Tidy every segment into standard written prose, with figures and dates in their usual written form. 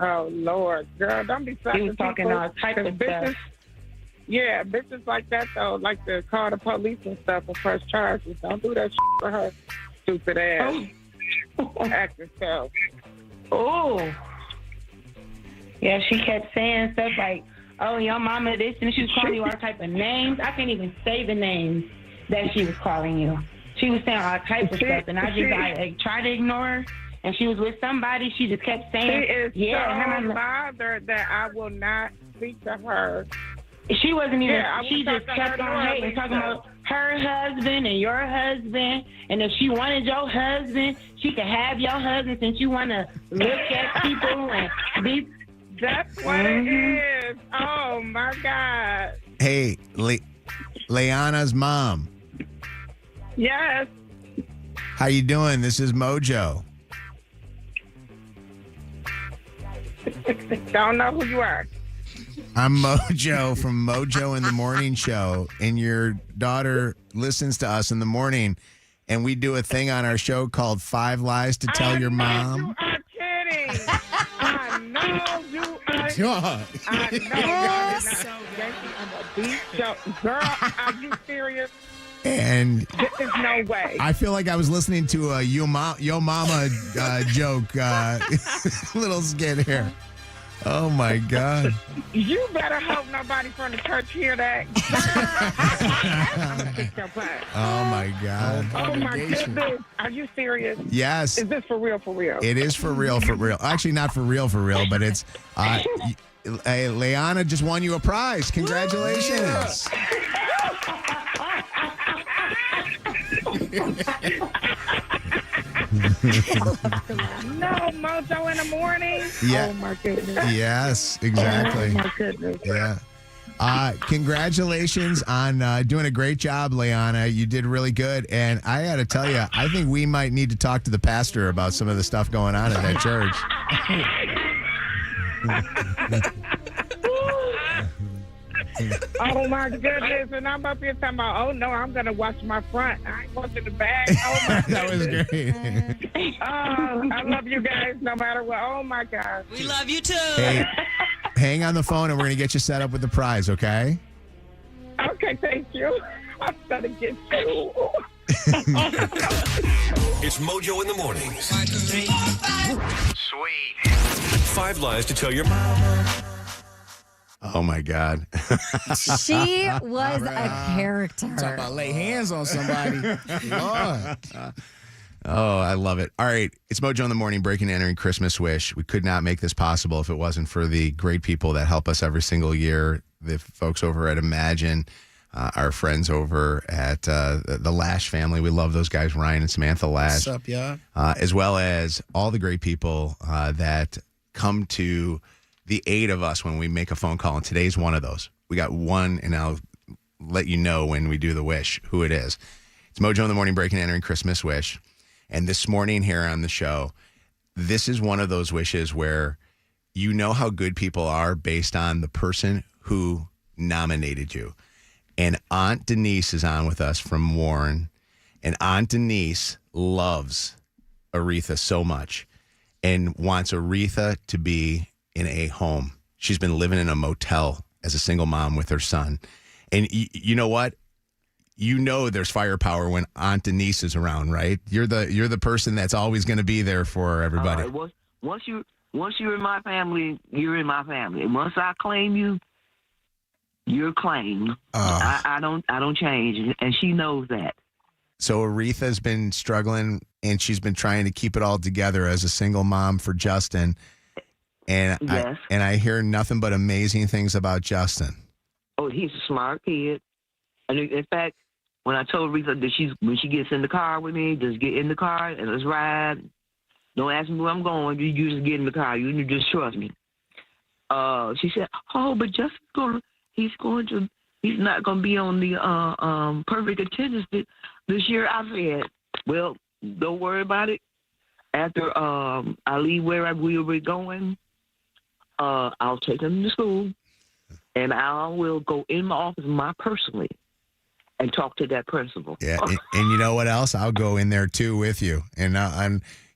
Oh, Lord. Girl, don't be He was talking all type of stuff. Yeah, bitches like that, though, like to call the police and stuff and press charges. Don't do that shit for her stupid ass. Acting self. Oh. Yeah, she kept saying stuff like, oh, your mama this, and she was calling you all type of names. I can't even say the names that she was calling you. She was saying all type of stuff, and I tried to ignore her, and she was with somebody. She just kept saying, she is so bothered that I will not speak to her. She wasn't even, she just kept on hating, talking about her husband and your husband, and if she wanted your husband, she could have your husband since you want to look at people and be... That's what it is. Oh, my God. Hey, Leanna's mom. Yes. How you doing? This is Mojo. Don't know who you are. I'm Mojo from Mojo in the Morning Show, and your daughter listens to us in the morning, and we do a thing on our show called 5 Lies to Tell Your Mom. You are kidding. I know you are. I know you Girl, are you serious? And there's no way. I feel like I was listening to a Yo Mama joke, little skit here. Oh, my God. You better hope nobody from the church hear that. I'm going to kick your butt. Oh, my God. Oh, my goodness. Are you serious? Yes. Is this for real, for real? It is for real, for real. Actually, not for real, but it's... Leanna just won you a prize. Congratulations. No, Mojo in the morning? Yeah. Oh, my goodness. Yes, exactly. Oh, my goodness. Yeah. Congratulations on doing a great job, Leanna. You did really good. And I got to tell you, I think we might need to talk to the pastor about some of the stuff going on at that church. Oh, my goodness. And I'm up here talking about, oh, no, I'm going to wash my front. I ain't washing the back. Oh, my That was great. Oh, I love you guys no matter what. Oh, my God. We love you, too. Hey, hang on the phone, and we're going to get you set up with the prize, okay? Okay, thank you. I'm going to get you. It's Mojo in the mornings. 1, 2, 3, 4, 5. Sweet. 5 Lies to Tell Your Mom. Oh, my God. She was a character. Talk about lay hands on somebody. Lord. Oh, I love it. All right. It's Mojo in the Morning, breaking and entering Christmas Wish. We could not make this possible if it wasn't for the great people that help us every single year. The folks over at Imagine, our friends over at the Lash family. We love those guys, Ryan and Samantha Lash. What's up, y'all? As well as all the great people that come to the aid of us when we make a phone call. And today's one of those. We got one, and I'll let you know when we do the wish who it is. It's Mojo in the Morning, breaking and entering Christmas Wish. And this morning here on the show, this is one of those wishes where you know how good people are based on the person who nominated you. And Aunt Denise is on with us from Warren. And Aunt Denise loves Aretha so much and wants Aretha to be in a home. She's been living in a motel as a single mom with her son. And you know what? You know there's firepower when Aunt Denise is around, right? You're the person that's always going to be there for everybody. Once you're in my family, you're in my family. And once I claim you, you're claimed. I don't change, and she knows that. So Aretha's been struggling, and she's been trying to keep it all together as a single mom for Justin. And yes. I hear nothing but amazing things about Justin. Oh, he's a smart kid. And in fact, when I told Aretha that when she gets in the car with me, just get in the car and let's ride. Don't ask me where I'm going. You just get in the car. You just trust me. She said, "Oh, but Justin's he's not going to be on the perfect attendance this year." I said, "Well, don't worry about it. After I leave where we were going, I'll take him to school, and I will go in my office personally and talk to that principal." Yeah, and you know what else? I'll go in there too with you, and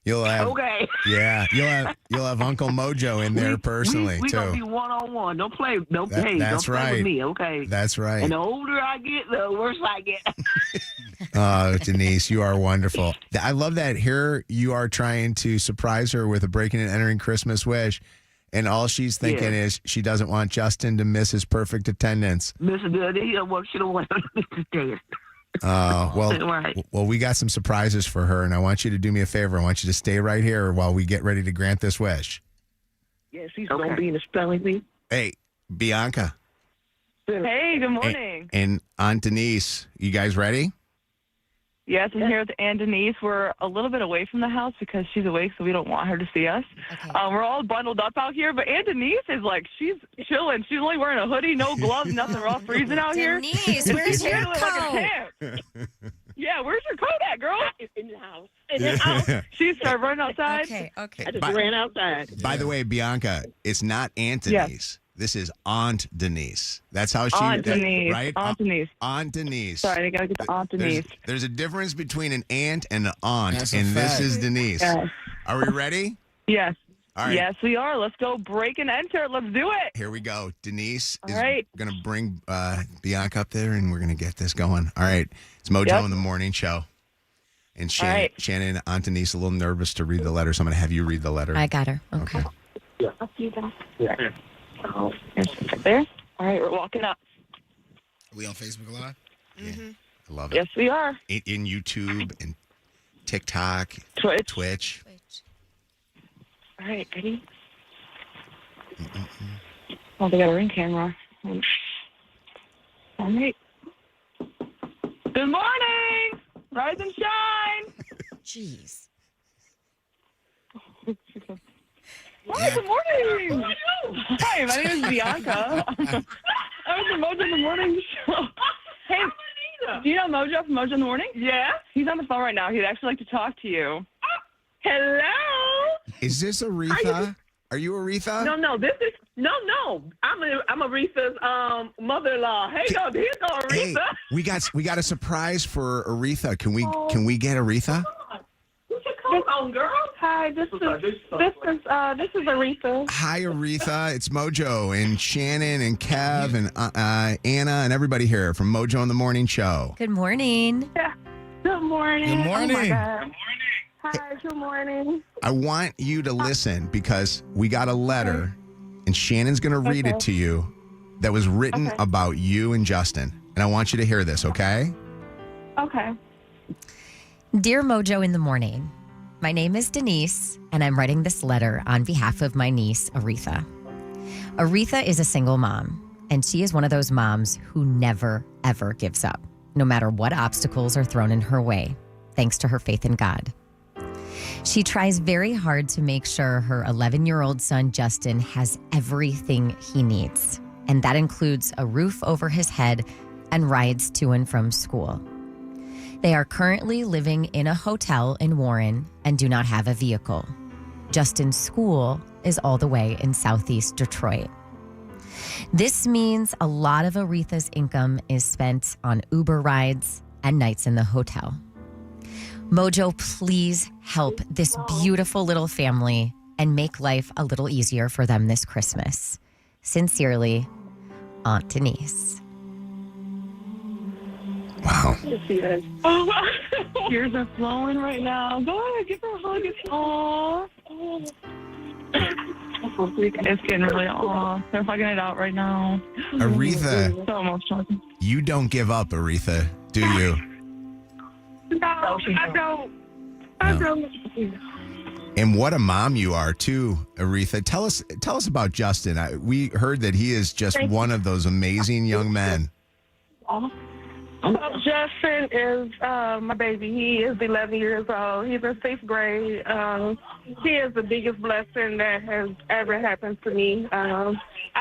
You'll have Okay. Yeah, you'll have Uncle Mojo in there personally we too. gonna be one-on-one. Don't play. Don't That's don't play right. with me. Okay. That's right. And the older I get, the worse I get. Oh, Denise, you are wonderful. I love that here you are trying to surprise her with a breaking and entering Christmas wish, and all she's thinking is she doesn't want Justin to miss his perfect attendance. Mr. Good, he don't want. She don't want to stay. Well, we got some surprises for her, and I want you to do me a favor. I want you to stay right here while we get ready to grant this wish. Yes, he's gonna be in the spelling bee. Hey, Bianca. Hey, good morning. And Aunt Denise, you guys ready? Yes, I'm here with Aunt Denise. We're a little bit away from the house because she's awake, so we don't want her to see us. Okay. We're all bundled up out here, but Aunt Denise is like, she's chilling. She's only wearing a hoodie, no gloves, nothing. We're all freezing out here. Denise, where's your Like a coat? champ. Yeah, where's your coat at, girl? It's in the house. She's running outside. Okay. I just ran outside. By the way, Bianca, it's not Aunt Yes. Denise. This is Aunt Denise. That's how she, Aunt Denise. right? Aunt Denise. Aunt Denise. Sorry, I gotta get the Aunt Denise. There's a difference between an aunt and an aunt, That's a and this fact. is Denise. Yes. Are we ready? Yes. All right. Yes, we are. Let's go break and enter. Let's do it. Here we go. Denise is All right. going to bring Bianca up there, and we're going to get this going. All right. It's Mojo Yep. in the morning show. And All right. Shannon and Aunt Denise a little nervous to read the letter, so I'm going to have you read the letter. I got her. Okay. There. All right, we're walking up. We on Facebook Live? I love it. Yes, we are. In YouTube and TikTok, Twitch. Twitch. All right, ready? Oh, they got a ring camera. All right. Good morning. Rise and shine. Jeez. Hi, good morning. Hi, my name is Bianca. I'm with the Mojo in the Morning show. Hey, do you know Mojo from Mojo in the Morning? Yeah. He's on the phone right now. He'd actually like to talk to you. Hello. Is this Aretha? Are you Aretha? No. This is no. I'm Aretha's mother-in-law. Here you go, Aretha. Hey, we got a surprise for Aretha. Can we get Aretha? Put your coat on, girl. Hi, this is Aretha. Hi, Aretha. It's Mojo and Shannon and Kev and Anna and everybody here from Mojo in the Morning Show. Good morning. Good morning. Good morning. Oh my God. Hi, good morning. I want you to listen because we got a letter and Shannon's going to read it to you that was written about you and Justin. And I want you to hear this, okay? Okay. Dear Mojo in the Morning, my name is Denise, and I'm writing this letter on behalf of my niece, Aretha. Aretha is a single mom, and she is one of those moms who never, ever gives up, no matter what obstacles are thrown in her way, thanks to her faith in God. She tries very hard to make sure her 11-year-old son, Justin, has everything he needs, and that includes a roof over his head and rides to and from school. They are currently living in a hotel in Warren and do not have a vehicle. Justin's school is all the way in southeast Detroit. This means a lot of Aretha's income is spent on Uber rides and nights in the hotel. Mojo, please help this beautiful little family and make life a little easier for them this Christmas. Sincerely, Aunt Denise. Wow. Oh, wow. Tears are flowing right now. Go ahead, give her a hug. Aww. It's getting really aww. They're hugging it out right now. Aretha, So emotional. you don't give up, Aretha, do you? No, I don't. And what a mom you are, too, Aretha. Tell us about Justin. We heard that he is just one of those amazing young men. Justin is my baby. He is 11 years old. He's in 6th grade. He is the biggest blessing that has ever happened to me. I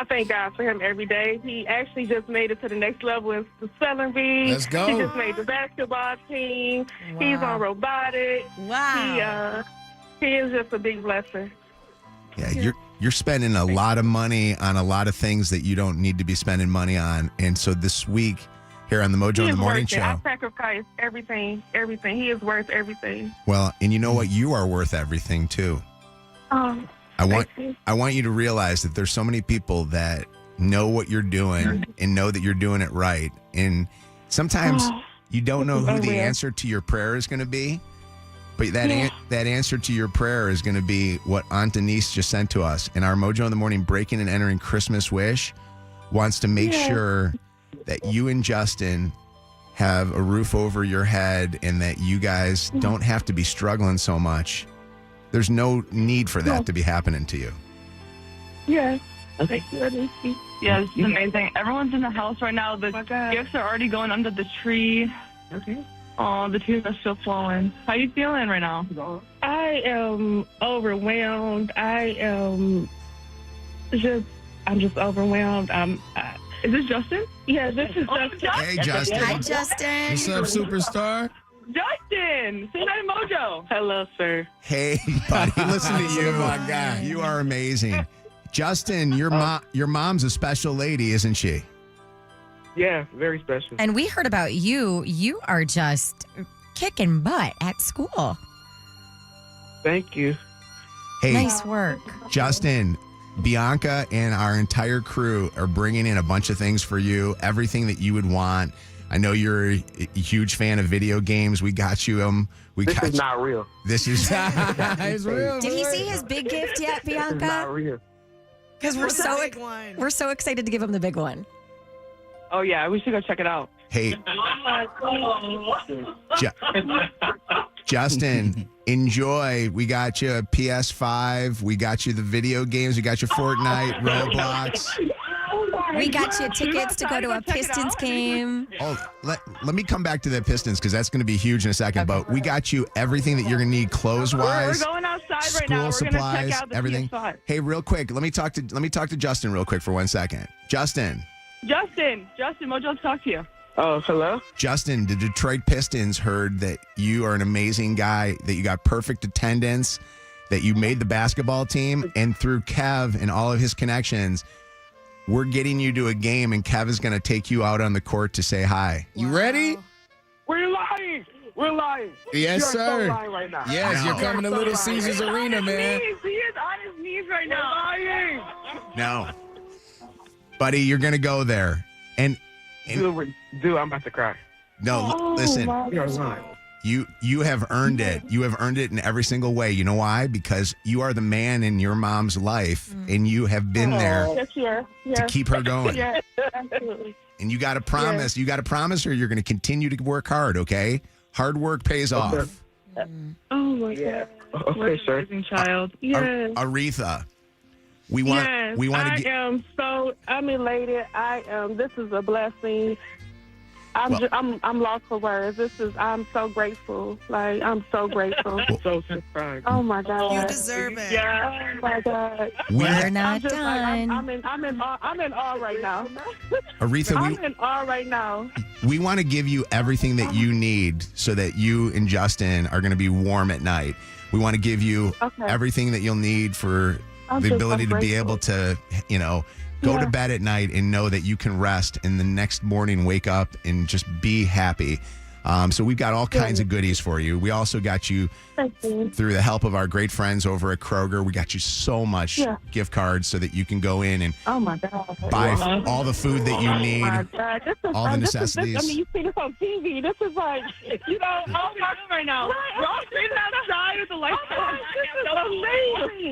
thank God for him every day. He actually just made it to the next level in the spelling bee. Let's go. He just made the basketball team. Wow. He's on robotics. Wow. He is just a big blessing. Yeah, you're spending a lot of money on a lot of things that you don't need to be spending money on. And so this week, here on the Mojo in the Morning worth it. Show. I sacrifice everything. He is worth everything. Well, and you know what? You are worth everything too. Um, I want you to realize that there's so many people that know what you're doing and know that you're doing it right. And sometimes you don't know who the answer to your prayer is going to be, but that answer to your prayer is going to be what Aunt Denise just sent to us. And our Mojo in the Morning Breaking and Entering Christmas Wish wants to make sure that you and Justin have a roof over your head and that you guys don't have to be struggling so much. There's no need for that to be happening to you. Yes. Thank you, Denise. Yeah, it's amazing. Everyone's in the house right now. The gifts are already going under the tree. Okay. Oh, the tears are still flowing. How you feeling right now? I am overwhelmed. I'm just overwhelmed. Is this Justin? Yeah, this is Justin. Hey, Justin. Hi, Justin. What's up, superstar? Justin! Say hi to Mojo. Hello, sir. Hey, buddy, listen to you. Oh, my God. You are amazing. Justin, your mom's a special lady, isn't she? Yeah, very special. And we heard about you. You are just kicking butt at school. Thank you. Hey, Nice work. Justin, Bianca and our entire crew are bringing in a bunch of things for you, everything that you would want. I know you're a huge fan of video games. We got you them. This is not real. This is It's real. Did he see his big gift yet, This is not Bianca? real. Because we're so excited to give him the big one. Oh, yeah, we should go check it out. Hey, Justin, enjoy. We got you a PS5. We got you the video games. We got you Fortnite, Roblox. We got you tickets to go to a Pistons game. Oh, let me come back to the Pistons because that's going to be huge in a second. But we got you everything that you're going to need clothes-wise. We're going outside School right now. We're going to supplies, check out the everything. PS5. Hey, real quick, let me talk to Justin real quick for 1 second. Justin, Justin, Mojo wants to talk to you. Oh, hello? the Detroit Pistons heard that you are an amazing guy, that you got perfect attendance, that you made the basketball team, and through Kev and all of his connections, we're getting you to a game, and Kev is going to take you out on the court to say hi. You ready? We're lying. We're lying. Yes, You're sir. so lying right now. Yes, No. you're coming to Little Caesars Arena, man. He is on his knees right now. Lying. No. Buddy, you're going to go there. And Dude, I'm about to cry. no, listen. You're lying. You have earned it. You have earned it in every single way. You know why? Because you are the man in your mom's life, and you have been there Yes, yes. to keep her going. Yes, absolutely. And you got to promise. You got to promise her you're going to continue to work hard. Okay, hard work pays off. Oh my God. Okay, sir. Amazing child. Yes. Aretha, we Yes, want to. I'm elated. This is a blessing. I'm lost for words. I'm so grateful. Like, I'm so grateful. So surprised. Oh my God. You deserve it. Yeah. Oh my God. We're not I'm just done. like, I'm in awe right now. Aretha, I'm in awe right now. we want to give you everything that you need so that you and Justin are going to be warm at night. We want to give you everything that you'll need for the ability to be able to, go to bed at night and know that you can rest and the next morning wake up and just be happy. So we've got all kinds of goodies for you. We also got you through the help of our great friends over at Kroger. We got you so much gift cards so that you can go in and buy all the food that you need, all the necessities. You see this on TV. This is like, all my right now. We're all standing outside with the lights on. this is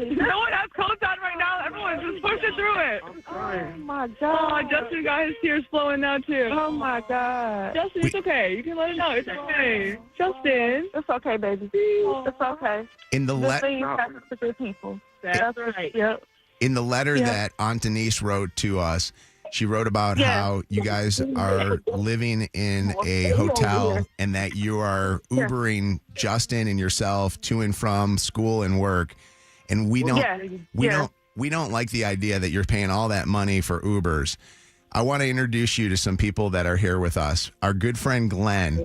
amazing. No one has coats on right now. Everyone's just pushing through it. Oh my Oh, God. Justin got his tears flowing now, too. Oh my God. Justin, it's okay. You can let it know. It's okay. Justin. It's okay, baby. It's okay. In the This thing happens to good people. That's right. Yep. in the letter that Aunt Denise wrote to us, she wrote about how you guys are living in a hotel and that you are Ubering Justin and yourself to and from school and work. And we don't like the idea that you're paying all that money for Ubers. I want to introduce you to some people that are here with us. Our good friend Glenn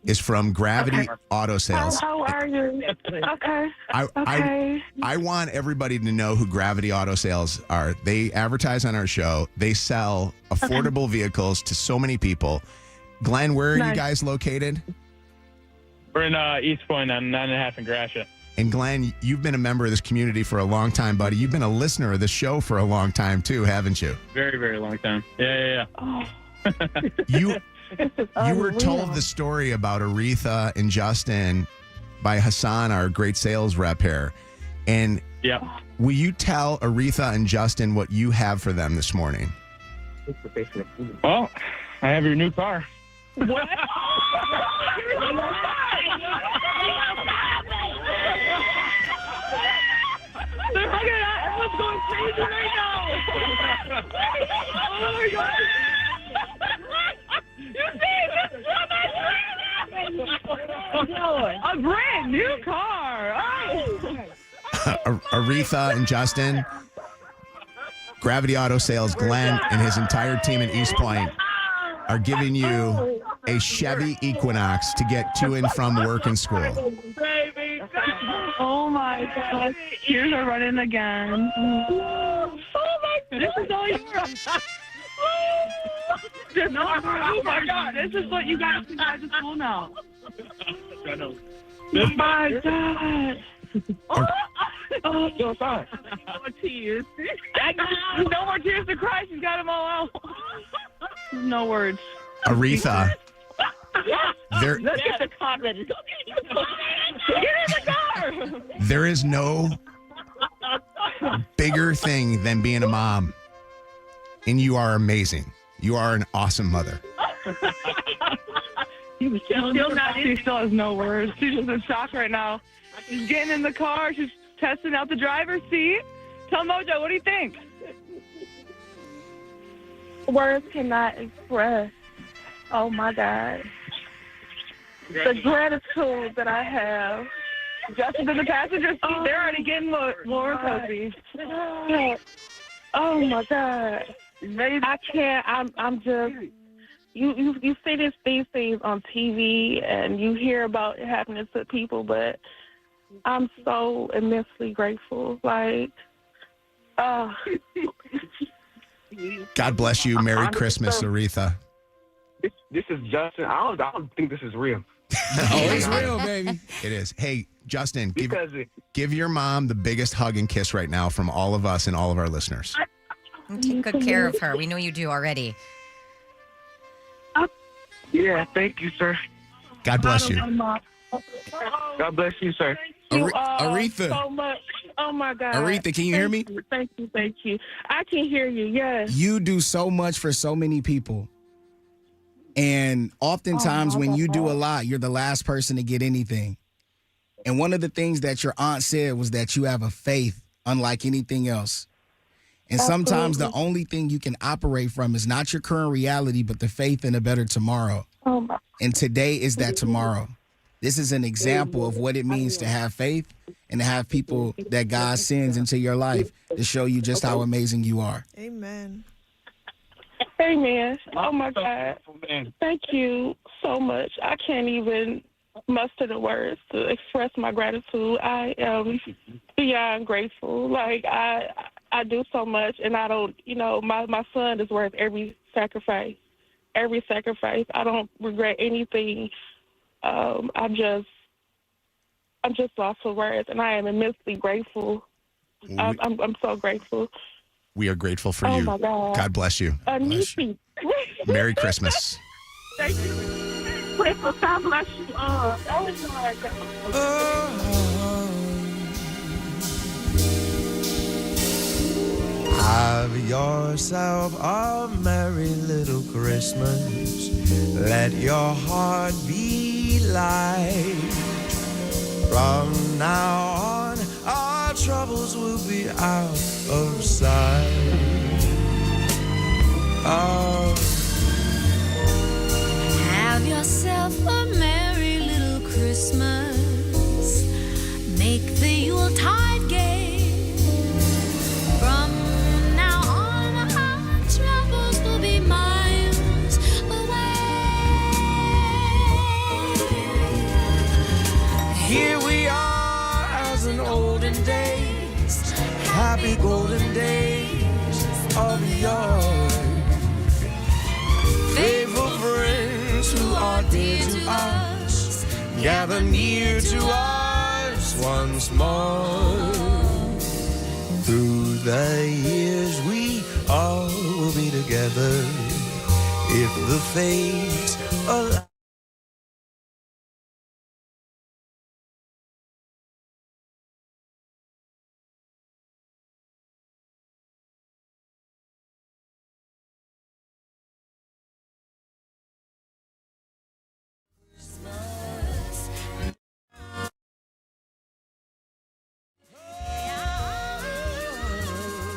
is from Gravity Auto Sales. How are you? Okay. I want everybody to know who Gravity Auto Sales are. They advertise on our show. They sell affordable vehicles to so many people. Glenn, where are you guys located? We're in East Point on 9.5 in Gratiot. And Glenn, you've been a member of this community for a long time, buddy. You've been a listener of the show for a long time too, haven't you? Very, very long time. Yeah. You were told the story about Aretha and Justin by Hassan, our great sales rep here. And will you tell Aretha and Justin what you have for them this morning? Well, I have your new car. What? They're hugging out. Everyone's going crazy right now. Oh my God. You see this? A brand new car. Oh. Aretha and Justin, Gravity Auto Sales, Glenn and his entire team in East Point are giving you a Chevy Equinox to get to and from work and school. Oh my gosh. Tears are running again. Oh my God. This is all yours. Oh my God. This is what you guys can go to school now. Oh my God. Oh, you're fine. No tears. No more tears to cry. She's got them all out. No words. Aretha, Let's get the car ready. Get in the car. there is no bigger thing than being a mom. And you are amazing. You are an awesome mother. She still has no words. She's just in shock right now. She's getting in the car. She's testing out the driver's seat. Tell Mojo, what do you think? Words cannot express. Oh my God. The gratitude that I have. Justin's in the passenger seat. They're already getting more cozy. Oh my God. I can't. I'm just. You see these things on TV and you hear about it happening to people, but I'm so immensely grateful. Like, God bless you. Merry Christmas, Aretha. This is Justin. I don't think this is real. Oh, it's real, baby. It is. Hey, Justin, give your mom the biggest hug and kiss right now from all of us and all of our listeners. Take good care of her. We know you do already. Yeah, thank you, sir. God bless you. God bless you, sir. Aretha. So much. Oh my God. Aretha, can you hear me? Thank you. I can hear you. Yes. You do so much for so many people. And oftentimes when you do a lot, you're the last person to get anything. And one of the things that your aunt said was that you have a faith unlike anything else. And sometimes the only thing you can operate from is not your current reality, but the faith in a better tomorrow. And today is that tomorrow. This is an example of what it means to have faith and to have people that God sends into your life to show you just how amazing you are. Amen. Amen. Oh my God. Thank you so much. I can't even muster the words to express my gratitude. I am beyond grateful. Like I do so much, and I don't. My son is worth every sacrifice. Every sacrifice. I don't regret anything. I'm just lost for words, and I am immensely grateful. I'm so grateful. We are grateful for Oh you. my God. God bless you. Merry Christmas. Thank you. Christmas. God bless you. Oh my God. Have yourself a merry little Christmas. Let your heart be light. From now on, our troubles will be out of sight. Have yourself a merry little Christmas. Make the Yuletide gay. From now on, our troubles will be miles away. Here we are as in olden days, happy golden days of yore. Faithful friends gather near to us once more. Through the years we all will be together if the fates allow.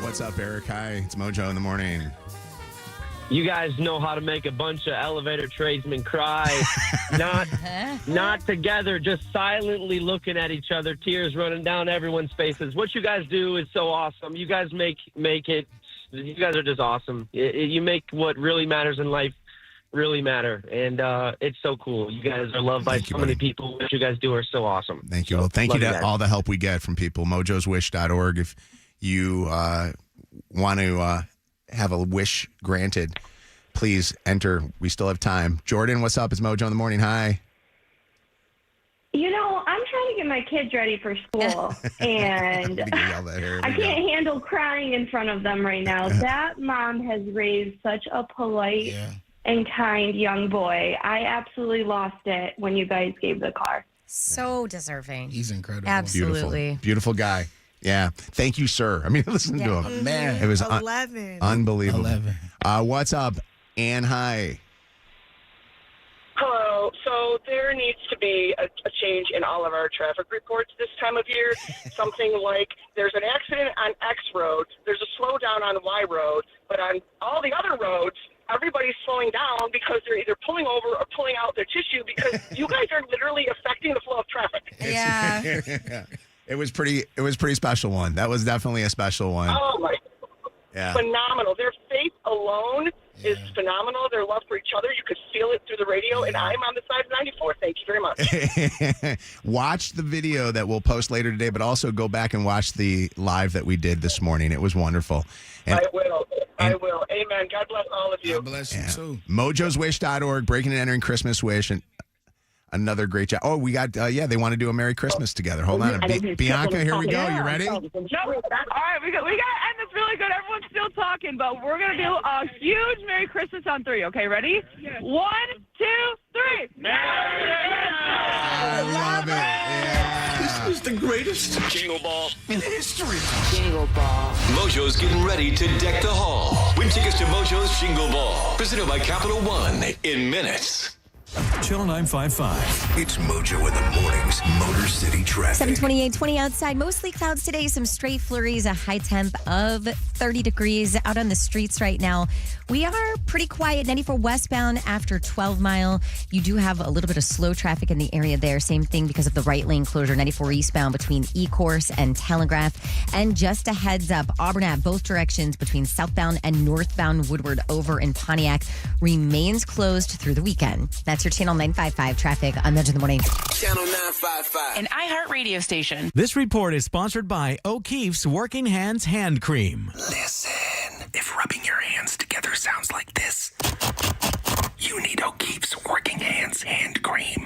What's up, Eric? Hi, it's Mojo in the morning. You guys know how to make a bunch of elevator tradesmen cry. not together, just silently looking at each other, tears running down everyone's faces. What you guys do is so awesome. You guys make it. You guys are just awesome. You make what really matters in life really matter, and it's so cool. You guys are loved by so many people. What you guys do are so awesome. Thank you. Well, thank you to guys. all the help we get from people. Mojoswish.org. If you want to have a wish granted, please enter. We still have time. Jordan, what's up? It's Mojo in the morning. Hi. You know, I'm trying to get my kids ready for school, and I can't handle crying in front of them right now. That mom has raised such a polite and kind young boy. I absolutely lost it when you guys gave the car. So deserving. He's incredible. Absolutely. Beautiful guy. Yeah. Thank you, sir. I mean, listen to him. Man. It was 11. Unbelievable. 11. What's up, Ann? Hi. Hello. So there needs to be a change in all of our traffic reports this time of year. Something like there's an accident on X road, there's a slowdown on Y road, but on all the other roads, everybody's slowing down because they're either pulling over or pulling out their tissue because you guys are literally affecting the flow of traffic. Yeah. It was pretty special one. That was definitely a special one. Oh, my. Yeah. Phenomenal. Their faith alone is phenomenal. Their love for each other, you could feel it through the radio, and I'm on the side of 94. Thank you very much. Watch the video that we'll post later today, but also go back and watch the live that we did this morning. It was wonderful. And, I will. Amen. God bless all of you. God bless you, too. Mojoswish.org, breaking and entering Christmas wish, and another great job. Oh, we got, they want to do a Merry Christmas together. Hold on. Bianca, here we go. You ready? No, all right, we got to end this really good. Everyone's still talking, but we're going to do a huge Merry Christmas on 3. Okay, ready? 1, 2, 3. Merry I love it. Yeah. This is the greatest Jingle Ball in history. Jingle Ball. Mojo's getting ready to deck the hall. Win tickets to Mojo's Jingle Ball. Presented by Capital One in minutes. Channel 955. It's Mojo in the mornings. Motor City traffic. 7:28, outside. Mostly clouds today. Some stray flurries. A high temp of 30 degrees out on the streets right now. We are pretty quiet. 94 westbound after 12 Mile. You do have a little bit of slow traffic in the area there. Same thing because of the right lane closure. 94 eastbound between E-Course and Telegraph. And just a heads up, Auburn Ave, both directions between southbound and northbound Woodward over in Pontiac remains closed through the weekend. That's your Channel 955 traffic on Mojo in the morning. Channel 955. An iHeart radio station. This report is sponsored by O'Keefe's Working Hands Hand Cream. Listen, if rubbing your hands together sounds like this, you need O'Keefe's Working Hands Hand Cream.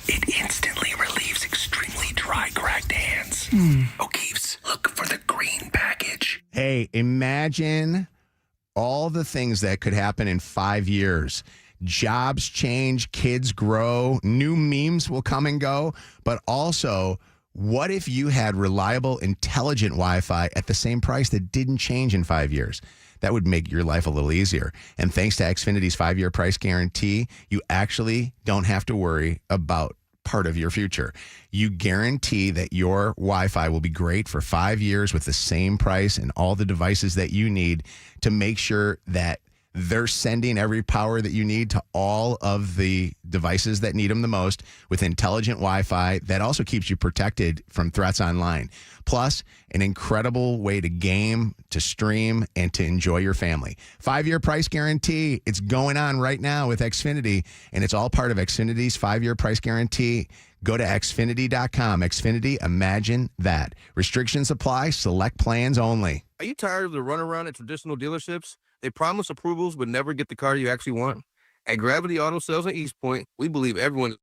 It instantly relieves extremely dry, cracked hands. O'Keefe's, look for the green package. Hey, imagine all the things that could happen in 5 years. Jobs change, kids grow, new memes will come and go, but also, what if you had reliable, intelligent Wi-Fi at the same price that didn't change in 5 years? That would make your life a little easier. And thanks to Xfinity's 5-year price guarantee, you actually don't have to worry about part of your future. You guarantee that your Wi-Fi will be great for 5 years with the same price and all the devices that you need to make sure that they're sending every power that you need to all of the devices that need them the most with intelligent Wi-Fi that also keeps you protected from threats online. Plus, an incredible way to game, to stream, and to enjoy your family. 5-year price guarantee. It's going on right now with Xfinity, and it's all part of Xfinity's 5-year price guarantee. Go to Xfinity.com. Xfinity, imagine that. Restrictions apply. Select plans only. Are you tired of the runaround at traditional dealerships? They promise approvals but never get the car you actually want. At Gravity Auto Sales in East Point, we believe everyone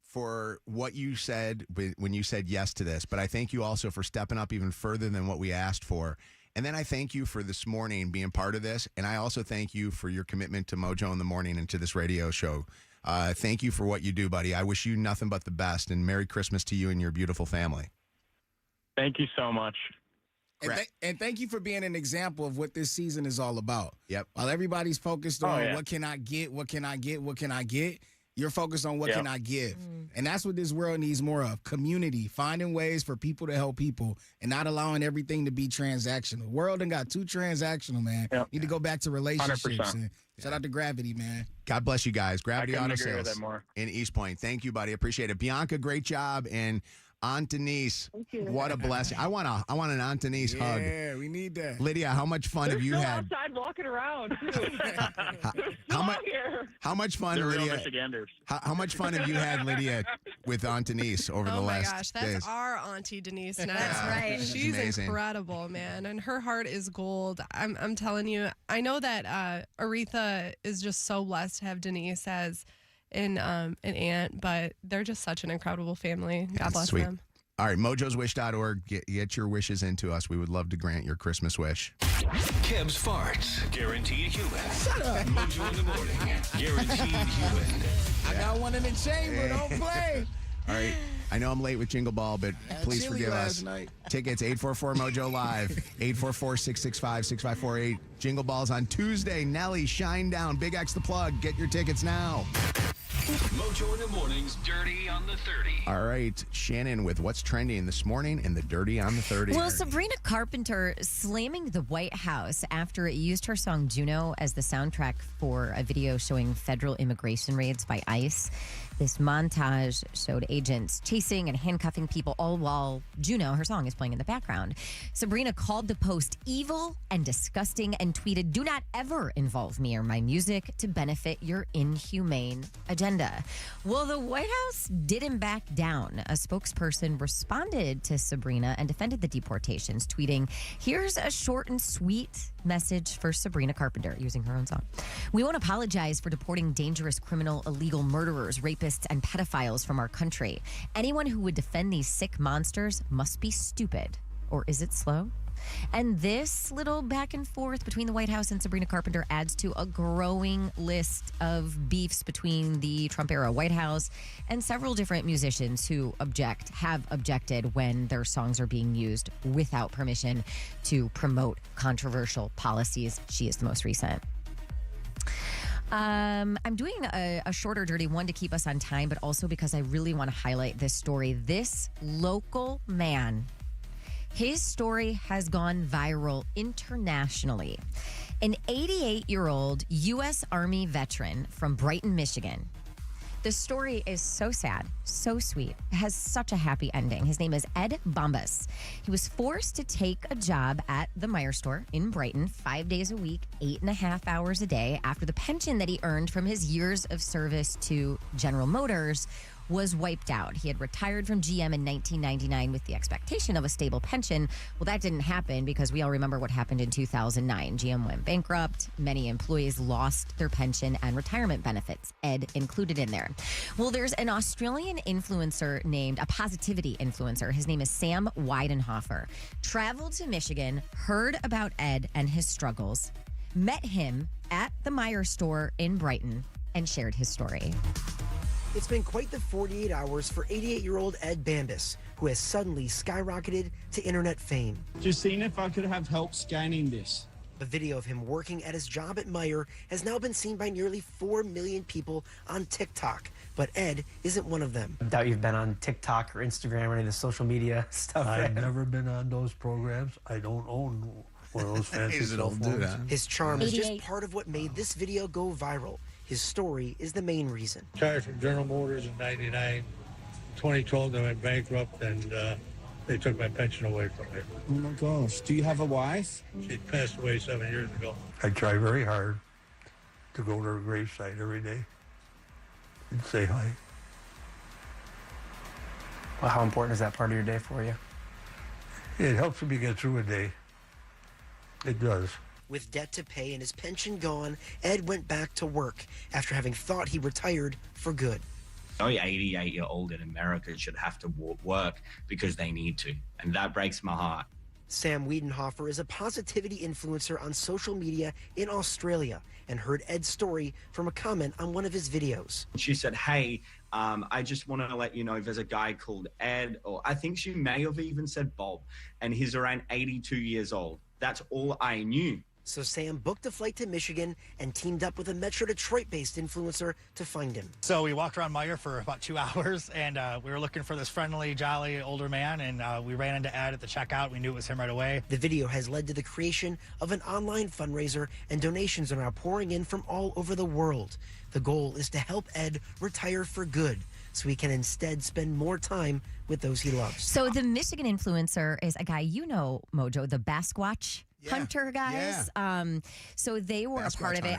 for what you said when you said yes to this, but I thank you also for stepping up even further than what we asked for. And then I thank you for this morning being part of this. And I also thank you for your commitment to Mojo in the Morning and to this radio show. Thank you for what you do, buddy. I wish you nothing but the best, and Merry Christmas to you and your beautiful family. Thank you so much. And thank you for being an example of what this season is all about. Yep. While everybody's focused on what can I get, you're focused on what can I give. And that's what this world needs more of. Community, finding ways for people to help people and not allowing everything to be transactional. The world done got too transactional, man. Yep. Need to go back to relationships. 100%. And shout out to Gravity, man. God bless you guys. Gravity I couldn't Auto agree with Sales that more. in East Point. Thank you, buddy. Appreciate it. Bianca, great job. And Aunt Denise, what a blessing. I want an Aunt Denise hug. Yeah, we need that. Lydia, how much fun have you still had? outside walking around, too. How much fun, They're real Lydia? Michiganders. How much fun have you had, Lydia, with Aunt Denise over the last gosh, that's days? our Auntie Denise now. That's right. She's amazing. incredible, man, and her heart is gold. I'm telling you. I know that Aretha is just so blessed to have Denise as an aunt, but they're just such an incredible family. God bless sweet. them. All right, mojoswish.org. Get your wishes into us. We would love to grant your Christmas wish. Kev's farts, guaranteed human. Shut up. Mojo in the Morning, guaranteed human. I got one in the chamber. Don't play. All right. I know I'm late with Jingle Ball, but please chili forgive last us. night. Tickets, 844-MOJO Live, 844-665-6548. Jingle Balls on Tuesday. Nelly, Shine Down, Big X the Plug. Get your tickets now. Mojo in the Morning's Dirty on the 30. All right, Shannon with what's trending this morning in the Dirty on the 30. Well, Sabrina Carpenter slamming the White House after it used her song Juno as the soundtrack for a video showing federal immigration raids by ICE. This montage showed agents chasing and handcuffing people, all while Juno, her song, is playing in the background. Sabrina called the post evil and disgusting and tweeted, "Do not ever involve me or my music to benefit your inhumane agenda." Well, the White House didn't back down. A spokesperson responded to Sabrina and defended the deportations, tweeting, "Here's a short and sweet message for Sabrina Carpenter," using her own song. "We won't apologize for deporting dangerous criminal, illegal murderers, rapists, and pedophiles from our country. Anyone who would defend these sick monsters must be stupid. Or is it slow?" And this little back and forth between the White House and Sabrina Carpenter adds to a growing list of beefs between the Trump-era White House and several different musicians who have objected when their songs are being used without permission to promote controversial policies. She is the most recent. I'm doing a shorter dirty one to keep us on time, but also because I really want to highlight this story. This local man, his story has gone viral internationally. An 88-year-old U.S. Army veteran from Brighton, Michigan. The story is so sad, so sweet. It has such a happy ending. His name is Ed Bombas. He was forced to take a job at the Meijer store in Brighton 5 days a week, 8.5 hours a day, after the pension that he earned from his years of service to General Motors was wiped out. He had retired from GM in 1999 with the expectation of a stable pension. Well, that didn't happen because we all remember what happened in 2009. GM went bankrupt. Many employees lost their pension and retirement benefits, Ed included in there. Well, there's an Australian influencer named, a positivity influencer. His name is Sam Weidenhofer. Traveled to Michigan, heard about Ed and his struggles, met him at the Meijer store in Brighton, and shared his story. It's been quite the 48 hours for 88-year-old Ed Bambas, who has suddenly skyrocketed to internet fame. Just seeing if I could have help scanning this. The video of him working at his job at Meijer has now been seen by nearly 4 million people on TikTok, but Ed isn't one of them. I doubt you've been on TikTok or Instagram or any of the social media stuff. I've never been on those programs. I don't own one of those fancy cell phones. His charm is just part of what made this video go viral. His story is the main reason. Retired from General Motors in 99. 2012, they went bankrupt, and they took my pension away from me. Oh my gosh. Do you have a wife? She passed away 7 years ago. I try very hard to go to her gravesite every day and say hi. Well, how important is that part of your day for you? It helps me get through a day. It does. With debt to pay and his pension gone, Ed went back to work after having thought he retired for good. No 88-year-old in America should have to work because they need to. And that breaks my heart. Sam Wiedenhofer is a positivity influencer on social media in Australia and heard Ed's story from a comment on one of his videos. She said, hey, I just want to let you know there's a guy called Ed, or I think she may have even said Bob, and he's around 82 years old. That's all I knew. So Sam booked a flight to Michigan and teamed up with a Metro Detroit-based influencer to find him. So we walked around Meijer for about 2 hours, and we were looking for this friendly, jolly older man, and we ran into Ed at the checkout. We knew it was him right away. The video has led to the creation of an online fundraiser, and donations are now pouring in from all over the world. The goal is to help Ed retire for good, so he can instead spend more time with those he loves. So the Michigan influencer is a guy you know, Mojo, the Basquatch hunter guys. So they were a part of it.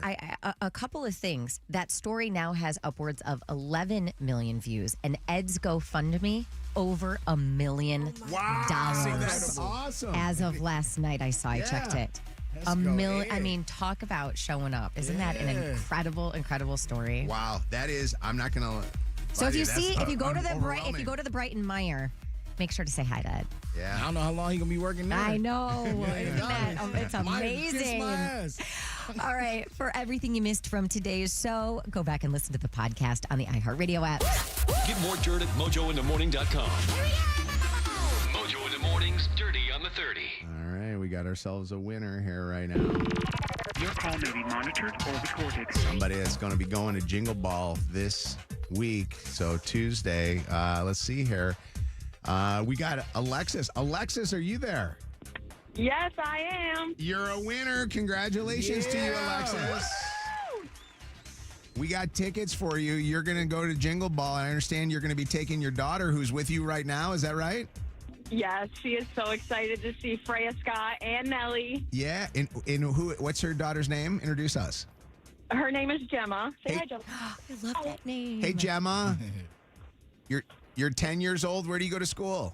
A couple of things. That story now has upwards of 11 million views, and Ed's GoFundMe over $1 million. Wow, that's awesome. As of last night, I saw. I checked it. $1 million. I mean, talk about showing up. Isn't that an incredible story? Wow, that is. I'm not gonna. So if you go to the Brighton Meijer, make sure to say hi to Ed. Yeah. I don't know how long he's going to be working there. I know. It's amazing. All right. For everything you missed from today's show, go back and listen to the podcast on the iHeartRadio app. Get more dirt at mojointhemorning.com. Mojo in the Morning's Dirty on the 30. All right. We got ourselves a winner here right now. Your call may be monitored or recorded. Somebody that's going to be going to Jingle Ball this week. So Tuesday. Let's see here. We got Alexis. Alexis, are you there? Yes, I am. You're a winner. Congratulations to you, Alexis. We got tickets for you. You're going to go to Jingle Ball. I understand you're going to be taking your daughter who's with you right now. Is that right? Yes, she is so excited to see Freya Scott and Nellie. Yeah. And what's her daughter's name? Introduce us. Her name is Gemma. Say hi, Gemma. I love that name. Hey, Gemma. You're 10 years old. Where do you go to school?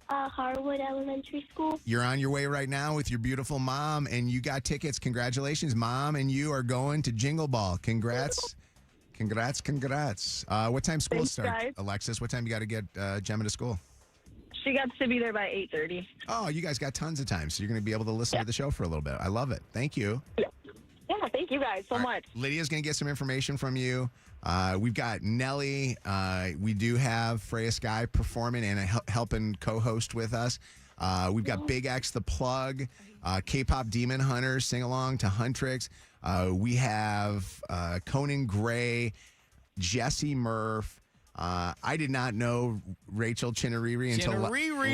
Harwood Elementary School. You're on your way right now with your beautiful mom, and you got tickets. Congratulations, Mom, and you are going to Jingle Ball. Congrats. What time school starts? Guys. Alexis, what time you got to get Gemma to school? She got to be there by 8:30. Oh, you guys got tons of time, so you're going to be able to listen to the show for a little bit. I love it. Thank you. Yeah, thank you guys so much. Lydia's going to get some information from you. We've got Nellie. We do have Freya Sky performing and helping co-host with us. We've got Big X the Plug, K-Pop Demon Hunters, Sing Along to Huntrix. We have Conan Gray, Jesse Murph. I did not know Rachel Chinariri until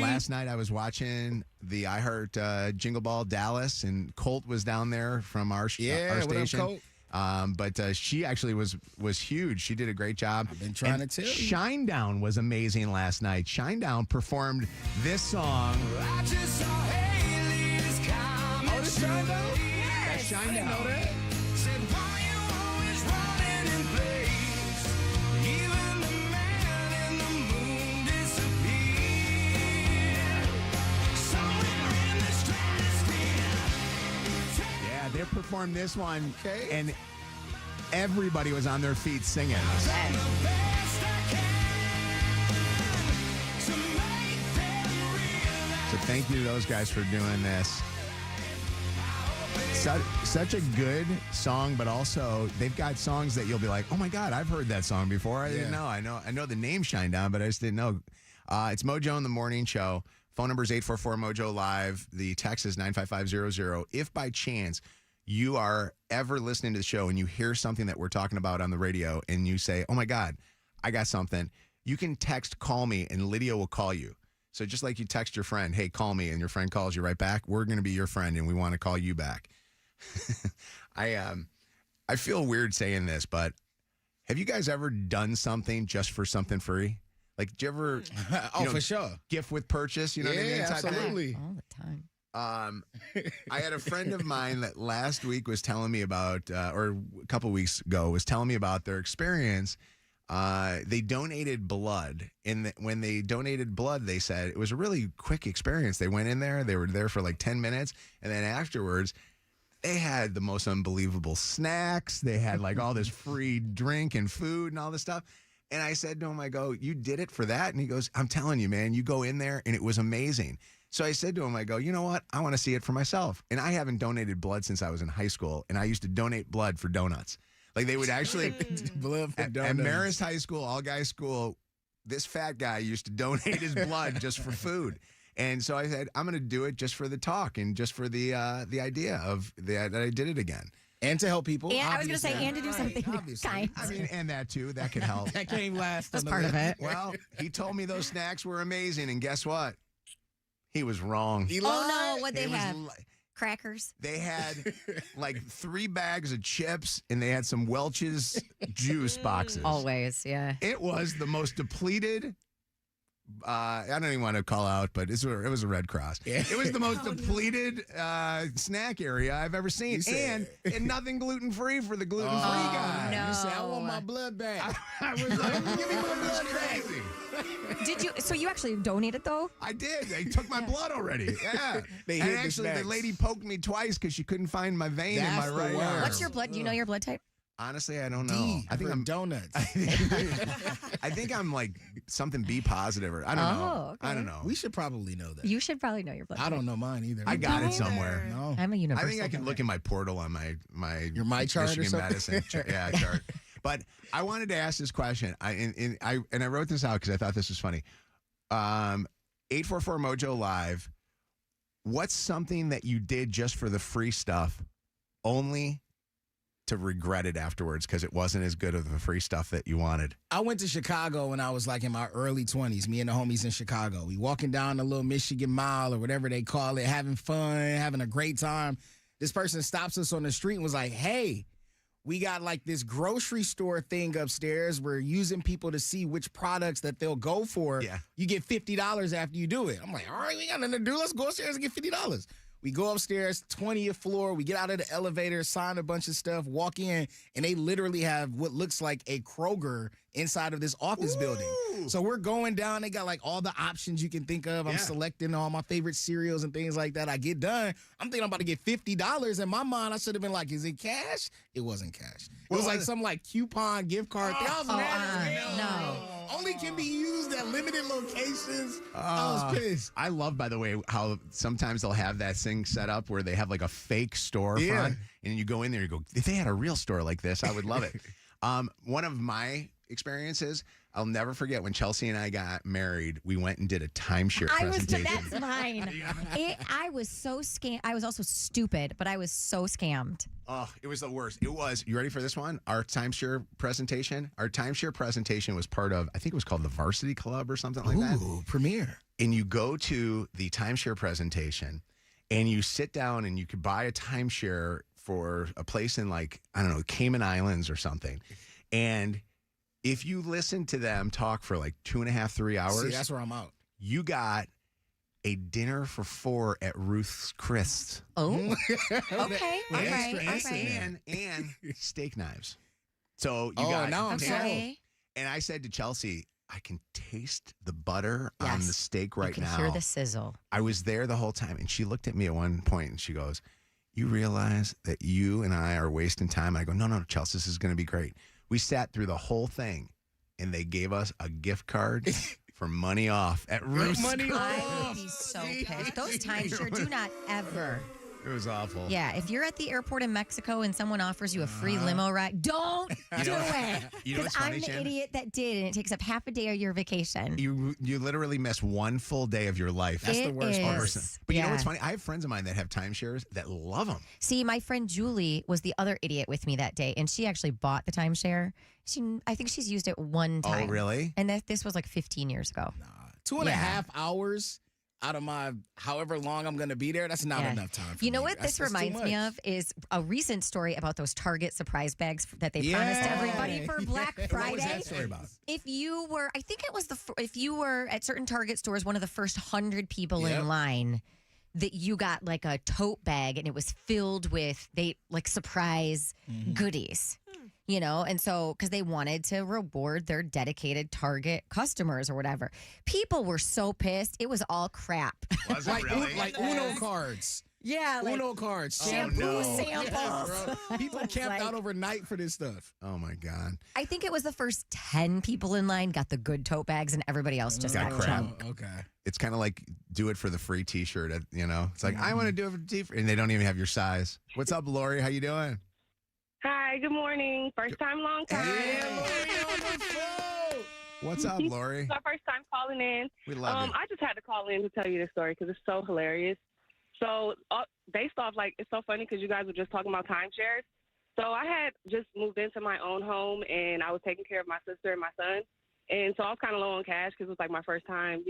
last night. I was watching the iHeart Jingle Ball Dallas, and Colt was down there from our station. What up, Colt? But she actually was huge. She did a great job. I've been trying to tell you. Shinedown was amazing last night. Shinedown performed this song. I just saw aliens coming. Oh, this Shinedown? Yes. That's Shinedown. I didn't know that. Said, why you always running in place? Even the man in the moon disappeared. Somewhere in the stratosphere. Yeah, they performed this one, and everybody was on their feet singing. So thank you to those guys for doing this. Such a good song, but also they've got songs that you'll be like, oh my God, I've heard that song before. I didn't know. I know the name Shinedown, but I just didn't know. It's Mojo in the Morning Show. Phone number is 844-MOJO Live. The text is 95500. If by chance you are ever listening to the show and you hear something that we're talking about on the radio and you say, oh my God, I got something, you can text call me and Lydia will call you. So just like you text your friend, hey, call me, and your friend calls you right back, we're going to be your friend and we want to call you back. I feel weird saying this, but have you guys ever done something just for something free? Like, did you ever? For sure. Gift with purchase. You know what I mean? Absolutely. All the time. I had a friend of mine that last week was telling me about, or a couple weeks ago, was telling me about their experience. They donated blood, and when they donated blood, they said it was a really quick experience. They went in there, they were there for like 10 minutes, and then afterwards, they had the most unbelievable snacks. They had like all this free drink and food and all this stuff. And I said to him, I go, you did it for that? And he goes, I'm telling you, man, you go in there and it was amazing. So I said to him, I go, you know what? I want to see it for myself. And I haven't donated blood since I was in high school. And I used to donate blood for donuts. Like they would actually, blood for at donuts. Marist High School, all guys school, this fat guy used to donate his blood just for food. And so I said, I'm going to do it just for the talk and just for the idea of that I did it again. And to help people. And I was going to say, and to do something kind. I mean, and that too. That could help. That came last. That's part of it. Well, he told me those snacks were amazing. And guess what? He was wrong. He Oh, no. What'd they have? Crackers. They had like 3 bags of chips and they had some Welch's juice boxes. Always, yeah. It was the most depleted. I don't even want to call out, but it was a Red Cross. Yeah. It was the most depleted snack area I've ever seen, and nothing gluten free for the gluten free guy. no. You said, I want my blood back. I was like, give me my blood crazy. Did you? So you actually donated though? I did. They took my blood already. Yeah. They and hid the actually, the snacks. lady poked me twice because she couldn't find my vein That's in the my right worst. arm. What's your blood? Do you know your blood type? Honestly, I don't know. D I think for I'm donuts. I think I'm like something B positive or I don't know. okay. I don't know. We should probably know that. You should probably know your blood I type. don't know mine either. I got it somewhere. No. I'm a universal. I think I can look in my portal on my Your My Chart or Michigan something? medicine chart. But I wanted to ask this question. I wrote this out because I thought this was funny. 844 Mojo Live. What's something that you did just for the free stuff, only to regret it afterwards because it wasn't as good of the free stuff that you wanted? I went to Chicago when I was like in my early 20s, me and the homies in Chicago. We walking down the little Michigan Mile or whatever they call it, having fun, having a great time. This person stops us on the street and was like, hey, we got like this grocery store thing upstairs. We're using people to see which products that they'll go for. Yeah. You get $50 after you do it. I'm like, all right, we got nothing to do. Let's go upstairs and get $50. We go upstairs, 20th floor. We get out of the elevator, sign a bunch of stuff, walk in, and they literally have what looks like a Kroger inside of this office building. So we're going down. They got like all the options you can think of. I'm selecting all my favorite cereals and things like that. I get done. I'm thinking I'm about to get $50. In my mind, I should have been like, is it cash? It wasn't cash. It was like some like coupon gift card thing. I was mad as hell. no. Only can be used at limited locations. I was pissed. I love, by the way, how sometimes they'll have that thing set up where they have like a fake storefront, Yeah. and you go in there, you go, if they had a real store like this, I would love it. One of my experiences, I'll never forget when Chelsea and I got married, we went and did a timeshare presentation. That's mine. I was so scammed. I was also stupid, but I was so scammed. Oh, it was the worst. It was, you ready for this one? Our timeshare presentation was part of, I think it was called the Varsity Club or something like that. Ooh, premiere. And you go to the timeshare presentation and you sit down and you could buy a timeshare for a place in like, I don't know, Cayman Islands or something. And if you listen to them talk for like 2.5, 3 hours, See, that's where I'm out. you got a dinner for 4 at Ruth's Chris. Oh, okay. All right. And steak knives. So you Oh, got now I'm sold. Okay. And I said to Chelsea, I can taste the butter on Yes. the steak right You can now. hear the sizzle. I was there the whole time, and she looked at me at one point and she goes, you realize that you and I are wasting time? I go, no, Chelsea, this is going to be great. We sat through the whole thing, and they gave us a gift card for money off at Ruth's. Money I would be so pissed. Those timeshare do not ever. It was awful. Yeah, if you're at the airport in Mexico and someone offers you a free limo ride, don't do it. You know Because what's I'm funny, the Shan? idiot that did, and it takes up half a day of your vacation. You literally miss one full day of your life. That's the It worst part. is. But you know Yeah. what's funny? I have friends of mine that have timeshares that love them. See, my friend Julie was the other idiot with me that day, and she actually bought the timeshare. I think she's used it one time. Oh, really? And this was like 15 years ago. 2.5 hours out of my however long I'm going to be there. That's not Yeah. enough time for You know me. what That's this too reminds me much. of is a recent story about those Target surprise bags that they promised everybody for Black Friday. What was that story about? If you were, I think it was if you were at certain Target stores, one of the first 100 people Yep. in line, that you got like a tote bag and it was filled with surprise goodies. You know, and so because they wanted to reward their dedicated Target customers or whatever. People were so pissed. It was all crap. Was it really? Like Uno cards. Yeah, like Uno cards, shampoo no. samples. Yes, bro. People It's camped like- out overnight for this stuff. Oh my God. I think it was the first 10 people in line got the good tote bags, and everybody else just Got got crap. junk. Okay. It's kind of like do it for the free T-shirt. It's like I want to do it for the T-shirt, and they don't even have your size. What's up, Lori? How you doing? Hi, good morning. First time, long time. What's up, Lori? It's my first time calling in. We love you. I just had to call in to tell you this story because it's so hilarious. So based off, like, it's so funny because you guys were just talking about timeshares. So I had just moved into my own home, and I was taking care of my sister and my son. And so I was kind of low on cash because it was like my first time,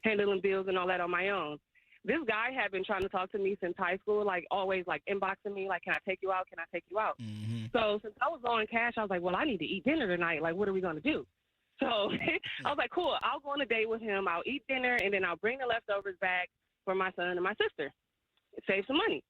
handling bills and all that on my own. This guy had been trying to talk to me since high school, like always like inboxing me, like, can I take you out? Can I take you out? Mm-hmm. So since I was low on cash, I was like, well, I need to eat dinner tonight. Like, what are we going to do? So I was like, cool, I'll go on a date with him. I'll eat dinner, and then I'll bring the leftovers back for my son and my sister. Save some money.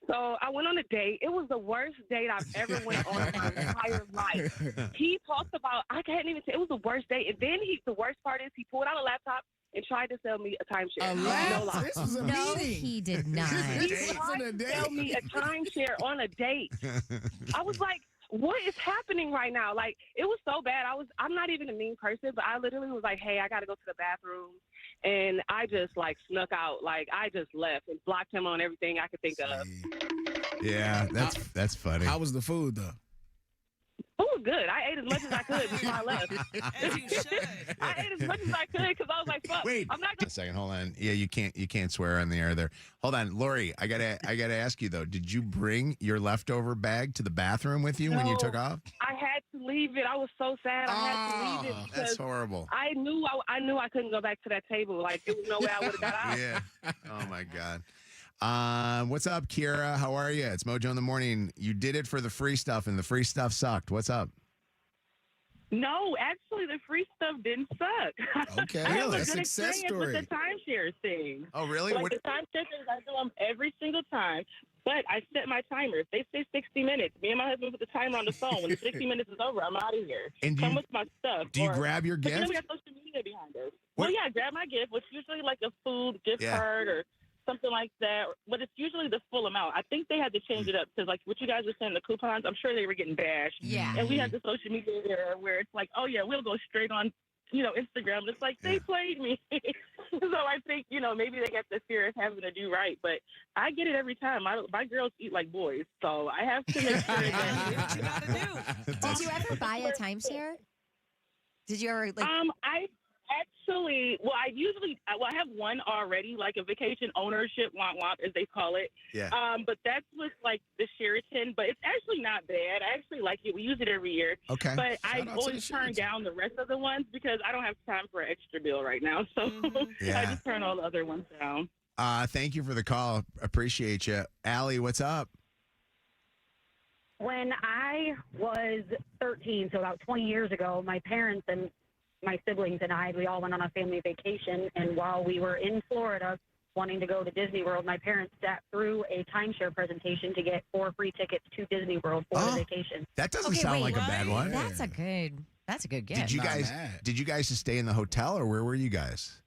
So I went on a date. It was the worst date I've ever went on in my entire life. He talked about, I can't even say, it was the worst date. And then the worst part is he pulled out a laptop and tried to sell me a timeshare. No lie. This was a No, meeting. he did not. He tried to sell me a timeshare on a date. I was like, what is happening right now? Like, it was so bad. I'm not even a mean person, but I literally was like, hey, I got to go to the bathroom. And I just, like, snuck out. Like, I just left and blocked him on everything I could think of. Yeah, that's funny. How was the food, though? It was good. I ate as much as I could before I left. As you should. I ate as much as I could because I was like, fuck. Wait, I'm not a second. Hold on. Yeah, you can't swear on the air there. Hold on, Lori. I gotta ask you though. Did you bring your leftover bag to the bathroom with you when you took off? I had to leave it. I was so sad. I had to leave it because That's horrible. I knew I couldn't go back to that table. Like, there was no way I would have got out. Yeah. Oh my God. What's up, Kira? How are you? It's Mojo in the Morning. You did it for the free stuff, and the free stuff sucked. What's up? No, actually, the free stuff didn't suck. Okay, I have a that's good a success experience story. with the timeshare thing. Oh, really? Like, What- the timeshare things, I do them every single time. But I set my timer. If they say 60 minutes, me and my husband put the timer on the phone. When the 60 minutes is over, I'm out of here. And do Come you- with my stuff. do you grab your but you know, gift? we got social media behind us. What- Well, yeah, grab my gift, which is usually like a food gift Yeah. card or something like that. But it's usually the full amount. I think they had to change it up because, like, what you guys were saying, the coupons, I'm sure they were getting bashed. Yeah. And we had the social media era where it's like, oh, yeah, we'll go straight on, Instagram. It's like, they played me. So I think, maybe they got the fear of having to do right. But I get it every time. My girls eat like boys. So I have to make sure that. Did you ever buy a timeshare? Did you ever I actually, I have one already, like a vacation ownership, womp womp, as they call it. Yeah. But that's with like the Sheraton, but it's actually not bad. I actually like it. We use it every year. Okay. But Shout I out to always the turn down the rest of the ones because I don't have time for an extra bill right now. So Yeah. I just turn all the other ones down. Thank you for the call. Appreciate you. Allie, what's up? When I was 13, so about 20 years ago, my parents and my siblings and we all went on a family vacation. And while we were in Florida wanting to go to Disney World, my parents sat through a timeshare presentation to get 4 free tickets to Disney World for the vacation. That doesn't sound like a bad one. That's a good gift. Did you guys just stay in the hotel, or where were you guys?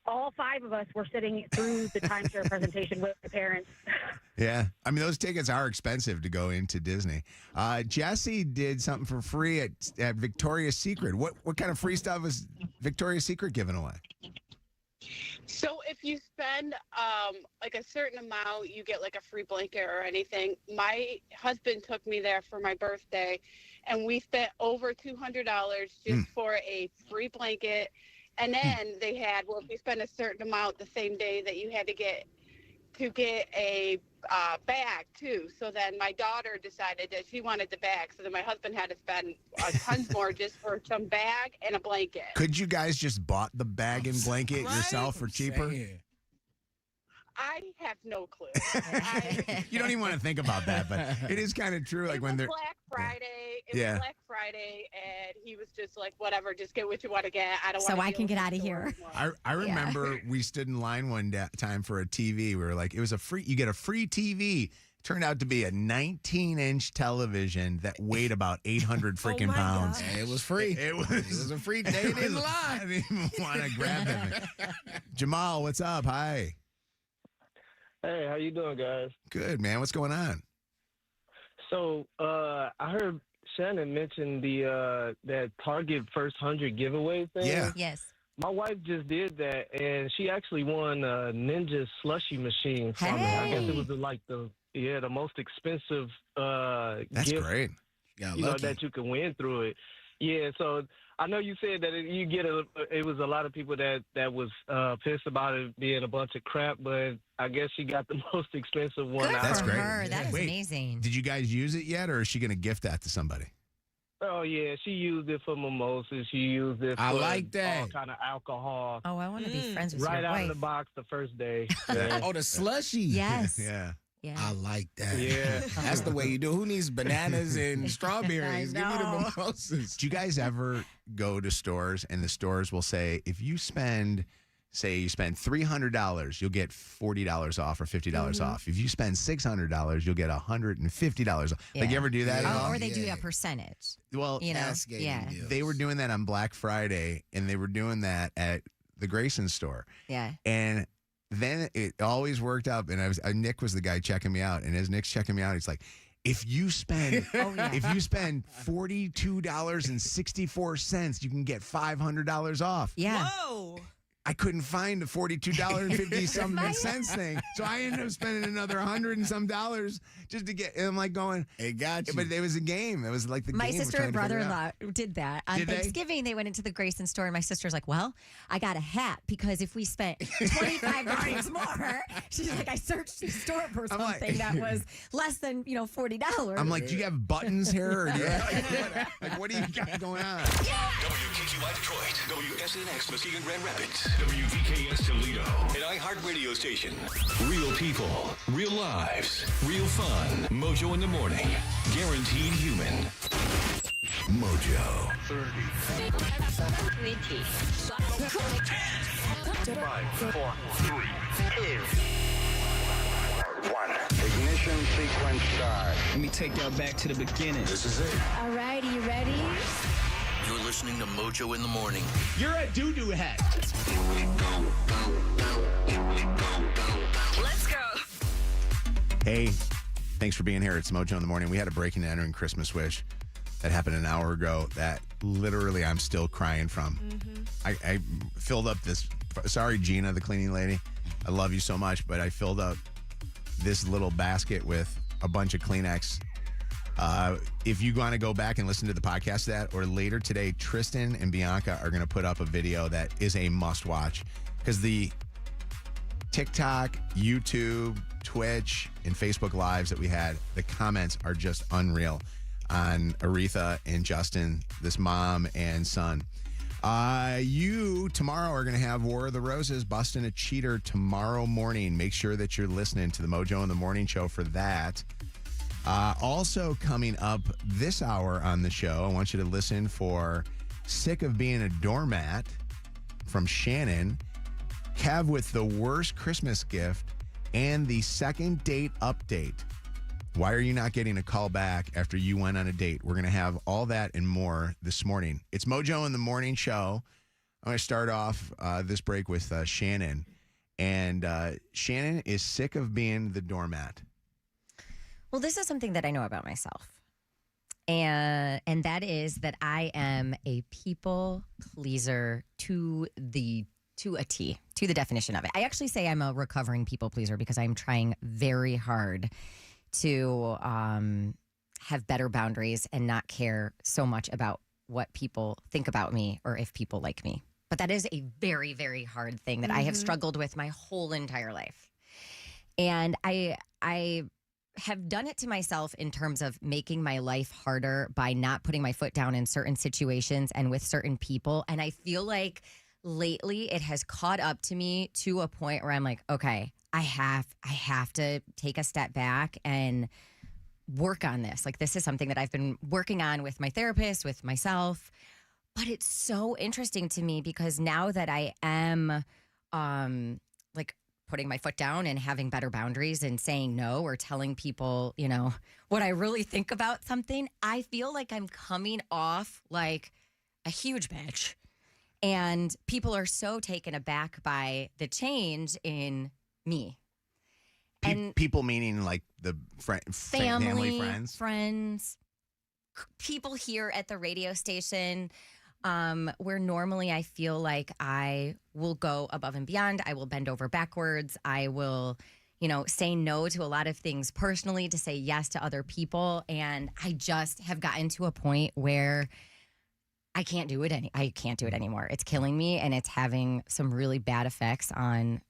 All 5 of us were sitting through the timeshare presentation with my parents. Yeah. I mean, those tickets are expensive to go into Disney. Jesse did something for free at Victoria's Secret. What kind of free stuff is Victoria's Secret giving away? So if you spend like a certain amount, you get like a free blanket or anything. My husband took me there for my birthday, and we spent over $200 just for a free blanket. And then they had, if you spend a certain amount the same day that you had to get a bag too. So then my daughter decided that she wanted the bag. So then my husband had to spend tons more just for some bag and a blanket. Could you guys just bought the bag and blanket yourself for cheaper? I have no clue. You don't even want to think about that, but it is kind of true. Like when they're Black Friday. It Yeah. was Black Friday, and he was just like, whatever, just get what you want to get. I don't want So to I can get out of here. I remember we stood in line one time for a TV. We were like, you get a free TV. Turned out to be a 19-inch television that weighed about 800 freaking pounds. Hey, it was free. It was a free day in line. I didn't even want to grab them. Jamal, what's up? Hi. Hey, how you doing, guys? Good, man. What's going on? So, I heard Shannon mention that Target First 100 giveaway thing. Yeah. Yes. My wife just did that, and she actually won a Ninja slushy machine from it. I guess it was the most expensive That's gift, great. that you can win through it. Yeah, so I know you said that it was a lot of people that was pissed about it being a bunch of crap, but I guess she got the most expensive one. Good out for of it. her. That is Wait, amazing. Did you guys use it yet, or is she going to gift that to somebody? Oh yeah, she used it for mimosas. She used it for I like that. all kind of alcohol. Oh, I want to be friends with right your out wife. of the box the first day. Oh, the slushy. Yes. Yeah. Yeah. I like that. Yeah. That's the way you do. Who needs bananas and strawberries? Give me the know. mimosas. Do you guys ever go to stores and the stores will say, if you spend, say you spend $300, you'll get $40 off or $50 dollars off. If you spend $600, you'll get $150 off. Like, you ever do that at all? Or they do a percentage. Well, You know, Cascading yeah. deals. they were doing that on Black Friday, and they were doing that at the Grayson store. Yeah. And then it always worked out. And Nick was the guy checking me out. And as Nick's checking me out, he's like, if you spend if you spend $42.64, you can get $500 off. Yeah. Whoa. I couldn't find the $42.50 something cents thing. So I ended up spending another $100 and some dollars just to get, and I'm like going, it got you. But it was a game. It was like the My game. of sister trying and to figure it out. brother-in-law did that. On Did they? Thanksgiving, they went into the Grayson store, and my sister's like, well, I got a hat because if we spent $25 more, she's like, I searced the store for something that was less than, $40. I'm like, do you have buttons here? Or do you like, what do you got going on? WKQI Detroit, WSNX Muskegon Grand Rapids, WVKS Toledo, an iHeartRadio station. Real people, real lives, real fun. Mojo in the morning. Guaranteed human. Mojo. 30. 5, 4, 3, 2, 1. Ignition sequence start. Let me take y'all back to the beginning. This is it. All right, you ready? You're listening to Mojo in the morning. You're a doo-doo head. Let's go. Hey, thanks for being here. It's Mojo in the morning. We had a breaking and entering Christmas wish that happened an hour ago that literally I'm still crying from. I filled up this. Sorry, Gina, the cleaning lady. I love you so much, but I filled up this little basket with a bunch of Kleenex. If you want to go back and listen to the podcast of that, or later today, Tristan and Bianca are going to put up a video that is a must watch, because the TikTok, YouTube, Twitch, and Facebook Lives that we had, the comments are just unreal on Aretha and Justin, this mom and son. You tomorrow are going to have War of the Roses, Busting a Cheater tomorrow morning. Make sure that you're listening to the Mojo in the Morning Show for that. Also coming up this hour on the show, I want you to listen for Sick of Being a Doormat from Shannon, Kev with the worst Christmas gift, and the second date update. Why are you not getting a call back after you went on a date? We're going to have all that and more this morning. It's Mojo in the Morning Show. I'm going to start off this break with Shannon. And Shannon is sick of being the doormat. Well, this is something that I know about myself. And that is that I am a people pleaser to a T, to the definition of it. I actually say I'm a recovering people pleaser because I'm trying very hard to have better boundaries and not care so much about what people think about me or if people like me. But that is a very, very hard thing that I have struggled with my whole entire life. And I have done it to myself in terms of making my life harder by not putting my foot down in certain situations and with certain people. And I feel like lately it has caught up to me to a point where I'm like, okay, I have to take a step back and work on this. Like, this is something that I've been working on with my therapist, with myself. But it's so interesting to me because now that I am like putting my foot down and having better boundaries and saying no or telling people, you know, what I really think about something, I feel like I'm coming off like a huge bitch. And people are so taken aback by the change in me. And people meaning like the family, friends, people here at the radio station, where normally I feel like I will go above and beyond. I will bend over backwards. I will, say no to a lot of things personally to say yes to other people. And I just have gotten to a point where I can't do it anymore. It's killing me, and it's having some really bad effects on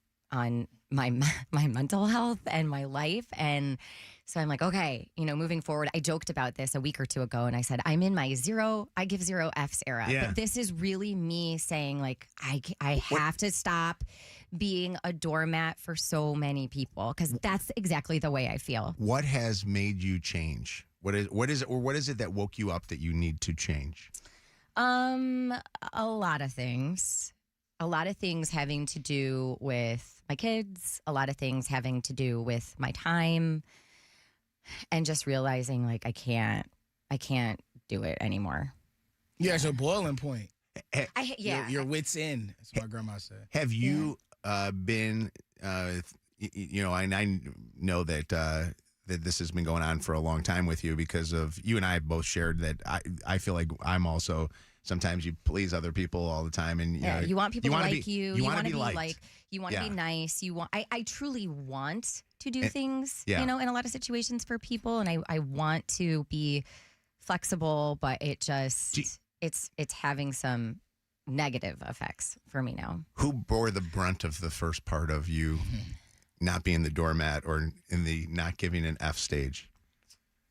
my mental health and my life. And so I'm like, okay, moving forward, I joked about this a week or two ago, and I said, I'm in my I give 0 Fs era. Yeah. But this is really me saying, like, I have to stop being a doormat for so many people, because that's exactly the way I feel. What has made you change? What is it that woke you up that you need to change? A lot of things. A lot of things having to do with my kids, a lot of things having to do with my time, and just realizing like I can't do it anymore. Yeah, it's a boiling point. Yeah. Your wits end, as my grandma said. Have you been, and I know that that this has been going on for a long time with you, because of you and I have both shared that I feel like I'm also, sometimes you please other people all the time, and you want people to like you. You want to be liked. like. You want to be nice. I truly want to do things. Yeah. In a lot of situations for people, and I want to be flexible, but it just it's having some negative effects for me now. Who bore the brunt of the first part of you not being the doormat or in the not giving an F stage?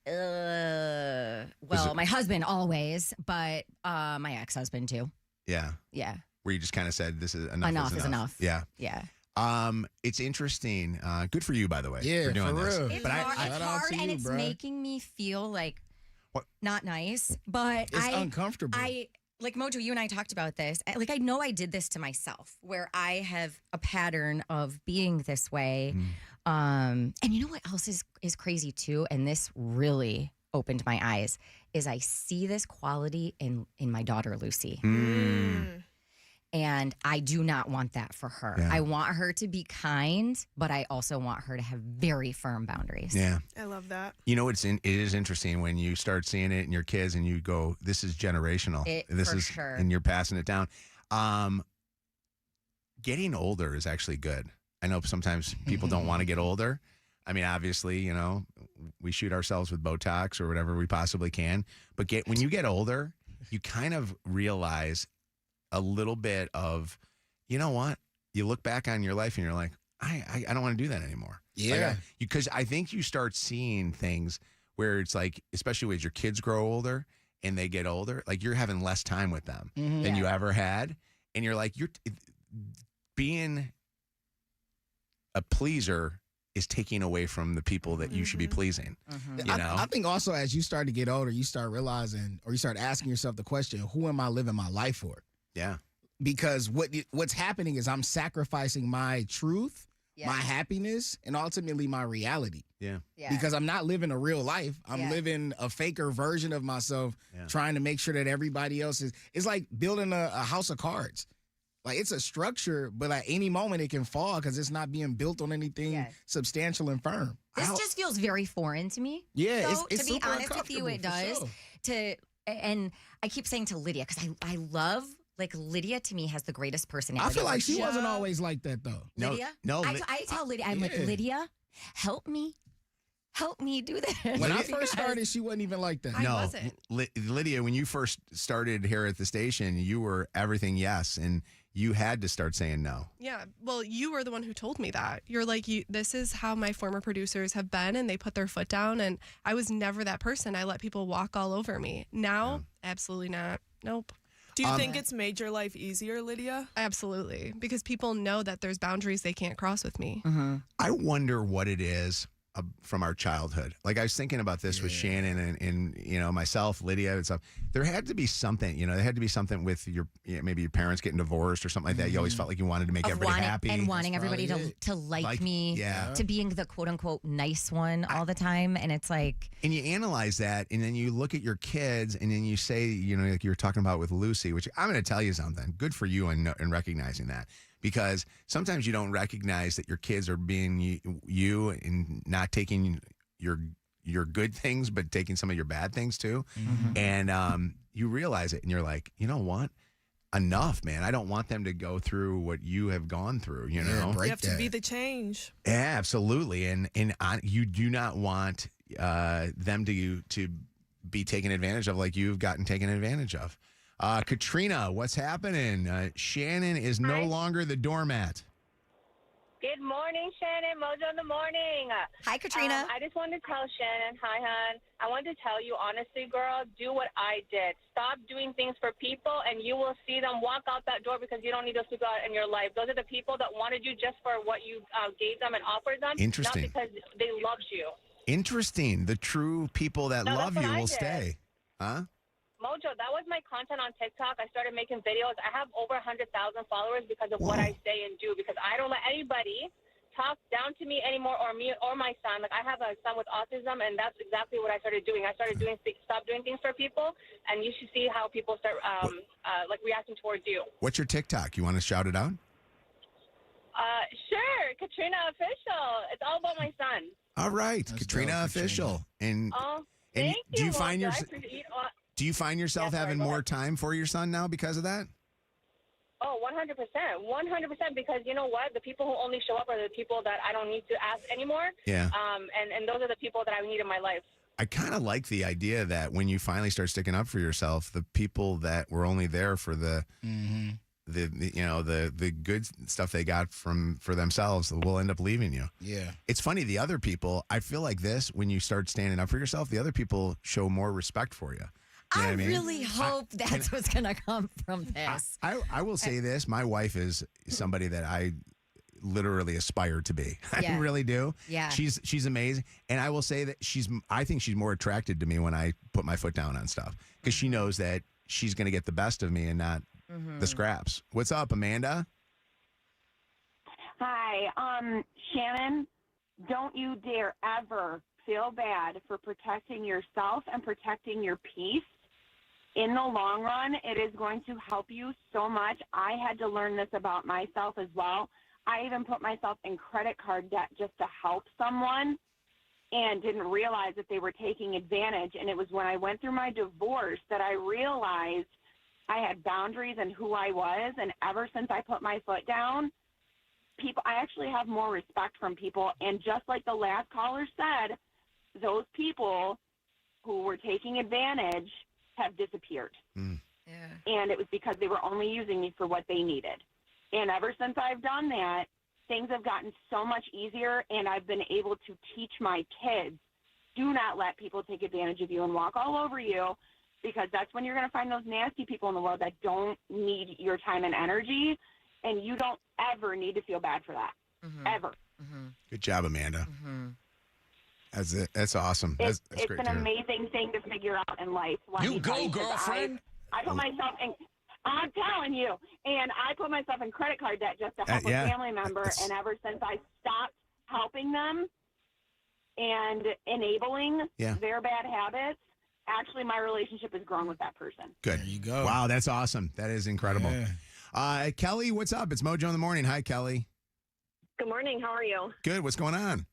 Well, my husband always, but my ex-husband too. Yeah. Yeah. Where you just kind of said, this is enough. Enough is enough. Yeah. Yeah. It's interesting. Good for you, by the way. Yeah, for doing for this. real. It's But hard, and it's making me feel like not nice. But It's uncomfortable. Like Mojo, you and I talked about this. I know I did this to myself, where I have a pattern of being this way. And you know what else is crazy too? And this really opened my eyes, is I see this quality in my daughter, Lucy. And I do not want that for her. Yeah. I want her to be kind, but I also want her to have very firm boundaries. Yeah. I love that. It is interesting when you start seeing it in your kids and you go, this is generational. For sure. And you're passing it down. Getting older is actually good. I know sometimes people don't want to get older. I mean, obviously, we shoot ourselves with Botox or whatever we possibly can. But when you get older, you kind of realize a little bit of, you know what? You look back on your life and you're like, I don't want to do that anymore. Yeah. Because I think you start seeing things where it's like, especially as your kids grow older and they get older, like you're having less time with them than you ever had. And you're like, being a pleaser is taking away from the people that you should be pleasing. I think also as you start to get older, you start realizing, or you start asking yourself the question, who am I living my life for? Yeah. Because what's happening is I'm sacrificing my truth, my happiness, and ultimately my reality. Yeah. Because I'm not living a real life. I'm living a faker version of myself, trying to make sure that everybody else is. It's like building a house of cards. Like, it's a structure, but at any moment it can fall because it's not being built on anything substantial and firm. This just feels very foreign to me. Yeah, though, it's to be super honest with you, it uncomfortable, does. for And I keep saying to Lydia, because I love, like, Lydia to me has the greatest personality. I feel like she wasn't always like that, though. Lydia? I tell Lydia, I'm like, Lydia, help me do this. When I first started, she wasn't even like that. No, Lydia, when you first started here at the station, you were everything yes, and you had to start saying no. Yeah, well, you were the one who told me that. You're like, this is how my former producers have been, and they put their foot down, and I was never that person. I let people walk all over me. Now, absolutely not. Nope. Do you think it's made your life easier, Lydia? Absolutely, because people know that there's boundaries they can't cross with me. I wonder what it is from our childhood. Like, I was thinking about this with Shannon and myself, Lydia and stuff. There had to be something, there had to be something with maybe your parents getting divorced or something like that. You always felt like you wanted to make everybody happy. And wanting everybody to like me, to being the quote unquote nice one all the time. And it's like. And you analyze that, and then you look at your kids, and then you say, like you were talking about with Lucy, which I'm going to tell you something. Good for you in recognizing that. because sometimes you don't recognize that your kids are being you and not taking your good things, but taking some of your bad things too. And you realize it and you're like, you know what? Enough, man. I don't want them to go through what you have gone through, you know? You have to be the change. Yeah, absolutely. And you do not want them to be taken advantage of like you've gotten taken advantage of. Katrina, what's happening? Shannon is no longer the doormat. Good morning, Shannon. Mojo in the morning. Hi, Katrina. I just wanted to tell Shannon, hi, hon. I wanted to tell you, honestly, girl, do what I did. Stop doing things for people, and you will see them walk out that door because you don't need those people out in your life. Those are the people that wanted you just for what you gave them and offered them, Interesting. not because they loved you. Interesting. The true people that No, love that's you what I will did. stay. Huh? Mojo, that was my content on TikTok. I started making videos. I have over 100,000 followers because of what I say and do, because I don't let anybody talk down to me anymore, or me or my son. Like, I have a son with autism, and that's exactly what I started doing. I started stop doing things for people, and you should see how people start like reacting towards you. What's your TikTok? You want to shout it out? Sure, Katrina Official. It's all about my son. All right, Katrina Official. And Thank do you you, find Mojo. I yourself appreciate- do you find yourself having more time for your son now because of that? Oh, 100%. 100%, because you know what? The people who only show up are the people that I don't need to ask anymore. Yeah. And those are the people that I need in my life. I kind of like the idea that when you finally start sticking up for yourself, the people that were only there for the good stuff they got for themselves will end up leaving you. Yeah. It's funny, the other people, I feel like this, when you start standing up for yourself, the other people show more respect for you. You know I what mean? really hope that's what's going to come from this. I will say this. My wife is somebody that I literally aspire to be. Yeah. I really do. Yeah. She's amazing. And I will say that I think she's more attracted to me when I put my foot down on stuff, because she knows that she's going to get the best of me and not the scraps. What's up, Amanda? Hi, Shannon, don't you dare ever feel bad for protecting yourself and protecting your peace. In the long run, it is going to help you so much. I had to learn this about myself as well. I even put myself in credit card debt just to help someone and didn't realize that they were taking advantage. And it was when I went through my divorce that I realized I had boundaries and who I was. And ever since I put my foot down, I actually have more respect from people. And just like the last caller said, those people who were taking advantage have disappeared. Yeah. And it was because they were only using me for what they needed. And ever since I've done that, things have gotten so much easier, and I've been able to teach my kids, do not let people take advantage of you and walk all over you, because that's when you're going to find those nasty people in the world that don't need your time and energy, and you don't ever need to feel bad for that. Ever. Good job, Amanda. That's awesome. That's It's great an to hear. amazing thing to figure out in life. Let You me tell go, 'cause girlfriend. I put myself in. I'm telling you, and I put myself in credit card debt just to help yeah. a family member. And ever since I stopped helping them and enabling their bad habits, actually my relationship has grown with that person. Good. There you go. Wow, that's awesome. That is incredible. Kelly, what's up? It's Mojo in the morning. Hi, Kelly. Good morning. How are you? Good. What's going on?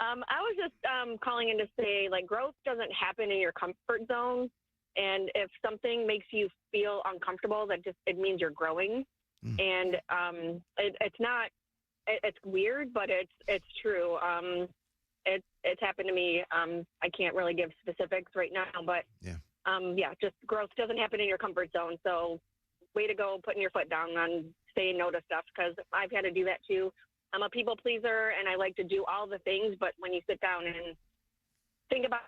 I was just calling in to say, like, growth doesn't happen in your comfort zone. And if something makes you feel uncomfortable, it means you're growing. And it's weird, but it's true. It's happened to me. I can't really give specifics right now, but just growth doesn't happen in your comfort zone. So way to go putting your foot down on saying no to stuff, because I've had to do that too. I'm a people pleaser, and I like to do all the things, but when you sit down and think about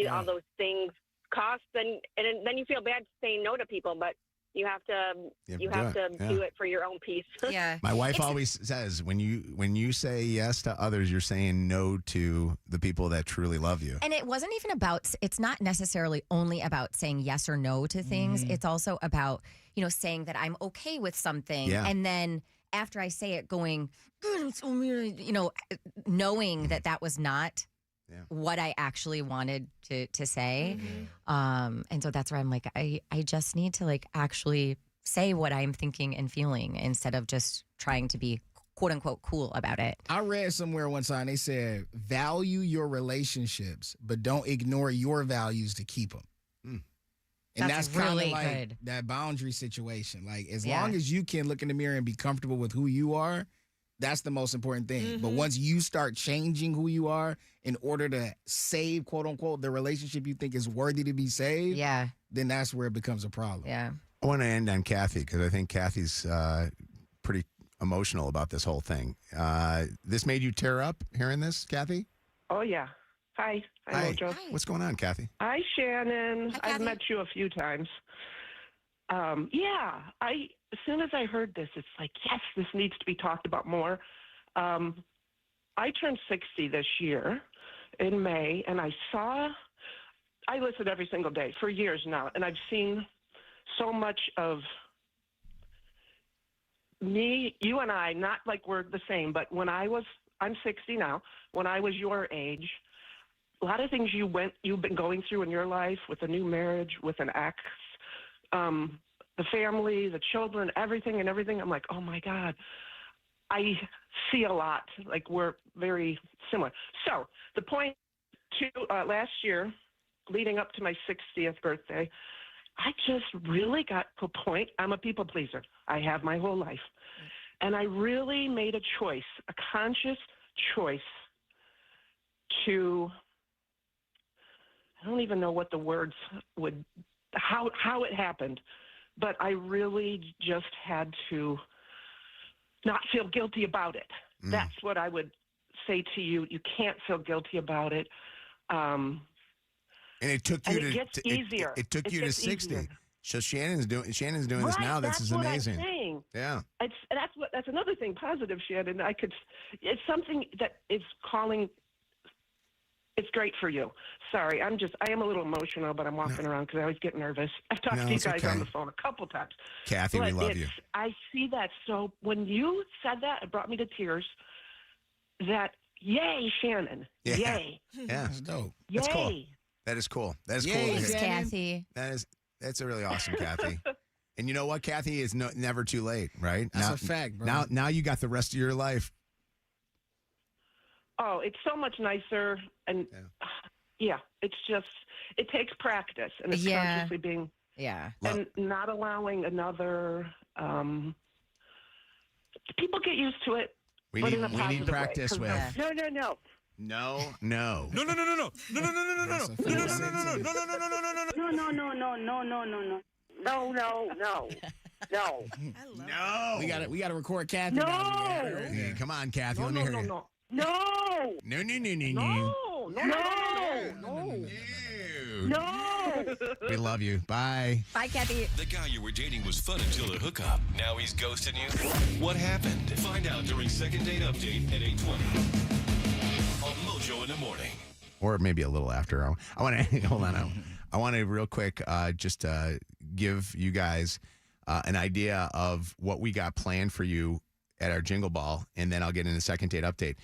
all those things cost, then you feel bad saying no to people, but you have to do it for your own peace. Yeah. My wife always says, when you say yes to others, you're saying no to the people that truly love you. And it wasn't even about, it's not necessarily only about saying yes or no to things. It's also about, saying that I'm okay with something. Yeah. And then after I say it, going, knowing that was not what I actually wanted to say. And so that's where I'm like, I just need to actually say what I'm thinking and feeling instead of just trying to be quote unquote cool about it. I read somewhere one time they said, value your relationships, but don't ignore your values to keep them. And that's kind of really like good. that boundary situation. Like, as Yeah. long as you can look in the mirror and be comfortable with who you are, that's the most important thing. But once you start changing who you are in order to save, quote unquote, the relationship you think is worthy to be saved, then that's where it becomes a problem. Yeah. I want to end on Kathy because I think Kathy's pretty emotional about this whole thing. This made you tear up hearing this, Kathy? Oh, yeah. Hi. Hi, Mojo. What's going on, Kathy? Hi, Shannon. Hi, I've Kathy. met you a few times. As soon as I heard this, it's like, yes, this needs to be talked about more. I turned 60 this year in May, and I listen every single day for years now, and I've seen so much of me, you and I, not like we're the same, but I'm 60 now, when I was your age, a lot of things you've been going through in your life with a new marriage, with an ex, the family, the children, everything. I'm like, oh my God, I see a lot. Like, we're very similar. So the point last year, leading up to my 60th birthday, I just really got to a point. I'm a people pleaser. I have my whole life. And I really made a choice, a conscious choice to, I don't even know what the words how it happened, but I really just had to not feel guilty about it. That's what I would say to you. You can't feel guilty about it. And it took you it gets easier. It took you to 60. Easier. So Shannon's doing this Right, now. This is amazing. What I'm saying. Yeah. That's another thing positive, Shannon. It's something that is calling. It's great for you. Sorry, I am a little emotional, but I'm walking around because I always get nervous. I've talked to you it's guys okay. on the phone a couple times. Kathy, we love you. I see that. So when you said that, it brought me to tears. That, yay, Shannon. Yeah. Yay. Yeah, that's dope. Yay. That's cool. That is cool. That is cool. Yay, to hear. Kathy. That's a really awesome, Kathy. And you know what, Kathy? Is never too late, right? That's a fact, bro. Now you got the rest of your life. Oh, it's so much nicer. And it's just, it takes practice. And it's consciously being, and not allowing another, people get used to it. We but need in a positive practice way. with. No. No. No. We got to record Kathy. No. Hey, come on, Kathy. Let me hear you. No. No. We love you. Bye. Bye, Kathy. The guy you were dating was fun until the hookup. Now he's ghosting you? What happened? Find out during Second Date Update at 8:20 on Mojo in the Morning. Or maybe a little after. I want to hold on. I want to real quick just give you guys an idea of what we got planned for you at our Jingle Ball, and then I'll get into Second Date Update.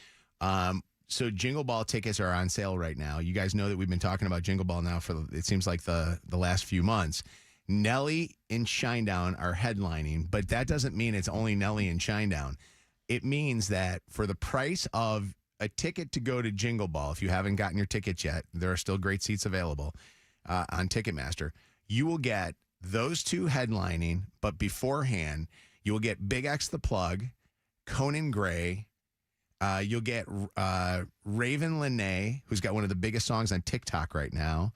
So Jingle Ball tickets are on sale right now. You guys know that we've been talking about Jingle Ball now for, it seems like, the last few months. Nelly and Shinedown are headlining, but that doesn't mean it's only Nelly and Shinedown. It means that for the price of a ticket to go to Jingle Ball, if you haven't gotten your tickets yet, there are still great seats available on Ticketmaster. You will get those two headlining, but beforehand, you will get Big X the Plug, Conan Gray. You'll get Raven Lene, who's got one of the biggest songs on TikTok right now,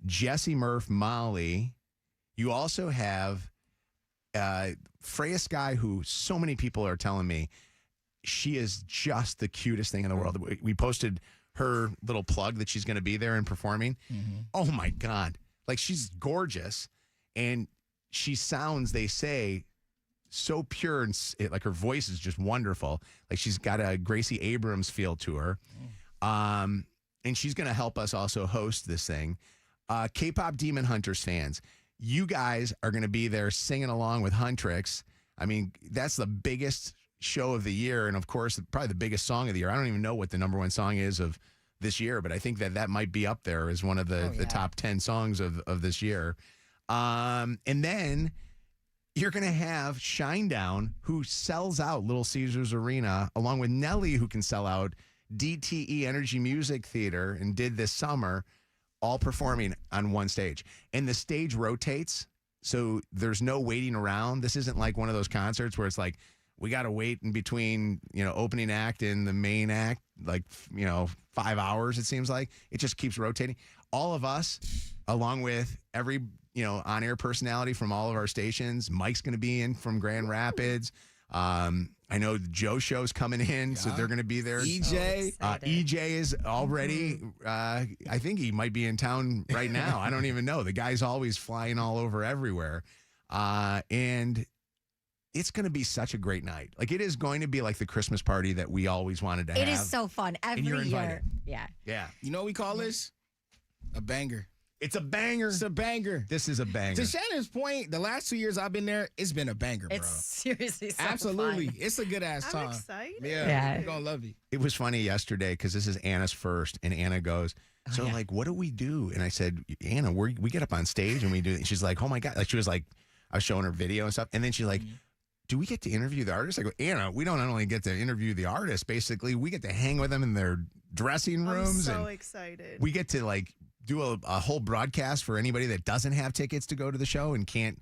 Jesse Murph, Molly. You also have Freya Sky, who so many people are telling me she is just the cutest thing in the world. We posted her little plug that she's going to be there and performing. Oh, my God. Like, she's gorgeous, and she sounds, they say, so pure, and like her voice is just wonderful. Like, she's got a Gracie Abrams feel to her. And she's going to help us also host this thing. K-pop Demon Hunters fans, you guys are going to be there singing along with Huntrix. I mean, that's the biggest show of the year, and of course, probably the biggest song of the year. I don't even know what the number one song is of this year, but I think that might be up there as one of the top 10 songs of this year. And then you're going to have Shinedown, who sells out Little Caesars Arena, along with Nelly, who can sell out DTE Energy Music Theater and did this summer, all performing on one stage. And the stage rotates, so there's no waiting around. This isn't like one of those concerts where it's like, we got to wait in between, opening act and the main act, 5 hours, it seems like. It just keeps rotating. All of us, along with every, on-air personality from all of our stations. Mike's going to be in from Grand Rapids. I know the Joe Show's coming in, so they're going to be there. EJ. EJ is already, I think he might be in town right now. I don't even know. The guy's always flying all over everywhere. And it's going to be such a great night. Like, it is going to be like the Christmas party that we always wanted to have. It is so fun every you're year. invited. Yeah. Yeah. You know what we call this? A banger. It's a banger. It's a banger. This is a banger. To Shannon's point, the last 2 years I've been there, it's been a banger, bro. It's seriously so Absolutely. fun. It's a good ass time. I'm excited. Yeah. You're going to love it. It was funny yesterday because this is Anna's first, and Anna goes, so like, what do we do? And I said, Anna, we get up on stage and we do it. And she's like, oh my God. Like, she was like, I was showing her video and stuff. And then she's like, do we get to interview the artist? I go, Anna, we don't only get to interview the artist, basically, we get to hang with them in their dressing rooms. I'm so and excited. we get to like do a whole broadcast for anybody that doesn't have tickets to go to the show and can't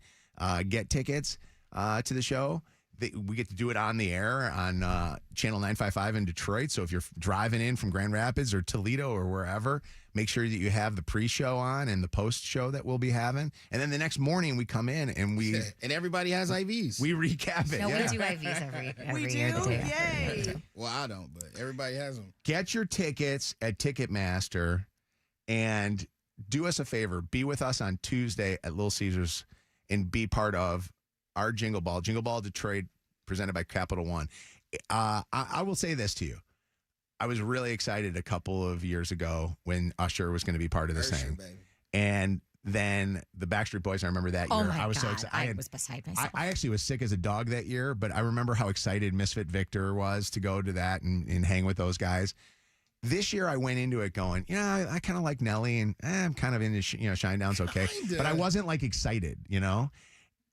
get tickets to the show. We get to do it on the air on Channel 955 in Detroit. So if you're driving in from Grand Rapids or Toledo or wherever, make sure that you have the pre-show on and the post-show that we'll be having. And then the next morning we come in and we... And everybody has IVs. We recap it. No, yeah. we do IVs every We year. do? The day after. Yay. Well, I don't, but everybody has them. Get your tickets at Ticketmaster and do us a favor. Be with us on Tuesday at Little Caesars and be part of our Jingle Ball Detroit, presented by Capital One. I will say this to you. I was really excited a couple of years ago when Usher was going to be part of this thing. Baby. And then the Backstreet Boys, I remember that year. Oh my I was God. so excited. I was beside myself. I actually was sick as a dog that year, but I remember how excited Misfit Victor was to go to that and hang with those guys. This year, I went into it going, I kind of like Nelly, and I'm kind of into, Shinedown's okay. Kinda. But I wasn't like excited, And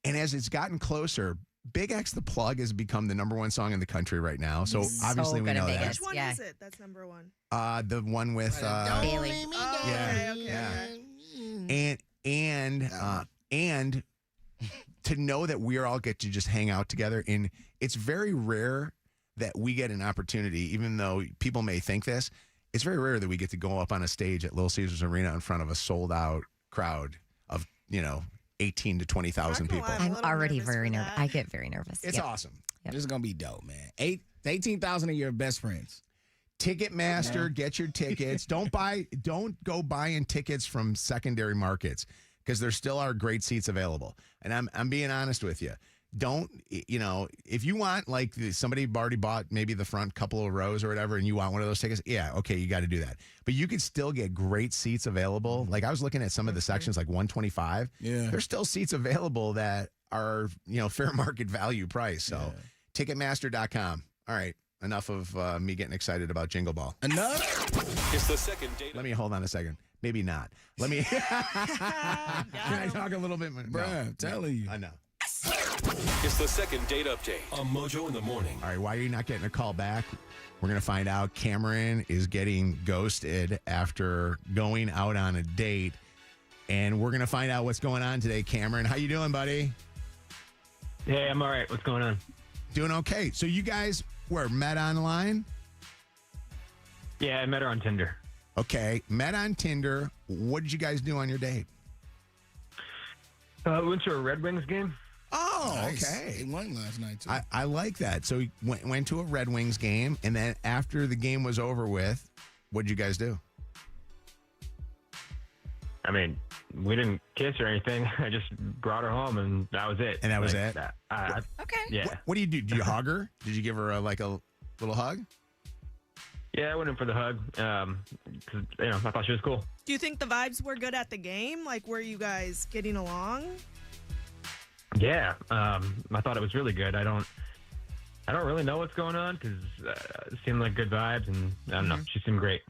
as it's gotten closer, Big X The Plug has become the number one song in the country right now. So obviously we good at know Big that. X. Which one Yeah. is it? That's number one. The one with Bailey. Oh, Yeah. okay. and to know that we all get to just hang out together, and it's very rare that we get an opportunity, even though people may think this, it's very rare that we get to go up on a stage at Little Caesars Arena in front of a sold out crowd of 18 to 20,000 people. I'm already very nervous. I get very nervous. It's awesome. This is going to be dope, man. 18,000 of your best friends. Ticketmaster, get your tickets. Don't go buying tickets from secondary markets, because there still are great seats available. And I'm being honest with you. Don't, if you want, like, somebody already bought maybe the front couple of rows or whatever, and you want one of those tickets, yeah, okay, you got to do that. But you could still get great seats available. Like, I was looking at some of the sections, like 125. Yeah. There's still seats available that are, fair market value price. So, Ticketmaster.com. All right, enough of me getting excited about Jingle Ball. Enough? It's the second date. Let me hold on a second. Maybe not. Let me. Can I talk a little bit more? Bruh, I'm telling you. I know. It's the second date update on Mojo in the Morning. All right, why are you not getting a call back? We're going to find out. Cameron is getting ghosted after going out on a date. And we're going to find out what's going on today. Cameron, how you doing, buddy? Hey, I'm all right. What's going on? Doing okay. So you guys met online? Yeah, I met her on Tinder. Okay, met on Tinder. What did you guys do on your date? We went to a Red Wings game. Oh, Nice. okay. They won last night, too. I like that. So you went to a Red Wings game, and then after the game was over with, what did you guys do? I mean, we didn't kiss or anything. I just brought her home, and that was it. And that was it? Okay. Yeah. What do you do? Do you hug her? Did you give her a little hug? Yeah, I went in for the hug because I thought she was cool. Do you think the vibes were good at the game? Like, were you guys getting along? Yeah, I thought it was really good. I don't really know what's going on because it seemed like good vibes, and I don't know. She seemed great.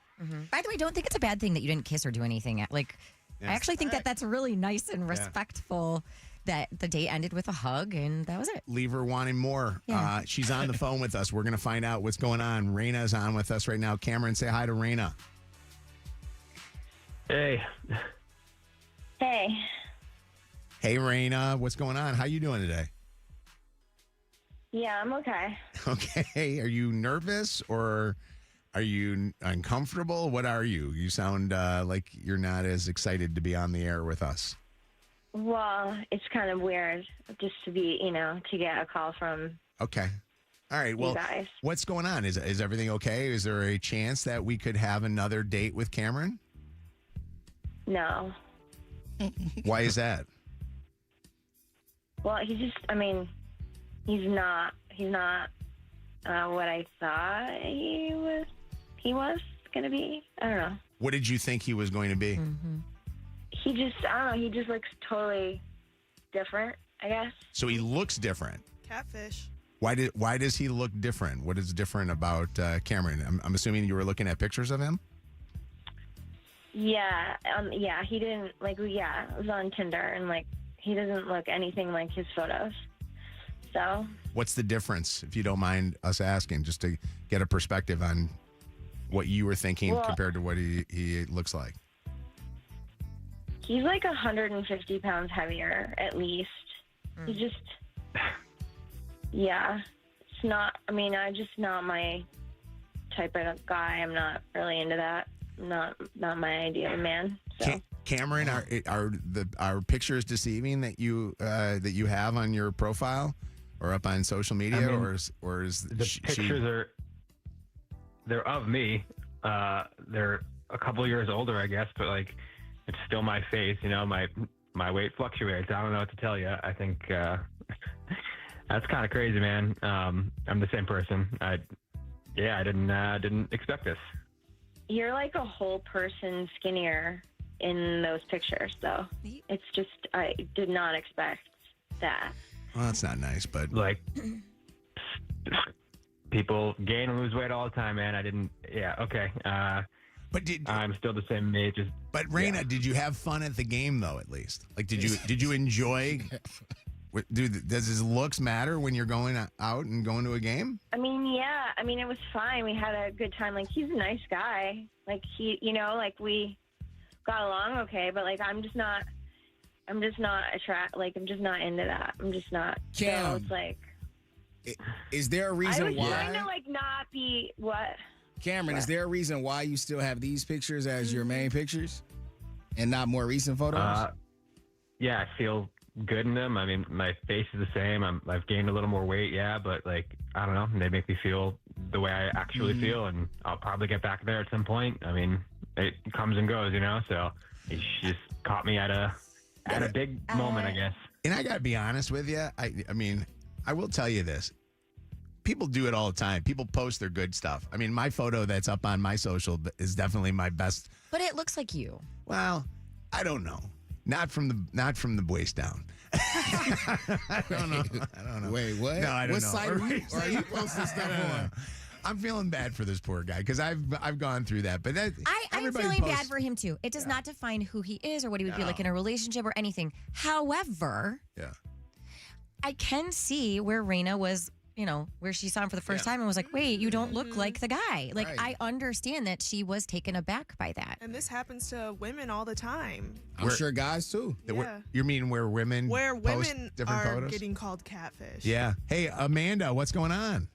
By the way, don't think it's a bad thing that you didn't kiss or do anything. Like, Yes. I actually think that that's really nice and respectful that the date ended with a hug, and that was it. Leave her wanting more. Yeah. She's on the phone with us. We're going to find out what's going on. Raina's on with us right now. Cameron, say hi to Raina. Hey. Hey. Hey, Raina. What's going on? How you doing today? Yeah, I'm okay. Okay. Are you nervous or are you uncomfortable? What are you? You sound like you're not as excited to be on the air with us. Well, it's kind of weird just to be, to get a call from Okay. All right. Well, you guys. what's going on? Is everything okay? Is there a chance that we could have another date with Cameron? No. Why is that? Well, he's not what I thought he was going to be. I don't know. What did you think he was going to be? He just looks totally different, I guess. So he looks different. Catfish. Why does he look different? What is different about Cameron? I'm assuming you were looking at pictures of him? Yeah, he didn't, it was on Tinder, and, he doesn't look anything like his photos. So. What's the difference, if you don't mind us asking, just to get a perspective on what you were thinking compared to what he looks like? He's 150 pounds heavier, at least. He's just, it's not, I'm just not my type of guy. I'm not really into that. Not my idea of a man. So. Cameron, are pictures deceiving that you have on your profile or up on social media, or is the pictures they're of me. They're a couple years older, I guess, but it's still my face. My weight fluctuates. I don't know what to tell you. I think that's kind of crazy, man. I'm the same person. I didn't expect this. You're a whole person skinnier in those pictures, though. It's just, I did not expect that. Well, that's not nice, but people gain and lose weight all the time, man. I didn't. Yeah, okay. But I'm still the same age as. But Raina, did you have fun at the game though? At least, did you enjoy? Does his looks matter when you're going out and going to a game? It was fine. We had a good time. He's a nice guy. We got along okay, but I'm just not into that. I'm just not. Cam, so it's is there a reason I was why? trying to not be what? Cameron, is there a reason why you still have these pictures as your main pictures and not more recent photos? Yeah, I feel good in them. My face is the same. I've gained a little more weight, but I don't know. They make me feel the way I actually feel, and I'll probably get back there at some point. It comes and goes, So it just caught me at a big moment, I guess. And I got to be honest with you. I will tell you this. People do it all the time. People post their good stuff. My photo that's up on my social is definitely my best. But it looks like you. Well, I don't know. Not from the waist down. I don't know. Wait, what? No, I don't what know. Site are you posting stuff on? I'm feeling bad for this poor guy because I've gone through that. But I'm feeling bad for him too. It does not define who he is or what he would be like in a relationship or anything. However, I can see where Raina was, where she saw him for the first time and was like, wait, you don't look like the guy. Right. I understand that she was taken aback by that. And this happens to women all the time. I'm sure guys too. Yeah. You mean where women post different are photos? getting called catfish. Yeah. Hey, Amanda, what's going on?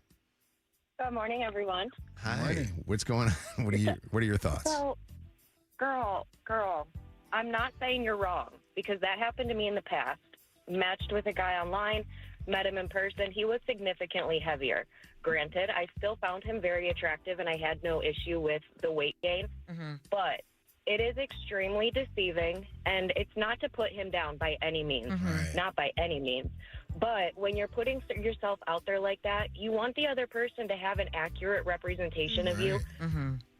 Good morning, everyone. Hi. What's going on? What are your thoughts? So, girl, I'm not saying you're wrong because that happened to me in the past. Matched with a guy online, met him in person. He was significantly heavier. Granted, I still found him very attractive and I had no issue with the weight gain. But it is extremely deceiving, and it's not to put him down by any means. Not by any means. But when you're putting yourself out there like that, you want the other person to have an accurate representation of you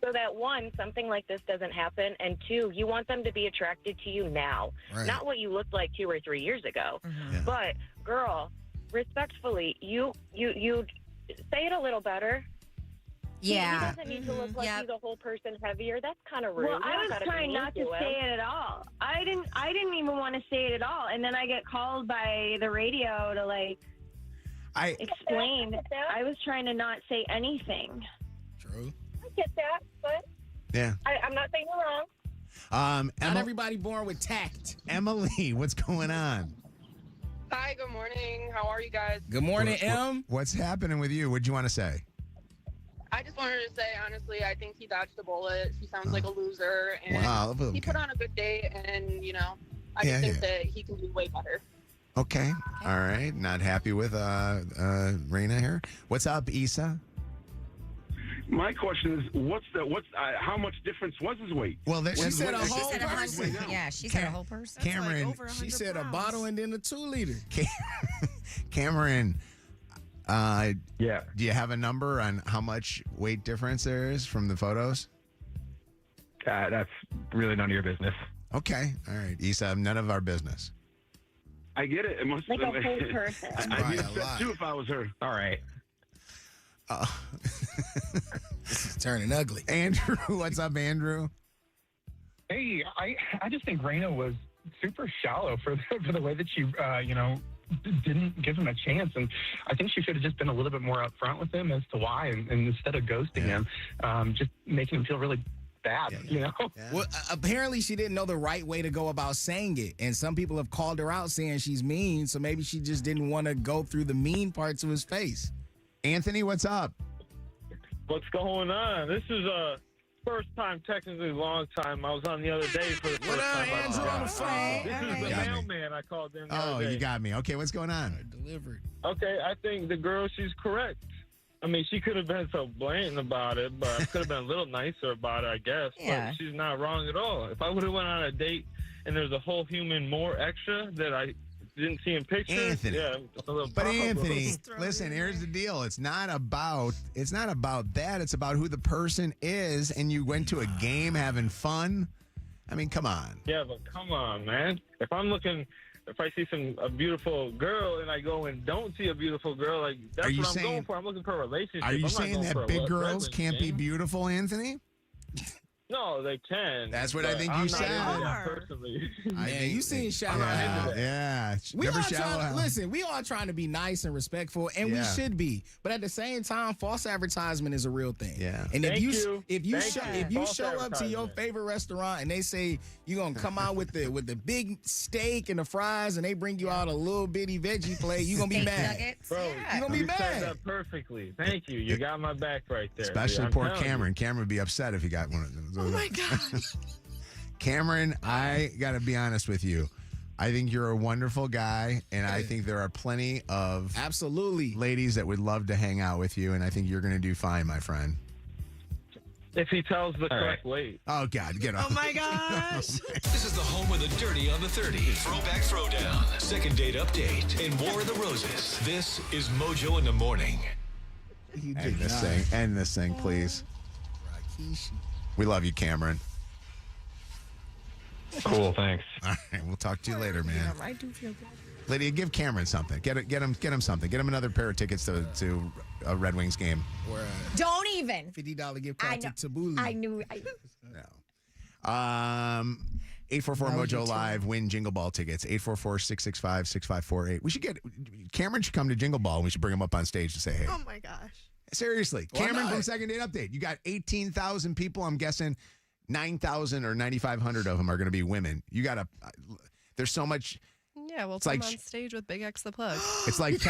so that, one, something like this doesn't happen, and two, you want them to be attracted to you now, not what you looked like 2 or 3 years ago. But, girl, respectfully, you say it a little better. Yeah. He doesn't need to look like he's a whole person heavier. That's kind of rude. Well, I You don't was gotta be trying mean not to him. say it at all. I didn't even want to say it at all. And then I get called by the radio to explain. I was trying to not say anything. True. I get that, but Yeah. I'm not saying you're wrong. Not everybody born with tact. Emily, what's going on? Hi, good morning. How are you guys? Good morning, Em. What's happening with you? What'd you want to say? I just wanted to say, honestly, I think he dodged a bullet. He sounds like a loser. And Wow, he okay. put on a good day, and, I just think that he can do way better. Okay. All right. Not happy with Raina here. What's up, Issa? My question is, how much difference was his weight? Well, She said a She whole said person. Yeah, she said a whole person. Cameron. She said a bottle and then a 2-liter. Cameron. Yeah. Do you have a number on how much weight difference there is from the photos? That's really none of your business. Okay. All right. Issa, none of our business. I get it. It must Like a whole person. I'd be upset too if I was her. All right. This is turning ugly. Andrew, what's up, Andrew? Hey, I just think Raina was super shallow for the way that she, didn't give him a chance. And I think she should have just been a little bit more upfront with him as to why. And instead of ghosting him, just making him feel really bad, Well, apparently she didn't know the right way to go about saying it. And some people have called her out saying she's mean. So maybe she just didn't want to go through the mean parts of his face. Anthony, what's up? What's going on? This is first time, technically long time. I was on the other day for the first time. Andrew on the phone. This is the mailman I called in the other day. You got me. Okay, what's going on? Delivered. Okay, I think the girl, she's correct. I mean, she could have been so blatant about it, but could have been a little nicer about it, I guess. Yeah. But she's not wrong at all. If I would have went on a date and there's a whole human more extra that I didn't see in pictures, Anthony. yeah, a little But problem. Anthony, listen, here's the deal. It's not about that. It's about who the person is, and you went to a game having fun. I mean, come on. Yeah, but come on, man. If I see a beautiful girl and I go and don't see a beautiful girl, like that's Are you what I'm saying- going for. I'm looking for a relationship. Are you I'm not saying going for that a big Red girls Wings can't be game. beautiful, Anthony? No, they can. That's what I but think I'm you not said. into that personally. Man, you seen shallow. Yeah. We Never all shallow. trying, listen, we all trying to be nice and respectful, and we Yeah. should be. But at the same time, false advertisement is a real thing. Yeah. And if Thank you you. if you Thank show you. if you False show up to your advertisement. favorite restaurant and they say you're gonna come out with the big steak and the fries, and they bring you out a little bitty veggie plate, you gonna be Steak mad. nuggets. Bro, Yeah. You gonna be you said mad. that perfectly. Thank you. You got my back right there. Especially I'm poor telling you. Cameron. Cameron would be upset if he got one of those. Oh my God. Cameron, I got to be honest with you. I think you're a wonderful guy, and I think there are plenty of absolutely ladies that would love to hang out with you, and I think you're going to do fine, my friend. If he tells the correct right. weight. Oh, God, get off. Oh my gosh. This is the home of the Dirty on the 30. Throwback Throwdown. Second date update. And War of the Roses. This is Mojo in the Morning. End this thing. End this thing, please. We love you, Cameron. Cool, thanks. All right, we'll talk to you later, man. I do feel good. Lydia, give Cameron something. Get him something. Get him another pair of tickets to a Red Wings game. Or Don't even. $50 gift I card know. to Tabooly. I knew. 844 No, Mojo you Live. Win Jingle Ball tickets. 844-665-6548. We should get Cameron should come to Jingle Ball, and we should bring him up on stage to say hey. Oh my gosh. Seriously, Why Cameron not? from Second Date Update. You got 18,000 people. I'm guessing 9,000 or 9,500 of them are going to be women. You got to. There's so much. Yeah, we'll It's come like on stage with Big X the Plug. It's like Lydia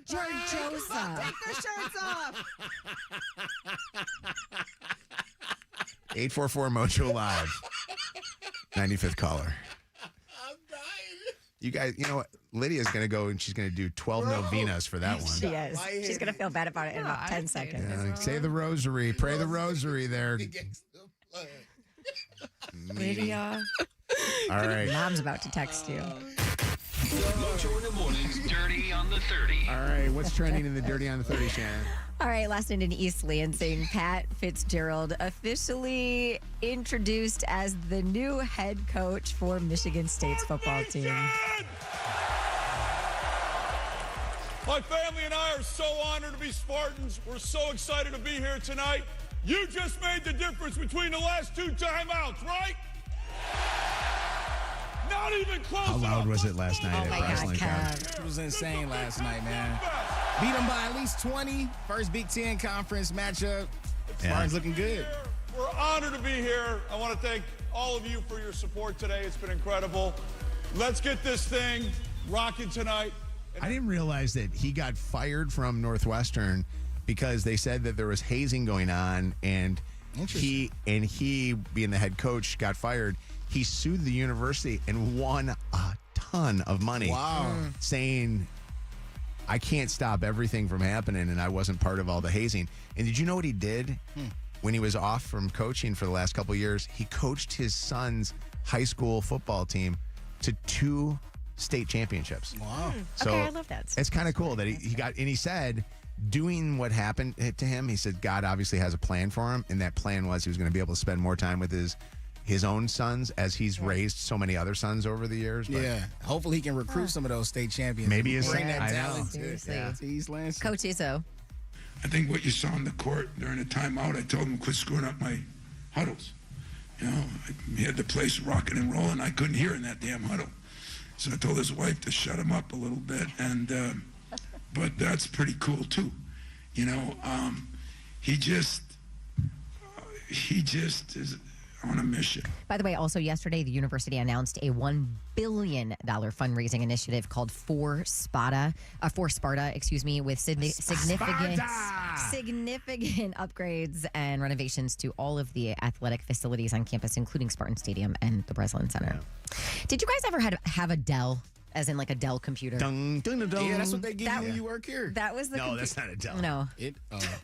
Georgiosa. Take their shirts off. 844 Mojo Live. 95th caller. You guys, you know what? Lydia's going to go and she's going to do 12 novenas for that one. She is. She's going to feel bad about it in about 10 seconds. Yeah, say the rosary. Pray the rosary there. Lydia. All right. Mom's about to text you. Mojo in the Morning's Dirty on the 30. All right. What's trending in the Dirty on the 30, Shannon? All right, last night in East Lansing, Pat Fitzgerald officially introduced as the new head coach for Michigan State's football team. My family and I are so honored to be Spartans. We're so excited to be here tonight. You just made the difference between the last 2 timeouts, right? Not even close. How loud was it last night at Wrestling It was insane last night, man. Beat them by at least 20. First Big Ten conference matchup. Spartans looking good. We're honored to be here. I want to thank all of you for your support today. It's been incredible. Let's get this thing rocking tonight. I didn't realize that he got fired from Northwestern because they said that there was hazing going on, and he being the head coach got fired. He sued the university and won a ton of money. Wow. Saying, I can't stop everything from happening, and I wasn't part of all the hazing. And did you know what he did when he was off from coaching for the last couple of years? He coached his son's high school football team to 2 state championships. Wow. So Okay, I love that. It's kind of cool that he got, and he said, doing what happened to him, he said God obviously has a plan for him, and that plan was he was going to be able to spend more time with his own sons as he's raised so many other sons over the years. But Yeah. Hopefully he can recruit some of those state champions. Maybe his bring son- that I know. talent Seriously. to East Lansing. Coach Izzo. I think what you saw in the court during the timeout, I told him to quit screwing up my huddles. You know, he had the place rocking and rolling. I couldn't hear in that damn huddle. So I told his wife to shut him up a little bit. And but that's pretty cool too. You know, he just is on a mission. By the way, also yesterday, the university announced a $1 billion fundraising initiative called For Sparta, with significant upgrades and renovations to all of the athletic facilities on campus, including Spartan Stadium and the Breslin Center. Did you guys ever have a Dell? As in like a Dell computer. Dung, dung, dung, dung. Yeah, that's what they give you when you work here. That was the No, that's not a Dell. No.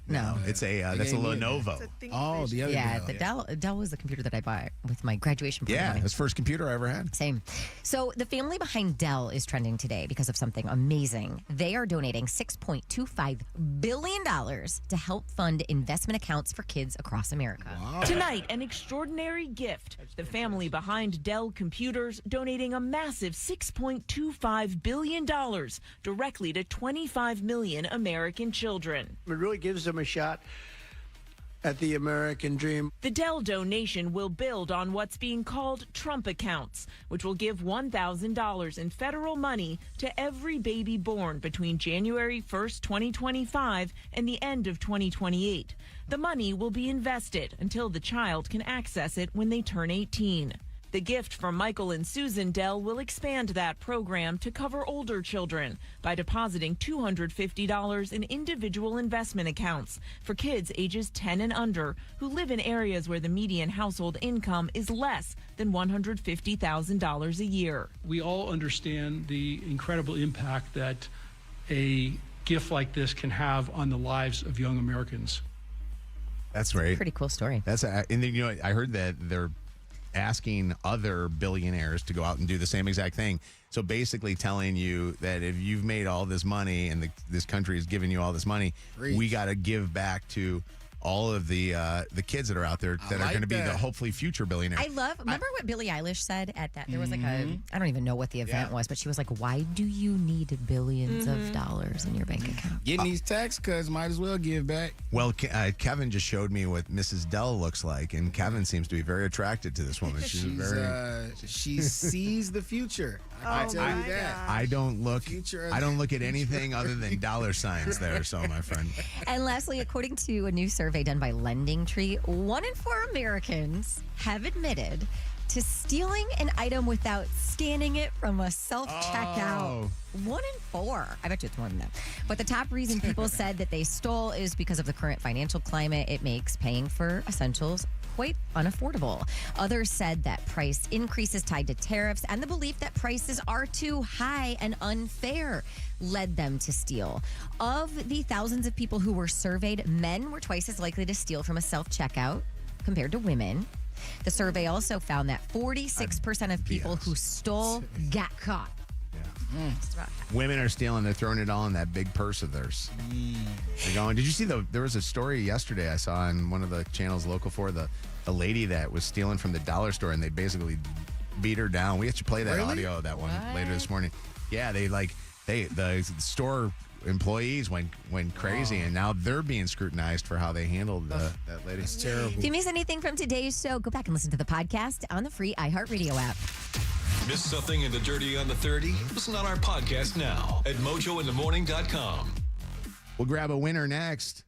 No, it's that's a Lenovo. Oh, the other Dell. Dell was the computer that I bought with my graduation Yeah, money. that's the first computer I ever had. Same. So the family behind Dell is trending today because of something amazing. They are donating $6.25 billion to help fund investment accounts for kids across America. Tonight, an extraordinary gift. The family behind Dell Computers donating a massive $6.25 billion directly to 25 million American children. It really gives them a shot at the American dream. The Dell donation will build on what's being called Trump accounts, which will give $1,000 in federal money to every baby born between January 1st, 2025 and the end of 2028. The money will be invested until the child can access it when they turn 18. The gift from Michael and Susan Dell will expand that program to cover older children by depositing $250 in individual investment accounts for kids ages 10 and under who live in areas where the median household income is less than $150,000 a year. We all understand the incredible impact that a gift like this can have on the lives of young Americans. That's right. Pretty cool story. And then, I heard that they're asking other billionaires to go out and do the same exact thing. So basically telling you that if you've made all this money and this country is giving you all this money, we got to give back to all of the kids that are out there that are going to be the hopefully future billionaires. Remember what Billie Eilish said at that? There was like I don't even know what the event was, but she was like, why do you need billions of dollars in your bank account? Getting these tax cuts, might as well give back. Well, Kevin just showed me what Mrs. Dell looks like, and Kevin seems to be very attracted to this woman. She sees the future. I tell you that. I don't look at anything other than dollar signs there, so my friend. And lastly, according to a new survey done by Lending Tree, 1 in 4 Americans have admitted to stealing an item without scanning it from a self-checkout. 1 in 4. I bet you it's more than that. But the top reason people said that they stole is because of the current financial climate. It makes paying for essentials quite unaffordable. Others said that price increases tied to tariffs and the belief that prices are too high and unfair led them to steal. Of the thousands of people who were surveyed, men were twice as likely to steal from a self-checkout compared to women. The survey also found that 46% of people who stole got caught. Women are stealing. They're throwing it all in that big purse of theirs. They're going. Did you see there was a story yesterday I saw on one of the channels local for the lady that was stealing from the dollar store, and they basically beat her down. We have to play that audio of that one later this morning. Yeah, the store employees went crazy, and now they're being scrutinized for how they handled that lady. It's terrible. If you miss anything from today's show, go back and listen to the podcast on the free iHeartRadio app. Miss something in the Dirty on the 30? Listen on our podcast now at mojointhemorning.com. We'll grab a winner next.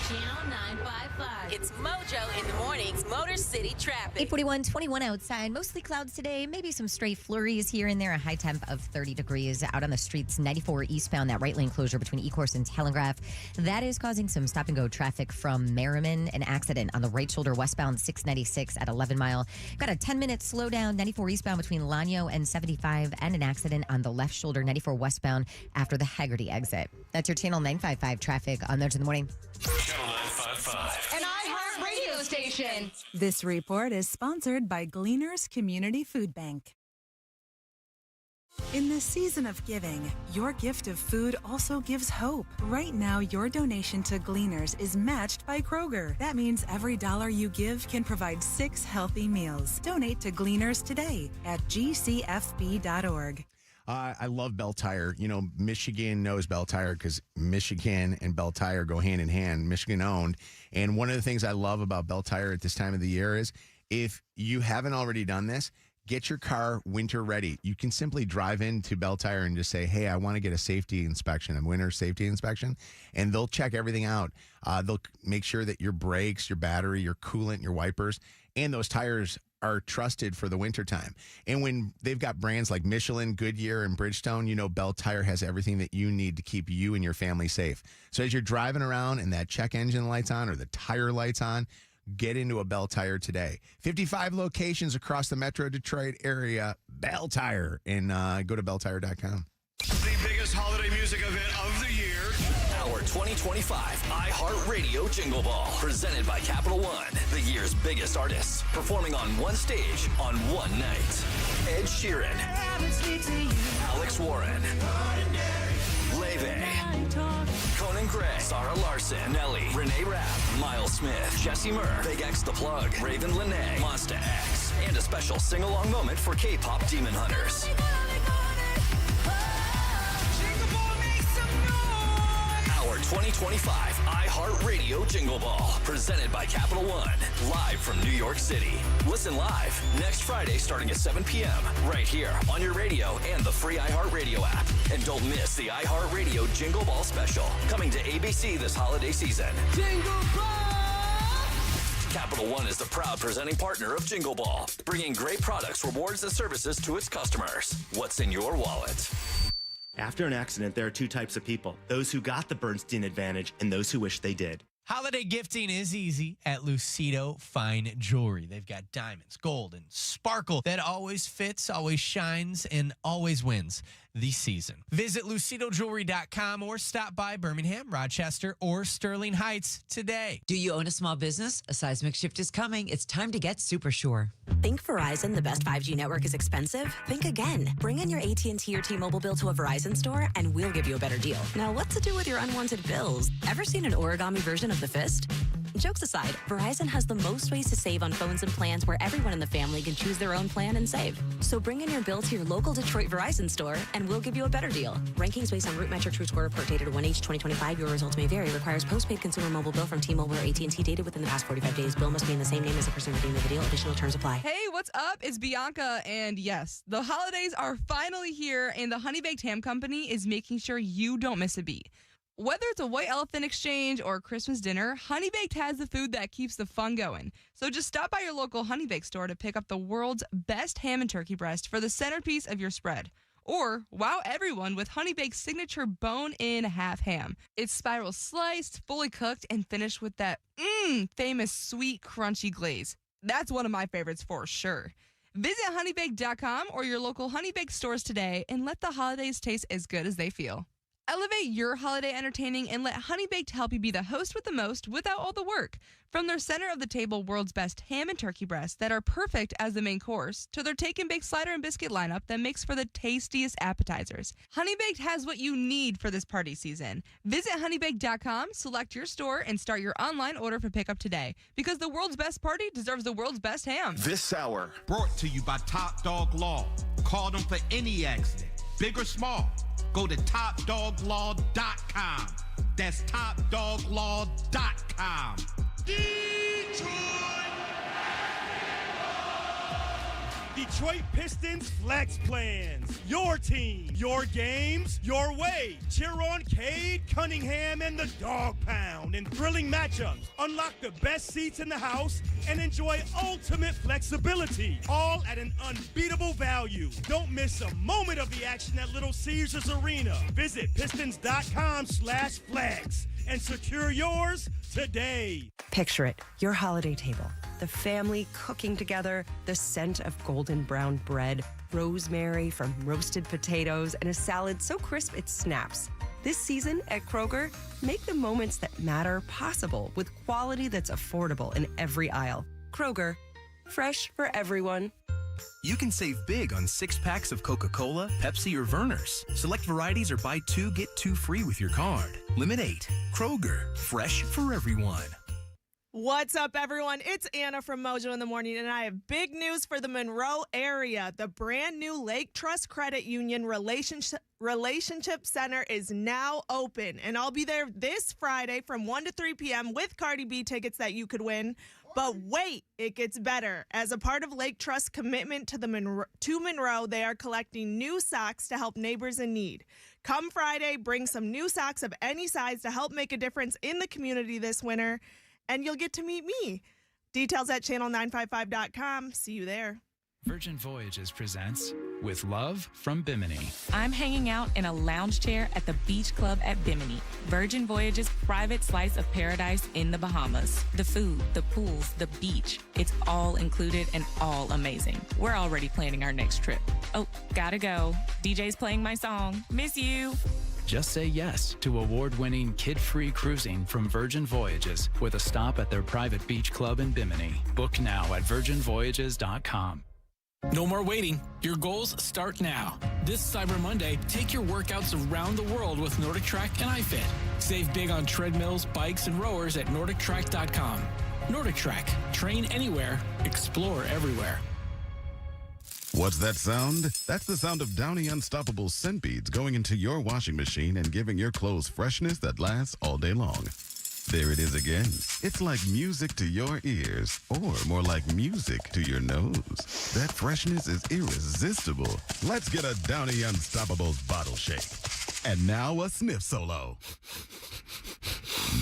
Channel 955. It's Mojo in the mornings, Motor City traffic. 841, 21 outside. Mostly clouds today. Maybe some stray flurries here and there. A high temp of 30 degrees. Out on the streets, 94 eastbound, that right lane closure between Ecorse and Telegraph. That is causing some stop-and-go traffic from Merriman. An accident on the right shoulder westbound 696 at 11 Mile. Got a 10-minute slowdown, 94 eastbound between Lanyo and 75. And an accident on the left shoulder, 94 westbound after the Haggerty exit. That's your Channel 955 traffic on Mojo in the Morning. Channel 955. An iHeart radio station. This report is sponsored by Gleaners Community Food Bank. In the season of giving, your gift of food also gives hope. Right now, your donation to Gleaners is matched by Kroger. That means every dollar you give can provide 6 healthy meals. Donate to Gleaners today at gcfb.org. I love Bell Tire. You know, Michigan knows Bell Tire because Michigan and Bell Tire go hand in hand, Michigan owned. And one of the things I love about Bell Tire at this time of the year is if you haven't already done this, get your car winter ready. You can simply drive into Bell Tire and just say, hey, I want to get a safety inspection, a winter safety inspection. And they'll check everything out. They'll make sure that your brakes, your battery, your coolant, your wipers, and those tires are trusted for the wintertime. And when they've got brands like Michelin, Goodyear, and Bridgestone, you know Bell Tire has everything that you need to keep you and your family safe. So as you're driving around and that check engine light's on or the tire light's on, get into a Bell Tire today. 55 locations across the Metro Detroit area. Bell Tire. And go to belltire.com. The biggest holiday music event of the year. Our 2025 iHeartRadio Jingle Ball. Presented by Capital One. The year's biggest artists. Performing on one stage on one night. Ed Sheeran. Alex Warren. Leve. Conan Gray. Sarah Larson. Nelly. Renee Rapp. Miles Smith. Jesse Murr. Big X The Plug. Raven Lene. Monsta X. And a special sing-along moment for K-pop Demon Hunters. Our 2025 iHeartRadio Jingle Ball, presented by Capital One, live from New York City. Listen live next Friday starting at 7 p.m. right here on your radio and the free iHeartRadio app. And don't miss the iHeartRadio Jingle Ball special coming to ABC this holiday season. Jingle Ball! Capital One is the proud presenting partner of Jingle Ball, bringing great products, rewards, and services to its customers. What's in your wallet? After an accident, there are 2 types of people, those who got the Bernstein advantage and those who wish they did. Holiday gifting is easy at Lucido Fine Jewelry. They've got diamonds, gold, and sparkle that always fits, always shines, and always wins this season. Visit LucidoJewelry.com or stop by Birmingham, Rochester, or Sterling Heights today. Do you own a small business? A seismic shift is coming. It's time to get super sure. Think Verizon, the best 5G network, is expensive? Think again. Bring in your AT&T or T-Mobile bill to a Verizon store, and we'll give you a better deal. Now, what to do with your unwanted bills? Ever seen an origami version of the fist? Jokes aside, Verizon has the most ways to save on phones and plans where everyone in the family can choose their own plan and save. So bring in your bill to your local Detroit Verizon store, and we'll give you a better deal. Rankings based on Root Metric True Score report dated 1H2025. Your results may vary. Requires postpaid consumer mobile bill from T-Mobile or AT&T dated within the past 45 days. Bill must be in the same name as the person redeeming the deal. Additional terms apply. Hey, what's up? It's Bianca, and yes, the holidays are finally here, and the Honey Baked Ham Company is making sure you don't miss a beat. Whether it's a white elephant exchange or a Christmas dinner, Honey Baked has the food that keeps the fun going. So just stop by your local Honey Baked store to pick up the world's best ham and turkey breast for the centerpiece of your spread. Or wow everyone with Honey Baked's signature bone-in half ham. It's spiral sliced, fully cooked, and finished with that famous sweet, crunchy glaze. That's one of my favorites for sure. Visit honeybaked.com or your local Honey Baked stores today and let the holidays taste as good as they feel. Elevate your holiday entertaining and let Honey Baked help you be the host with the most without all the work. From their center of the table world's best ham and turkey breasts that are perfect as the main course, to their take and bake slider and biscuit lineup that makes for the tastiest appetizers. Honey Baked has what you need for this party season. Visit honeybaked.com, select your store, and start your online order for pickup today. Because the world's best party deserves the world's best ham. This hour brought to you by Top Dog Law. Call them for any accident, big or small. go to TopDogLaw.com. That's TopDogLaw.com. Detroit Pistons Flex Plans. Your team, your games, your way. Cheer on Cade Cunningham and the Dog Pound in thrilling matchups. Unlock the best seats in the house and enjoy ultimate flexibility, all at an unbeatable value. Don't miss a moment of the action at Little Caesars Arena. Visit Pistons.com/flex and secure yours today. Picture it, your holiday table. The family cooking together, the scent of golden brown bread, rosemary from roasted potatoes, and a salad so crisp it snaps. This season at Kroger, make the moments that matter possible with quality that's affordable in every aisle. Kroger, fresh for everyone. You can save big on 6-packs of Coca-Cola, Pepsi, or Vernors. Select varieties or buy 2, get 2 free with your card. Limit 8. Kroger, fresh for everyone. What's up, everyone? It's Anna from Mojo in the Morning, and I have big news for the Monroe area. The brand new Lake Trust Credit Union Relationship Center is now open, and I'll be there this Friday from 1 to 3 p.m. with Cardi B tickets that you could win. But wait, it gets better. As a part of Lake Trust's commitment to Monroe, they are collecting new socks to help neighbors in need. Come Friday, bring some new socks of any size to help make a difference in the community this winter, and you'll get to meet me. Details at channel955.com. See you there. Virgin Voyages presents With Love from Bimini. I'm hanging out in a lounge chair at the Beach Club at Bimini, Virgin Voyages' private slice of paradise in the Bahamas. The food, the pools, the beach, it's all included and all amazing. We're already planning our next trip. Oh, gotta go. DJ's playing my song. Miss you. Just say yes to award-winning kid-free cruising from Virgin Voyages with a stop at their private beach club in Bimini. Book now at virginvoyages.com. No more waiting. Your goals start now. This Cyber Monday, take your workouts around the world with Nordic Track and iFit. Save big on treadmills, bikes, and rowers at NordicTrack.com. Nordic Track. Train anywhere. Explore everywhere. What's that sound? That's the sound of Downy Unstoppable scent beads going into your washing machine and giving your clothes freshness that lasts all day long. There it is again. It's like music to your ears, or more like music to your nose. That freshness is irresistible. Let's get a Downy Unstoppables bottle shake. And now a sniff solo.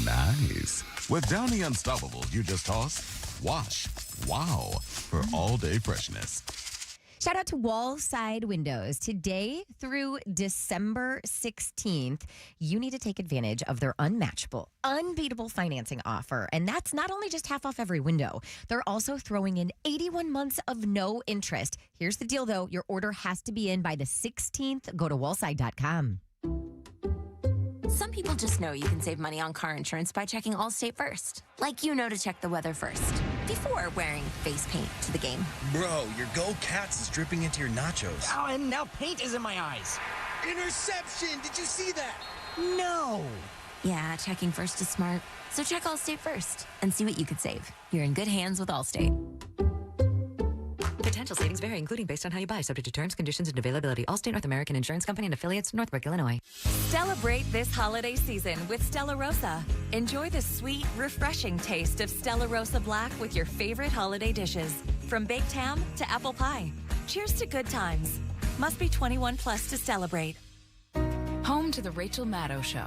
Nice. With Downy Unstoppables, you just toss, wash, wow, for all-day freshness. Shout out to Wallside Windows. Today through December 16th, you need to take advantage of their unmatchable, unbeatable financing offer. And that's not only just half off every window. They're also throwing in 81 months of no interest. Here's the deal, though. Your order has to be in by the 16th. Go to wallside.com. Some people just know you can save money on car insurance by checking Allstate first. Like you know to check the weather first, before wearing face paint to the game. Bro, your Go Cats is dripping into your nachos. Oh, and now paint is in my eyes. Interception! Did you see that? No. Yeah, checking first is smart. So check Allstate first and see what you could save. You're in good hands with Allstate. Potential savings vary, including based on how you buy, subject to terms, conditions, and availability. Allstate North American Insurance Company and affiliates, Northbrook, Illinois. Celebrate this holiday season with Stella Rosa. Enjoy the sweet, refreshing taste of Stella Rosa Black with your favorite holiday dishes. From baked ham to apple pie. Cheers to good times. Must be 21 plus to celebrate. Home to the Rachel Maddow Show.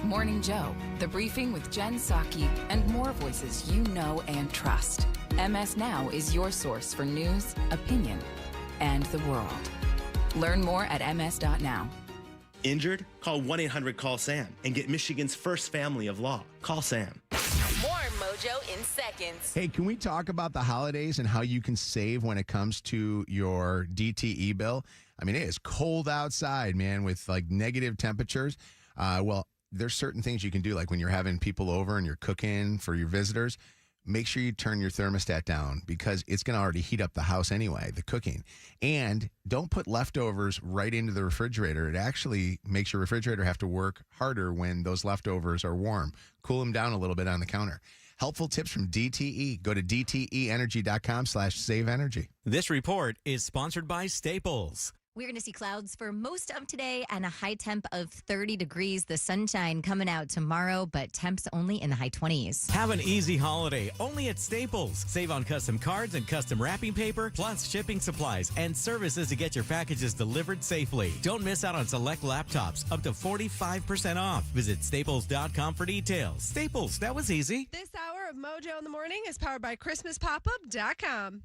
Morning Joe, The Briefing with Jen Psaki, and more voices you know and trust. MS Now is your source for news, opinion, and the world. Learn more at ms.now. Injured? Call 1-800-CALL-SAM and get Michigan's first family of law. Call Sam. More Mojo in seconds. Hey, can we talk about the holidays and how you can save when it comes to your DTE bill? I mean, it is cold outside, man, with like negative temperatures. Well, there's certain things you can do, like when you're having people over and you're cooking for your visitors. Make sure you turn your thermostat down because it's going to already heat up the house anyway, the cooking. And don't put leftovers right into the refrigerator. It actually makes your refrigerator have to work harder when those leftovers are warm. Cool them down a little bit on the counter. Helpful tips from DTE. Go to dteenergy.com/saveenergy. This report is sponsored by Staples. We're going to see clouds for most of today and a high temp of 30 degrees. The sunshine coming out tomorrow, but temps only in the high 20s. Have an easy holiday only at Staples. Save on custom cards and custom wrapping paper, plus shipping supplies and services to get your packages delivered safely. Don't miss out on select laptops, up to 45% off. Visit staples.com for details. Staples, that was easy. This hour of Mojo in the Morning is powered by ChristmasPopup.com.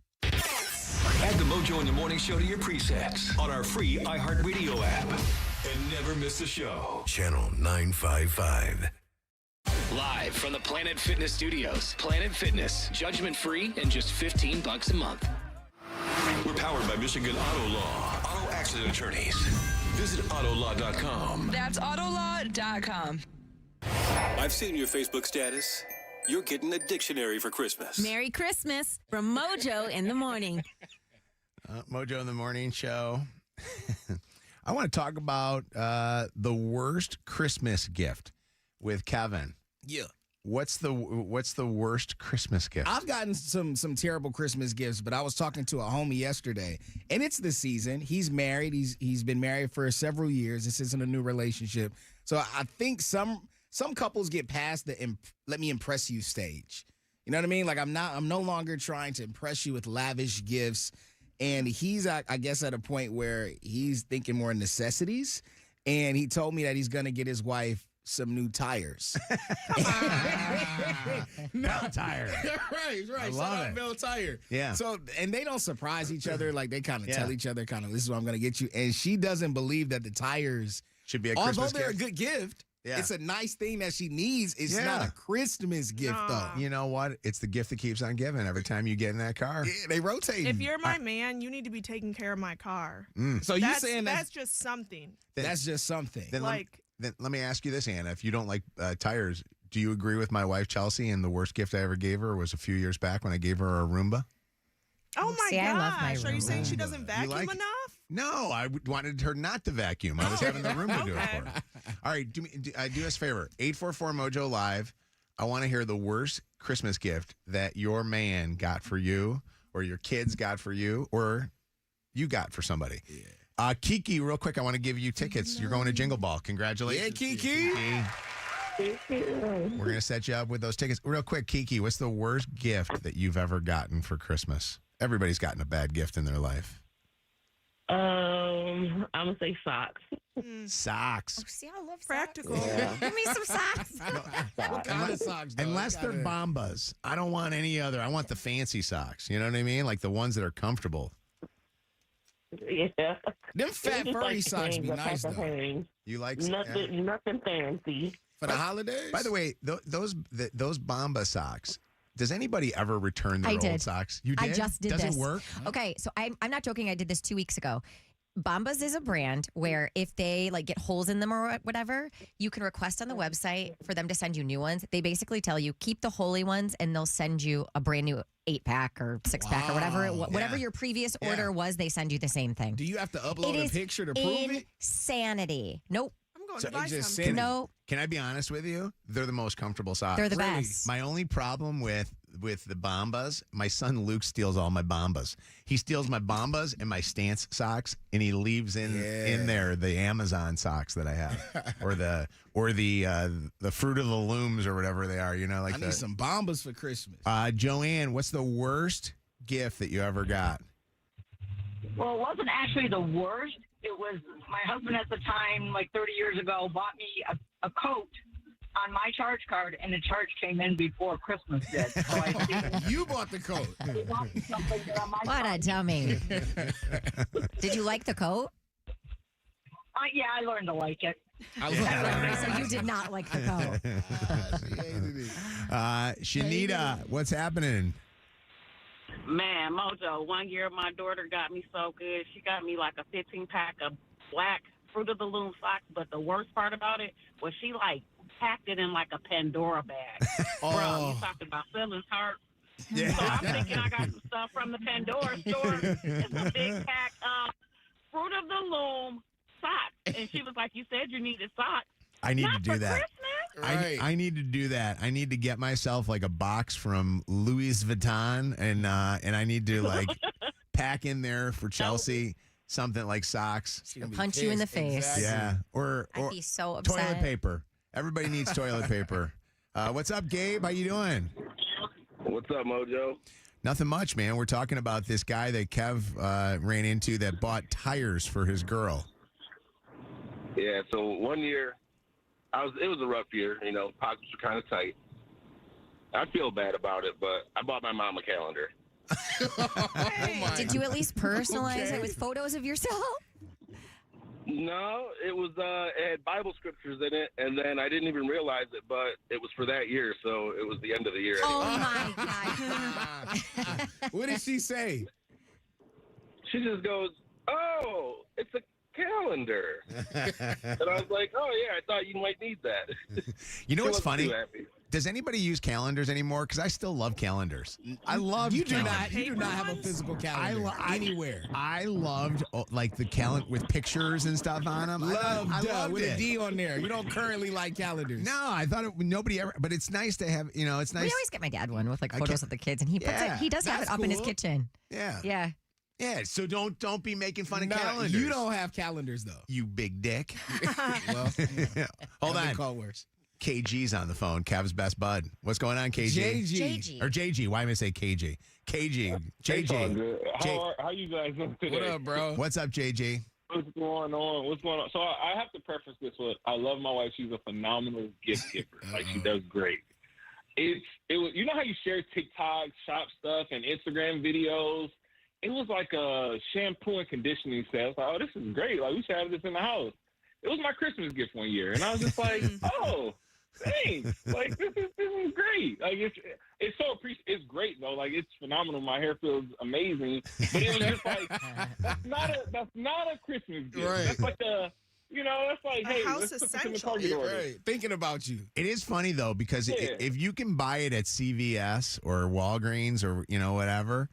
Add the Mojo in the Morning show to your presets on our free iHeartRadio app. And never miss a show. Channel 955. Live from the Planet Fitness Studios. Planet Fitness, judgment-free and just $15 a month. We're powered by Michigan Auto Law. Auto accident attorneys. Visit autolaw.com. That's autolaw.com. I've seen your Facebook status. You're getting a dictionary for Christmas. Merry Christmas from Mojo in the Morning. Mojo in the Morning show. I want to talk about the worst Christmas gift with Kevin. Yeah. What's the worst Christmas gift? I've gotten some terrible Christmas gifts, but I was talking to a homie yesterday, and it's the season. He's married. He's been married for several years. This isn't a new relationship. So I think some couples get past the let me impress you stage. You know what I mean? Like I'm no longer trying to impress you with lavish gifts. And he's, I guess, at a point where he's thinking more necessities. And he told me that he's going to get his wife some new tires. Bell tire. right. I Shout love out it. Bell Tire. Yeah. So, and they don't surprise each other. Like they kind of Yeah. tell each other, this is what I'm going to get you. And she doesn't believe that the tires should be a although Christmas they're gift. a good gift. Yeah. It's a nice thing that she needs. It's Yeah. not a Christmas gift, though. You know what? It's the gift that keeps on giving every time you get in that car. Yeah, they rotate. If you're my man, you need to be taking care of my car. So you saying that's just something. that's just something. Then Like- let me ask you this, Anna. If you don't like tires, do you agree with my wife, Chelsea, and the worst gift I ever gave her was a few years back when I gave her a Roomba? Oh my See, gosh. I love my Are you saying she Roomba. doesn't You vacuum like it? enough? No, I wanted her not to vacuum. I was having the Roomba do it Okay. for her. All right, do us a favor. 844 Mojo Live. I want to hear the worst Christmas gift that your man got for you, or your kids got for you, or you got for somebody. Yeah. Kiki, real quick, I want to give you tickets. You're going to Jingle Ball. Congratulations. Yeah, Kiki. We're going to set you up with those tickets. Real quick, Kiki, what's the worst gift that you've ever gotten for Christmas? Everybody's gotten a bad gift in their life. I'm gonna say socks. Socks. See, I love practical. Yeah. Give me some socks. What kind of socks, though? Unless they're Bombas. I don't want any other. I want the fancy socks. You know what I mean? Like the ones that are comfortable. Yeah. Them fat Just furry like socks be things, a nice, pack of though. hanes. You like Nothing fancy. For the holidays? By the way, those Bomba socks. Does anybody ever return their I old did. socks? You did? I just did Does this. it work? Okay, so I'm not joking. I did this 2 weeks ago. Bombas is a brand where if they like get holes in them or whatever, you can request on the website for them to send you new ones. They basically tell you keep the holy ones and they'll send you a brand new 8-pack or 6-pack or whatever. Whatever your previous order was, they send you the same thing. Do you have to upload It a is picture to prove it? Insanity. Nope. I'm going So to buy it just some. Can, No. Can I be honest with you? They're the most comfortable socks. They're the best. My only problem with the Bombas, my son Luke steals all my Bombas. He steals my Bombas and my Stance socks, and he leaves in there the Amazon socks that I have, or the Fruit of the Looms or whatever they are. You know, like I need some Bombas for Christmas. Joanne, what's the worst gift that you ever got? Well, it wasn't actually the worst. It was my husband at the time, like 30 years ago, bought me a coat on my charge card, and the charge came in before Christmas did. So I think you bought the coat. he bought me something on my What a card. dummy. Did you like the coat? Yeah, I learned to like it. So you did not like the coat. Shanita, what's happening? Man, Mojo, 1 year my daughter got me so good. She got me like a 15-pack of black Fruit of the Loom socks, but the worst part about it was she like packed it in like a Pandora bag. Bro, you talking about feelings hurt. Yeah. So I'm thinking I got some stuff from the Pandora store. It's a big pack of Fruit of the Loom socks. And she was like, you said you needed socks. I need Not to do for that. Christmas? I need to do that. I need to get myself like a box from Louis Vuitton, and I need to like pack in there for Chelsea something like socks. Punch you in the face. Exactly. Yeah. Or I'd be so upset. toilet paper. Everybody needs toilet paper. What's up, Gabe? How you doing? What's up, Mojo? Nothing much, man. We're talking about this guy that Kev ran into that bought tires for his girl. Yeah, so one year, it was a rough year. You know, pockets were kind of tight. I feel bad about it, but I bought my mom a calendar. Did you at least personalize it with photos of yourself? No, it was it had Bible scriptures in it, and then I didn't even realize it, but it was for that year, so it was the end of the year. Oh anyway. my God. What did she say? She just goes, "Oh, it's a calendar," and I was like, "Oh yeah, I thought you might need that." You know She what's wasn't funny? too happy. Does anybody use calendars anymore? Because I still love calendars. I love You do calendars. not. You do not have a physical calendar anywhere. I loved like the calendar with pictures and stuff on them. I loved with it. a D on there. You don't currently like calendars. No, I thought nobody ever. But it's nice to have. You know, it's nice. We always get my dad one with like I photos can't- of the kids, and he puts Yeah, it. He does have it that's up in his cool. kitchen. Yeah. Yeah. Yeah. So don't be making fun of No, calendars. you don't have calendars though. You big dick. Well, Hold I've been on. called worse. KG's on the phone. Kev's best bud. What's going on, KG? JG. Or JG. Why am I say KG? KG. It's all JG. good. How you guys doing today? What up, bro? What's up, JG? What's going on? What's going on? So I have to preface this with I love my wife. She's a phenomenal gift giver. Like she does great. It was, you know how you share TikTok shop stuff and Instagram videos. It was like a shampoo and conditioning set. I was like, oh, this is great. Like we should have this in the house. It was my Christmas gift one year, and I was just like, oh, thanks. Like this is great. Like it's so it's great though. Like it's phenomenal. My hair feels amazing. But it was just like that's not a Christmas gift. Right. That's like that's like, hey, house let's put this in the essential. Target order. Right. Thinking about you. It is funny though because Yeah. if you can buy it at CVS or Walgreens or whatever,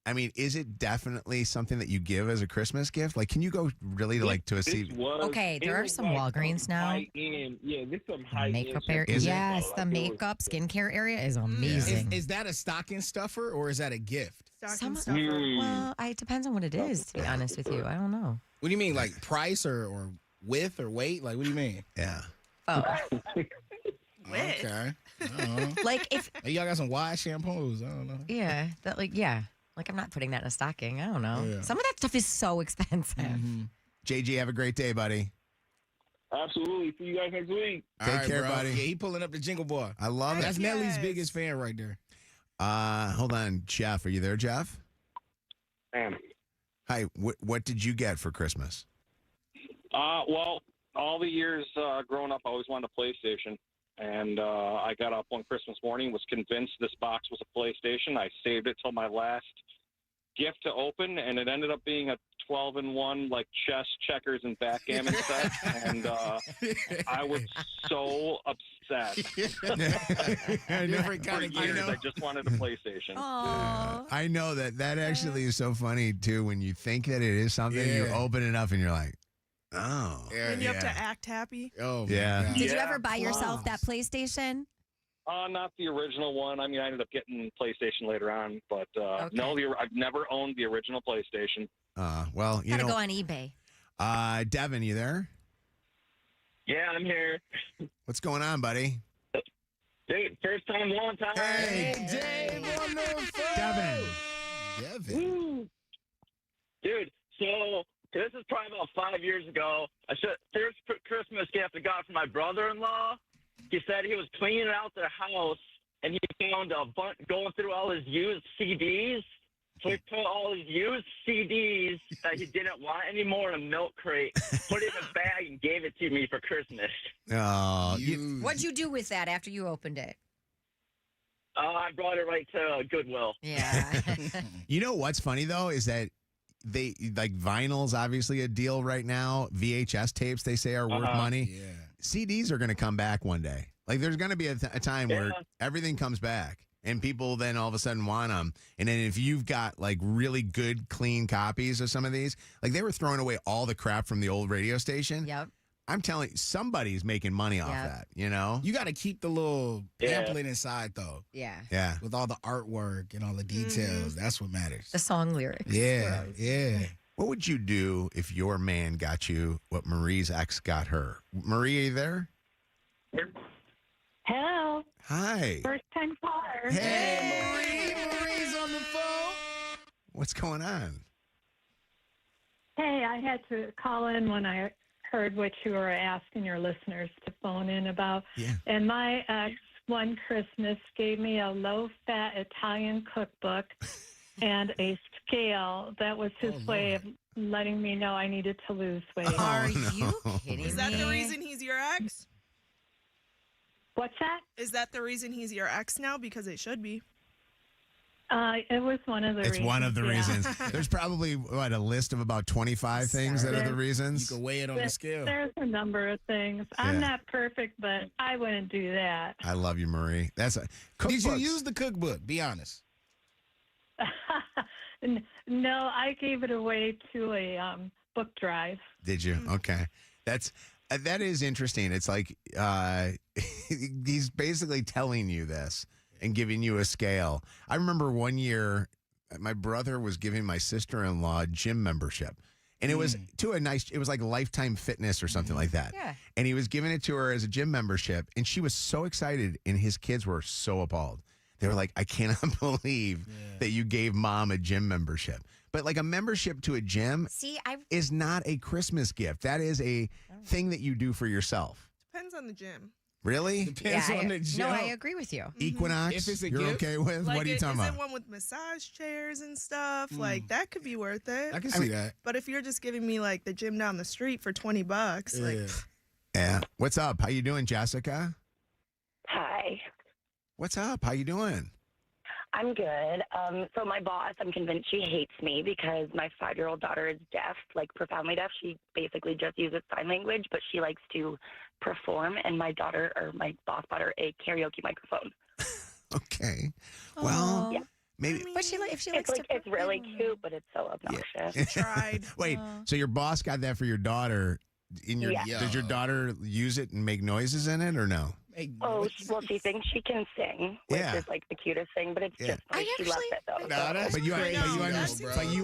I mean, is it definitely something that you give as a Christmas gift? Like, can you go really to a CVS? Okay, there are some Walgreens now. High-end. Yeah, this is some high-end. Makeup shit. area. Is it? Yes, the Like, it was- makeup, skincare area is amazing. Is that a stocking stuffer or is that a gift? Stocking Some- stuffer. Well, it depends on what it is, to be honest with you. I don't know. What do you mean, like price or width or weight? Like, what do you mean? Yeah. Oh, Width. Okay. I don't know. like if Hey, y'all got some wide shampoos. I don't know. yeah, like I'm not putting that in a stocking. I don't know. Yeah. Some of that stuff is so expensive. Mm-hmm. JG, have a great day, buddy. Absolutely. See you guys next week. Take care, buddy. Yeah, he pulling up the jingle boy. I love That's it. Nelly's biggest fan right there. Hold on, Jeff. Are you there, Jeff? Damn. Hi. What did you get for Christmas? Well, all the years growing up, I always wanted a PlayStation. And I got up one Christmas morning, was convinced this box was a PlayStation. I saved it till my last gift to open, and it ended up being a 12-in-1 like chess, checkers, and backgammon set. And I was so upset. Different For kind of years, kid. I just wanted a PlayStation. I know that actually is so funny too. When you think that it is something, you Yeah. open it up and you're like, oh. And you have to act happy. Oh, Yeah. my Did you Yeah, ever buy yourself that PlayStation? Not the original one. I mean, I ended up getting PlayStation later on, but Okay. no, I've never owned the original PlayStation. Well, you Gotta know. go on eBay. Devin, you there? Yeah, I'm here. What's going on, buddy? Dude, first time, long time. Hey, Dave on the phone. Devin. Woo. Dude, so this is probably about 5 years ago. First Christmas gift I got from my brother-in-law. He said he was cleaning out their house, and he found a bunch going through all his used CDs. So he put all his used CDs that he didn't want anymore in a milk crate, put it in a bag, and gave it to me for Christmas. Oh, What'd you do with that after you opened it? I brought it right to Goodwill. Yeah. you know what's funny though is that they like vinyl's obviously a deal right now. VHS tapes they say are worth money. Yeah. CDs are going to come back one day. Like there's going to be a time where Yeah. everything comes back and people then all of a sudden want them. And then if you've got like really good clean copies of some of these, like they were throwing away all the crap from the old radio station. Yep. I'm telling you, somebody's making money off Yep. that, you know? You got to keep the little Yeah. pamphlet inside, though, Yeah. Yeah. with all the artwork and all the details. That's what matters. The song lyrics. Yeah, yeah. What would you do if your man got you what Marie's ex got her? Marie, are you there? Hello. Hi. First time caller. Hey, Marie's on the phone. What's going on? Hey, I had to call in when I heard what you were asking your listeners to phone in about. Yeah. And my ex one Christmas gave me a low-fat Italian cookbook and a scale. That was his way of letting me know I needed to lose weight. Are you kidding me? Is that the reason he's your ex? What's that? Is that the reason he's your ex now? Because it should be. It was one of the reasons. It's one of the yeah. reasons. There's probably, a list of about 25 things that are the reasons? You can weigh it on the scale. There's a number of things. I'm not perfect, but I wouldn't do that. I love you, Marie. Did you use the cookbook? Be honest. No, I gave it away to a book drive. Did you? Okay. That is interesting. It's like he's basically telling you this and giving you a scale. I remember one year my brother was giving my sister-in-law gym membership. And it was it was like Lifetime Fitness or something like that. Yeah. And he was giving it to her as a gym membership. And she was so excited. And his kids were so appalled. They were like, I cannot believe that you gave mom a gym membership. But like a membership to a gym is not a Christmas gift. That is a thing that you do for yourself. Depends on the gym. Really? Depends on the gym. No, I agree with you. Equinox, If it's a you're gift? okay with? Like What are you talking is about? it one with massage chairs and stuff? Like that could be worth it. I can see that. But if you're just giving me like the gym down the street for $20, like Yeah. What's up? How you doing, Jessica? Hi. What's up? How you doing? I'm good. So my boss, I'm convinced she hates me because my 5-year-old daughter is deaf, like profoundly deaf. She basically just uses sign language, but she likes to perform. And my boss bought her a karaoke microphone. Okay. Well, yeah. maybe. But if she likes to, it's really cute, but it's so obnoxious. Tried. Wait, so your boss got that for your daughter? Yeah. Does your daughter use it and make noises in it or no? Oh, well, she thinks she can sing, which is like the cutest thing, but it's just like she loves it though. But you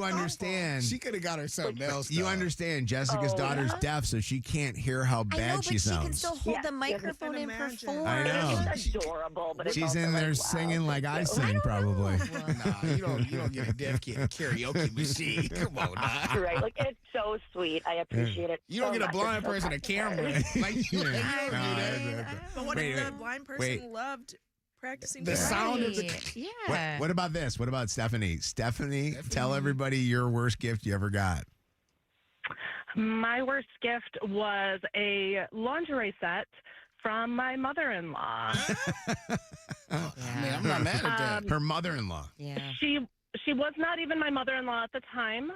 understand. She could have got her something else. You understand Jessica's daughter's deaf, so she can't hear how bad she sounds. She can still hold the microphone and perform. I know. It's adorable, but She's in there singing like I sing, probably. Nah, you don't get a deaf kid karaoke machine. Come on, nah. Right? Like it's so sweet. I appreciate it. You don't get a blind person a camera. Like you don't do that. But what if the blind person loved practicing the sound of the What about this? What about Stephanie? Stephanie, tell everybody your worst gift you ever got. My worst gift was a lingerie set from my mother-in-law. Man, I'm not mad at that. Her mother-in-law. Yeah. She was not even my mother-in-law at the time.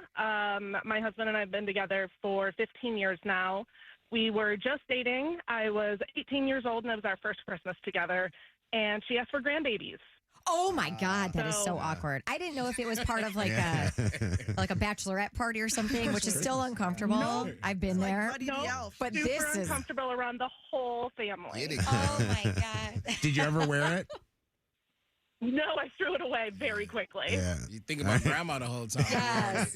My husband and I have been together for 15 years now. We were just dating. I was 18 years old, and it was our first Christmas together. And she asked for grandbabies. Oh my God, that is so awkward. I didn't know if it was part of like a bachelorette party or something, which is still uncomfortable. No. I've been there. No, but super this is uncomfortable around the whole family. Oh my God. Did you ever wear it? No, I threw it away very quickly. Yeah. You think about grandma the whole time. Yes.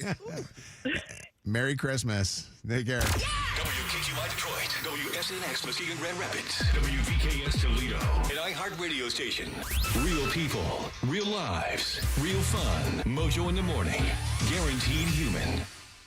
Merry Christmas. Take care. WKQI Detroit, WSNX Muskegon Grand Rapids, WVKS Toledo, an iHeart radio station. Real people, real lives, real fun. Mojo in the morning. Guaranteed human.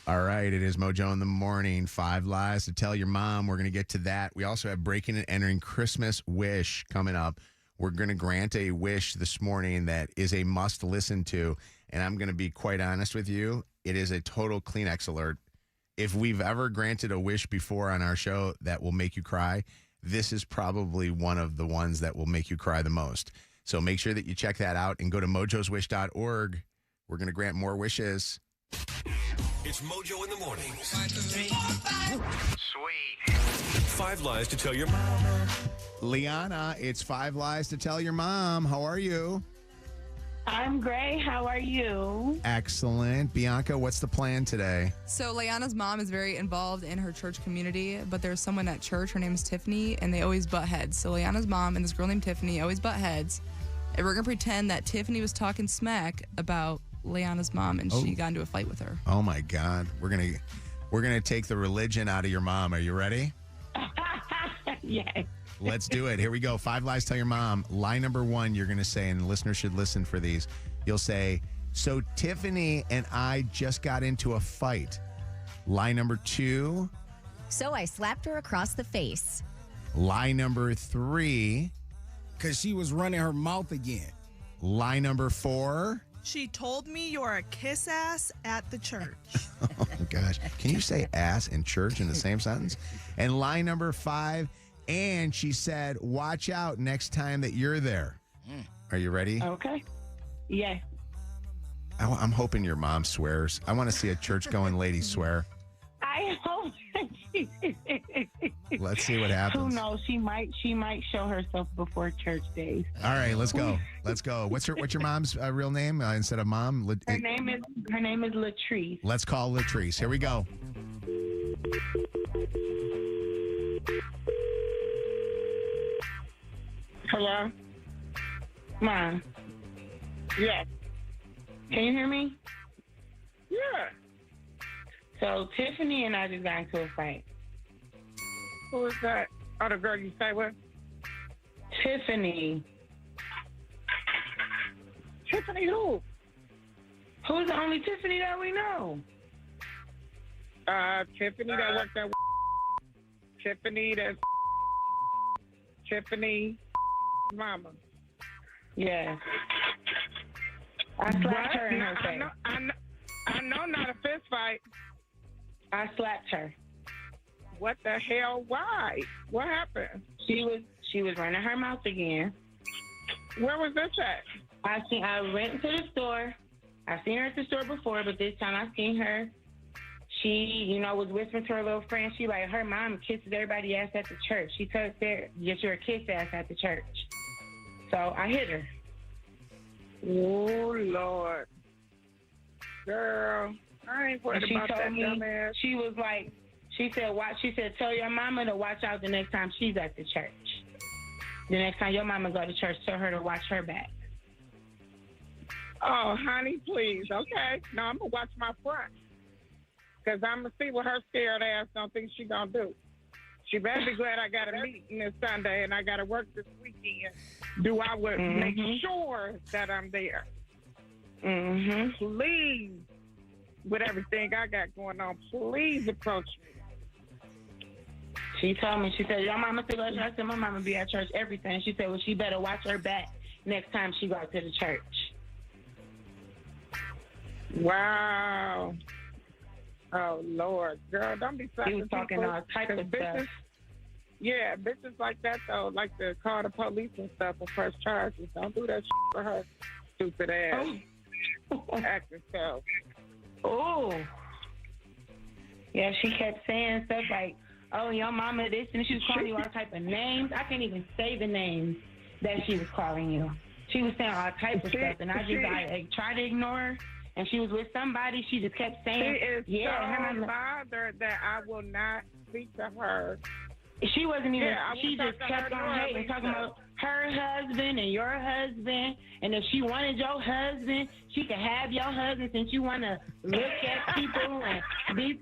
All right, it is Mojo in the morning. 5 lies to tell your mom. We're going to get to that. We also have breaking and entering Christmas wish coming up. We're going to grant a wish this morning that is a must listen to. And I'm going to be quite honest with you. It is a total Kleenex alert. If we've ever granted a wish before on our show that will make you cry, this is probably one of the ones that will make you cry the most. So make sure that you check that out and go to mojoswish.org. We're going to grant more wishes. It's Mojo in the morning. Sweet. 5 lies to tell your mom. Liana, it's 5 lies to tell your mom. How are you? I'm great. How are you? Excellent. Bianca, what's the plan today? So Leanna's mom is very involved in her church community, but there's someone at church, her name is Tiffany, and they always butt heads. So Leanna's mom and this girl named Tiffany always butt heads, and we're going to pretend that Tiffany was talking smack about Leanna's mom, and she got into a fight with her. Oh my God. We're gonna take the religion out of your mom. Are you ready? Yes. Let's do it. Here we go. 5 lies tell your mom. Lie number 1, you're gonna say, and the listener should listen for these. You'll say, so Tiffany and I just got into a fight. Lie number 2. So I slapped her across the face. Lie number 3. Because she was running her mouth again. Lie number 4. She told me you're a kiss ass at the church. Oh, gosh. Can you say ass and church in the same sentence? And lie number 5. And she said, watch out next time that you're there. Are you ready? Okay. Yes. I'm hoping your mom swears. I want to see a church-going lady swear. I hope. Let's see what happens. Who knows? She might show herself before church days. All right, let's go. Let's go. What's your mom's real name instead of mom? Her name is Latrice. Let's call Latrice. Here we go. Hello, Mom. Yes. Can you hear me? Yeah. So Tiffany and I just got into a fight. Who is that? Oh, the girl you stay with? Tiffany. Tiffany who? Who's the only Tiffany that we know? Tiffany that worked at Tiffany that's Tiffany mama. Yeah. I slapped her in her face. I know not a fist fight. I slapped her. What the hell? Why? What happened? She was running her mouth again. Where was this at? I went to the store. I've seen her at the store before, but this time I seen her. She, was whispering to her little friend. She like, her mom kisses everybody ass at the church. She told her, get your kiss ass at the church. So I hit her. Oh, Lord. Girl, I ain't worried about that dumbass. She was like, she said, tell your mama to watch out the next time she's at the church. The next time your mama go to church, tell her to watch her back. Oh, honey, please. Okay. No, I'm going to watch my front. Because I'm going to see what her scared ass don't think she going to do. She better be glad I got a meeting this Sunday and I got to work this weekend. I would make sure that I'm there. Please, with everything I got going on, please approach me. She told me, she said, your mama still go to church? I said, my mama be at church everything. She said, well, she better watch her back next time she goes to the church. Wow. Oh, Lord. Girl, don't be such a people. He was talking all type of stuff. Yeah, bitches like that, though, like to call the police and stuff and press charges. Don't do that shit for her stupid ass. Acting so. Oh. Yeah, she kept saying stuff like, oh, your mama this, and she was calling you all type of names. I can't even say the names that she was calling you. She was saying all type of stuff, and I tried to ignore her. And she was with somebody. She just kept saying, she is so bothered that I will not speak to her. She wasn't even, she just kept on hating, talking about her husband and your husband. And if she wanted your husband, she could have your husband since you want to look at people and be.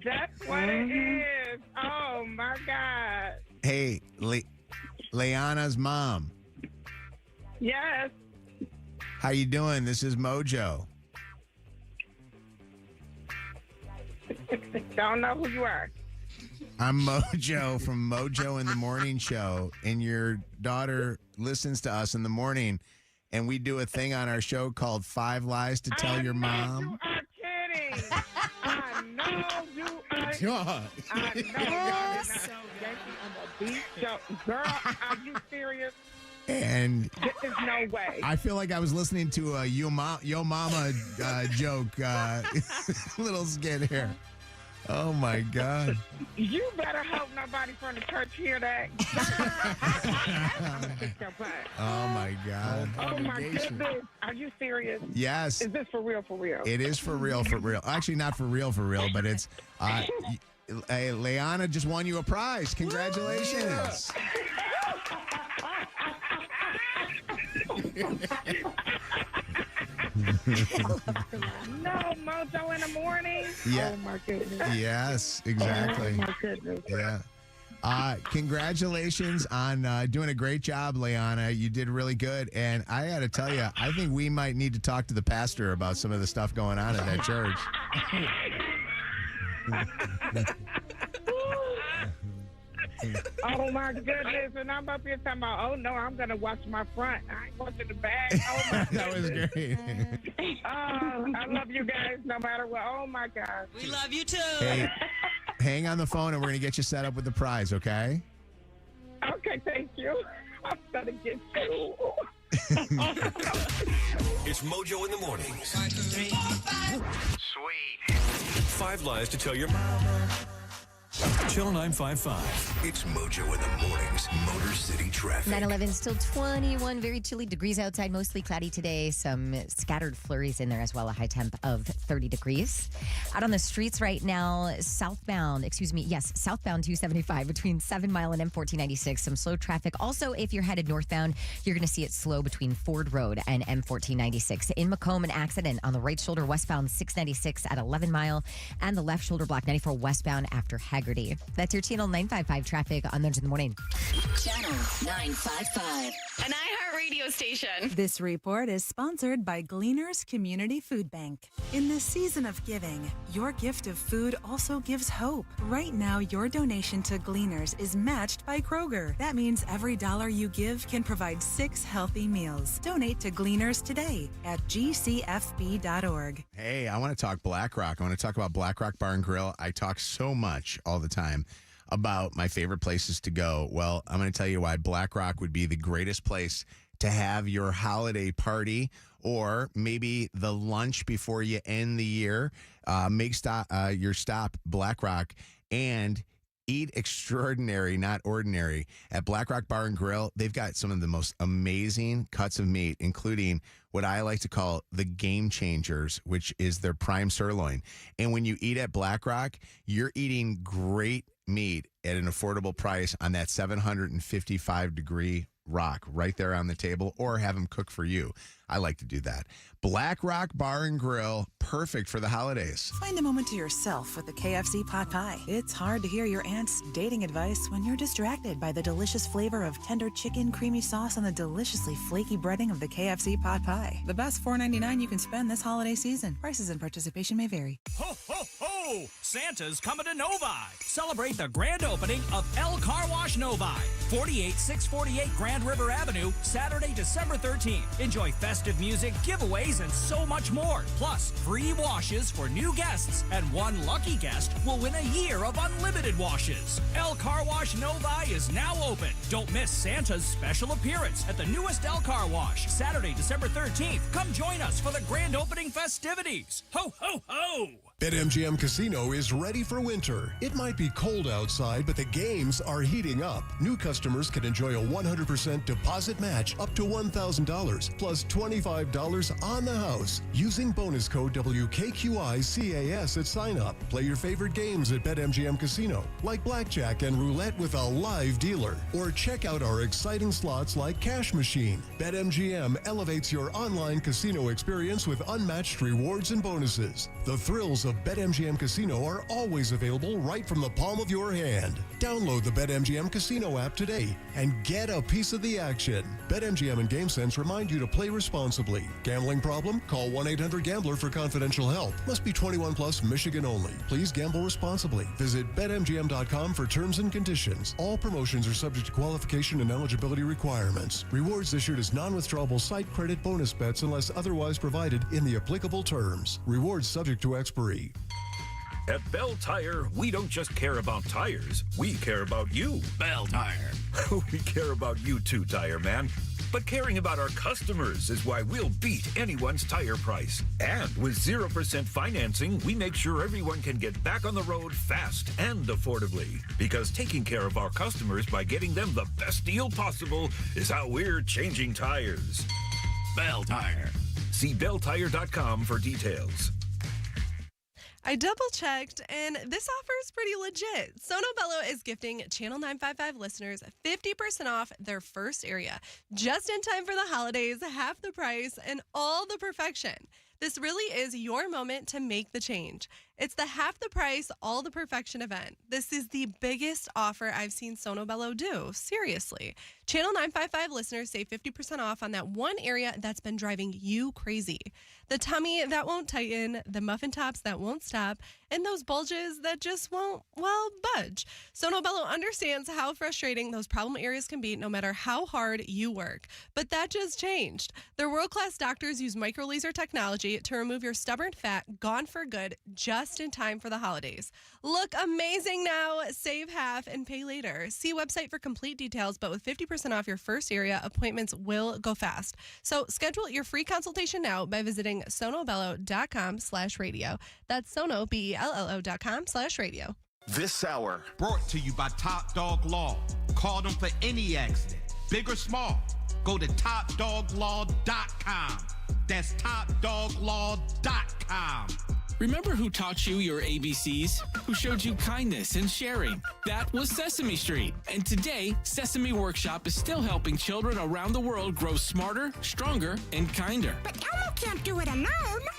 That's what it is. Oh, my God. Hey, Leanna's mom. Yes. How you doing? This is Mojo. Don't know who you are. I'm Mojo from Mojo in the Morning Show, and your daughter listens to us in the morning, and we do a thing on our show called 5 Lies to Tell Your Mom. You are kidding. I know you are. God. I know y'all did not Yankee on the beat show. Girl, are you serious? And there's no way. I feel like I was listening to a Yo Mama joke, little skit here. Oh, my God. You better hope nobody from the church hear that. Oh, my God. Oh, my goodness. Are you serious? Yes. Is this for real, for real? It is for real, for real. Actually, not for real, but it's... hey, Leanna just won you a prize. Congratulations. No, Mojo in the morning. Yeah. Oh my goodness. Yes, exactly. Oh my goodness. Yeah. Congratulations on doing a great job, Leanna. You did really good. And I got to tell you, I think we might need to talk to the pastor about some of the stuff going on at that church. Oh my goodness. And I'm up here talking about, oh no, I'm going to watch my front. I ain't watching the back. Oh my That was great. I love you guys no matter what. Oh my God. We love you too. Hey, hang on the phone and we're going to get you set up with the prize, okay? Okay, thank you. I'm going to get you. It's Mojo in the mornings. Sweet. 5 lies to tell your mama. Channel 955. It's Mojo in the mornings. Motor City traffic. 9/11 still 21, very chilly degrees outside, mostly cloudy today. Some scattered flurries in there as well, a high temp of 30 degrees. Out on the streets right now, southbound 275 between 7 Mile and M1496. Some slow traffic. Also, if you're headed northbound, you're going to see it slow between Ford Road and M1496. In Macomb, an accident on the right shoulder westbound 696 at 11 Mile and the left shoulder block 94 westbound after Haggerty. That's your Channel 955 traffic on Mojo in the Morning. Channel 955. An iHeartRadio station. This report is sponsored by Gleaners Community Food Bank. In this season of giving, your gift of food also gives hope. Right now, your donation to Gleaners is matched by Kroger. That means every dollar you give can provide 6 healthy meals. Donate to Gleaners today at gcfb.org. Hey, I want to talk Black Rock. I want to talk about Black Rock Bar and Grill. I talk so much all the time about my favorite places to go. Well, I'm going to tell you why Black Rock would be the greatest place to have your holiday party or maybe the lunch before you end the year. Make your stop Black Rock and eat extraordinary, not ordinary. At Black Rock Bar and Grill, they've got some of the most amazing cuts of meat, including what I like to call the game changers, which is their prime sirloin. And when you eat at Black Rock, you're eating great meat at an affordable price on that 755-degree rock right there on the table, or have them cook for you. I like to do that. Black Rock Bar and Grill, perfect for the holidays. Find a moment to yourself with the KFC pot pie. It's hard to hear your aunt's dating advice when you're distracted by the delicious flavor of tender chicken, creamy sauce, and the deliciously flaky breading of the KFC pot pie. The best $4.99 you can spend this holiday season. Prices and participation may vary. Ho, ho, ho! Santa's coming to Novi. Celebrate the grand opening of El Car Wash Novi. 48648 Grand River Avenue, Saturday, December 13th. Enjoy festive music, giveaways, and so much more. Plus, free washes for new guests, and one lucky guest will win a year of unlimited washes. El Car Wash Novi is now open. Don't miss Santa's special appearance at the newest El Car Wash, Saturday, December 13th. Come join us for the grand opening festivities. Ho, ho, ho! BetMGM Casino is ready for winter. It might be cold outside, but the games are heating up. New customers can enjoy a 100% deposit match up to $1,000 plus $25 on the house using bonus code WKQICAS at sign up. Play your favorite games at BetMGM Casino, like blackjack and roulette with a live dealer. Or check out our exciting slots like Cash Machine. BetMGM elevates your online casino experience with unmatched rewards and bonuses. The thrills of BetMGM Casino are always available right from the palm of your hand. Download the BetMGM Casino app today and get a piece of the action. BetMGM and GameSense remind you to play responsibly. Gambling problem? Call 1-800-GAMBLER for confidential help. Must be 21 plus, Michigan only. Please gamble responsibly. Visit BetMGM.com for terms and conditions. All promotions are subject to qualification and eligibility requirements. Rewards issued as non-withdrawable site credit bonus bets unless otherwise provided in the applicable terms. Rewards subject to expiry. At Bell Tire, we don't just care about tires, we care about you. Bell Tire. We care about you too, Tire Man. But caring about our customers is why we'll beat anyone's tire price. And with 0% financing, we make sure everyone can get back on the road fast and affordably. Because taking care of our customers by getting them the best deal possible is how we're changing tires. Bell Tire. See belltire.com for details. I double checked, and this offer is pretty legit. Sono Bello is gifting Channel 955 listeners 50% off their first area, just in time for the holidays, half the price, and all the perfection. This really is your moment to make the change. It's the half the price, all the perfection event. This is the biggest offer I've seen Sono Bello do. Seriously. Channel 955 listeners save 50% off on that one area that's been driving you crazy. The tummy that won't tighten, the muffin tops that won't stop, and those bulges that just won't, well, budge. Sono Bello understands how frustrating those problem areas can be no matter how hard you work. But that just changed. Their world-class doctors use microlaser technology to remove your stubborn fat gone for good just in time for the holidays. Look amazing now, save half, and pay later. See website for complete details, but with 50% off your first area, appointments will go fast. So schedule your free consultation now by visiting sonobello.com/radio. That's Sono, BELLO.com/radio. This hour brought to you by Top Dog Law. Call them for any accident, big or small. Go to topdoglaw.com. That's topdoglaw.com. Remember who taught you your ABCs? Who showed you kindness and sharing? That was Sesame Street. And today, Sesame Workshop is still helping children around the world grow smarter, stronger, and kinder. But Elmo can't do it alone.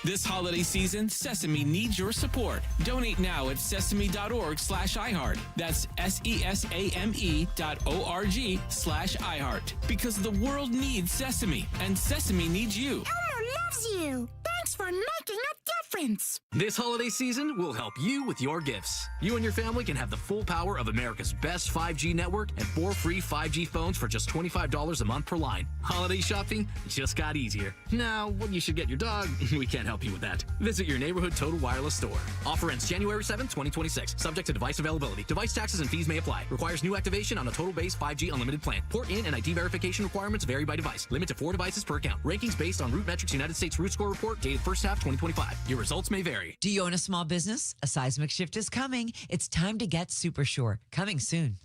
This holiday season, Sesame needs your support. Donate now at sesame.org/iHeart. That's SESAME.org/iHeart. Because the world needs Sesame, and Sesame needs you. Elmo loves you. Thanks for making a difference. This holiday season, we'll help you with your gifts. You and your family can have the full power of America's best 5G network and 4 free 5G phones for just $25 a month per line. Holiday shopping just got easier. Now, when you should get your dog, we can't help you with that. Visit your neighborhood Total Wireless store. Offer ends January 7th, 2026. Subject to device availability. Device taxes and fees may apply. Requires new activation on a Total Base 5G unlimited plan. Port in and ID verification requirements vary by device. Limit to 4 devices per account. Rankings based on Root Metrics United States Root Score Report dated first half 2025. Your results may vary. Do you own a small business? A seismic shift is coming. It's time to get super sure. Coming soon.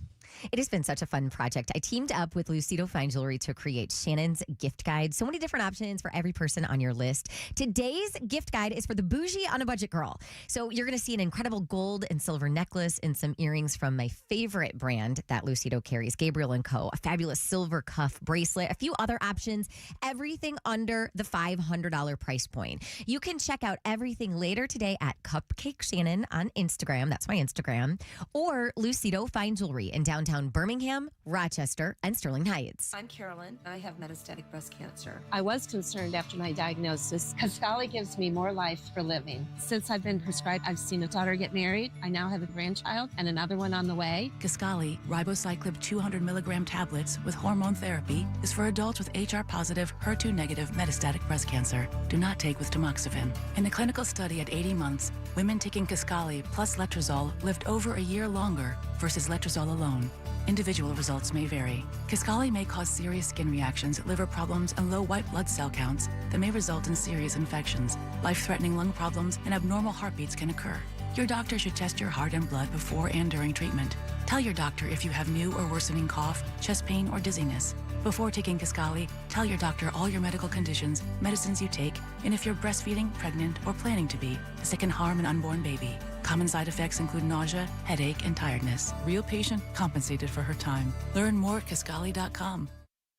It has been such a fun project. I teamed up with Lucido Fine Jewelry to create Shannon's gift guide. So many different options for every person on your list. Today's gift guide is for the bougie on a budget girl. So you're going to see an incredible gold and silver necklace and some earrings from my favorite brand that Lucido carries, Gabriel & Co., a fabulous silver cuff bracelet, a few other options, everything under the $500 price point. You can check out everything later today at Cupcake Shannon on Instagram. That's my Instagram. Or Lucido Fine Jewelry in downtown Birmingham, Rochester, and Sterling Heights. I'm Carolyn. I have metastatic breast cancer. I was concerned after my diagnosis because Kisqali gives me more life for living. Since I've been prescribed, I've seen a daughter get married. I now have a grandchild and another one on the way. Kisqali, ribociclib 200 milligram tablets with hormone therapy, is for adults with HR-positive, HER2-negative metastatic breast cancer. Do not take with tamoxifen. In a clinical study at 80 months, women taking Kisqali plus letrozole lived over a year longer versus letrozole alone. Individual results may vary. Kisqali may cause serious skin reactions, liver problems, and low white blood cell counts that may result in serious infections. Life-threatening lung problems and abnormal heartbeats can occur. Your doctor should test your heart and blood before and during treatment. Tell your doctor if you have new or worsening cough, chest pain, or dizziness. Before taking Kisqali, tell your doctor all your medical conditions, medicines you take, and if you're breastfeeding, pregnant, or planning to be, as it can harm an unborn baby. Common side effects include nausea, headache, and tiredness. Real patient compensated for her time. Learn more at Kisqali.com.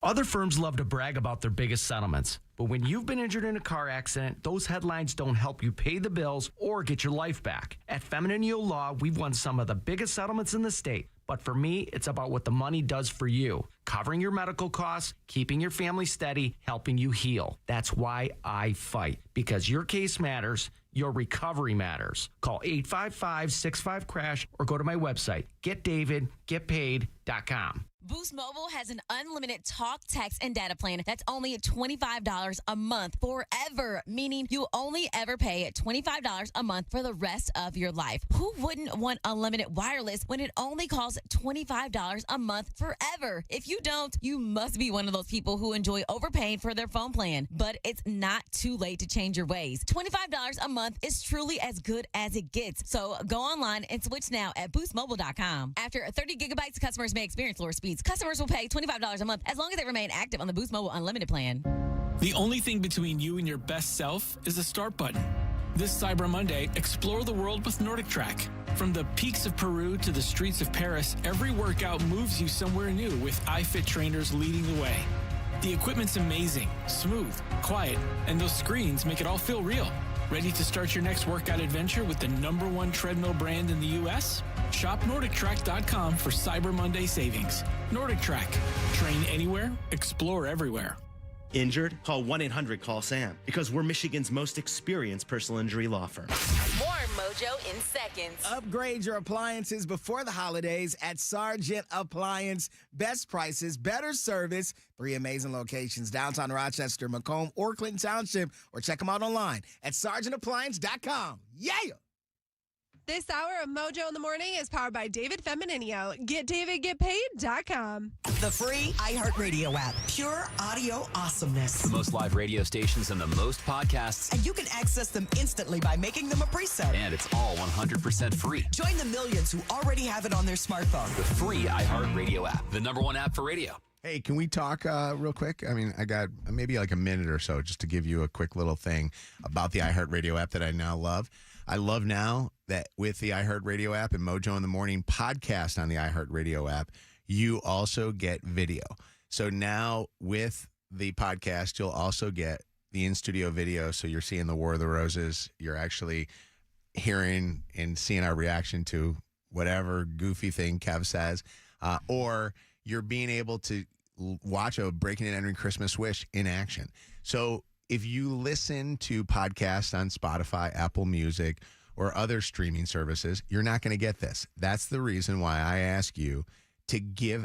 Other firms love to brag about their biggest settlements. But when you've been injured in a car accident, those headlines don't help you pay the bills or get your life back. At Feminine Yield Law, we've won some of the biggest settlements in the state. But for me, it's about what the money does for you. Covering your medical costs, keeping your family steady, helping you heal. That's why I fight. Because your case matters. Your recovery matters. Call 855-65-CRASH or go to my website, getdavidgetpaid.com. Boost Mobile has an unlimited talk, text, and data plan that's only $25 a month forever, meaning you only ever pay $25 a month for the rest of your life. Who wouldn't want unlimited wireless when it only costs $25 a month forever? If you don't, you must be one of those people who enjoy overpaying for their phone plan. But it's not too late to change your ways. $25 a month is truly as good as it gets. So go online and switch now at boostmobile.com. After 30 gigabytes, customers may experience lower speeds. Customers will pay $25 a month as long as they remain active on the Boost Mobile Unlimited plan. The only thing between you and your best self is the start button. This Cyber Monday, explore the world with Nordic Track. From the peaks of Peru to the streets of Paris, every workout moves you somewhere new with iFit trainers leading the way. The equipment's amazing, smooth, quiet, and those screens make it all feel real. Ready to start your next workout adventure with the #1 treadmill brand in the U.S.? Shop NordicTrack.com for Cyber Monday savings. Nordic Track. Train anywhere, explore everywhere. Injured? Call 1-800-CALL-SAM because we're Michigan's most experienced personal injury law firm. More Mojo in seconds. Upgrade your appliances before the holidays at Sargent Appliance. Best prices, better service. 3 amazing locations, downtown Rochester, Macomb, or Clinton Township, or check them out online at sargentappliance.com. Yeah! This hour of Mojo in the Morning is powered by David Femininio. GetDavidGetPaid.com. The free iHeartRadio app. Pure audio awesomeness. The most live radio stations and the most podcasts. And you can access them instantly by making them a preset. And it's all 100% free. Join the millions who already have it on their smartphone. The free iHeartRadio app. The #1 app for radio. Hey, can we talk real quick? I mean, I got maybe like a minute or so just to give you a quick little thing about the iHeartRadio app that I now love. I love now that with the iHeartRadio app and Mojo in the Morning podcast on the iHeartRadio app, you also get video. So now with the podcast, you'll also get the in-studio video. So you're seeing the War of the Roses. You're actually hearing and seeing our reaction to whatever goofy thing Kev says. Or you're being able to watch a Breaking and Entering Christmas Wish in action. So if you listen to podcasts on Spotify, Apple Music, or other streaming services, you're not going to get this. That's the reason why I ask you to give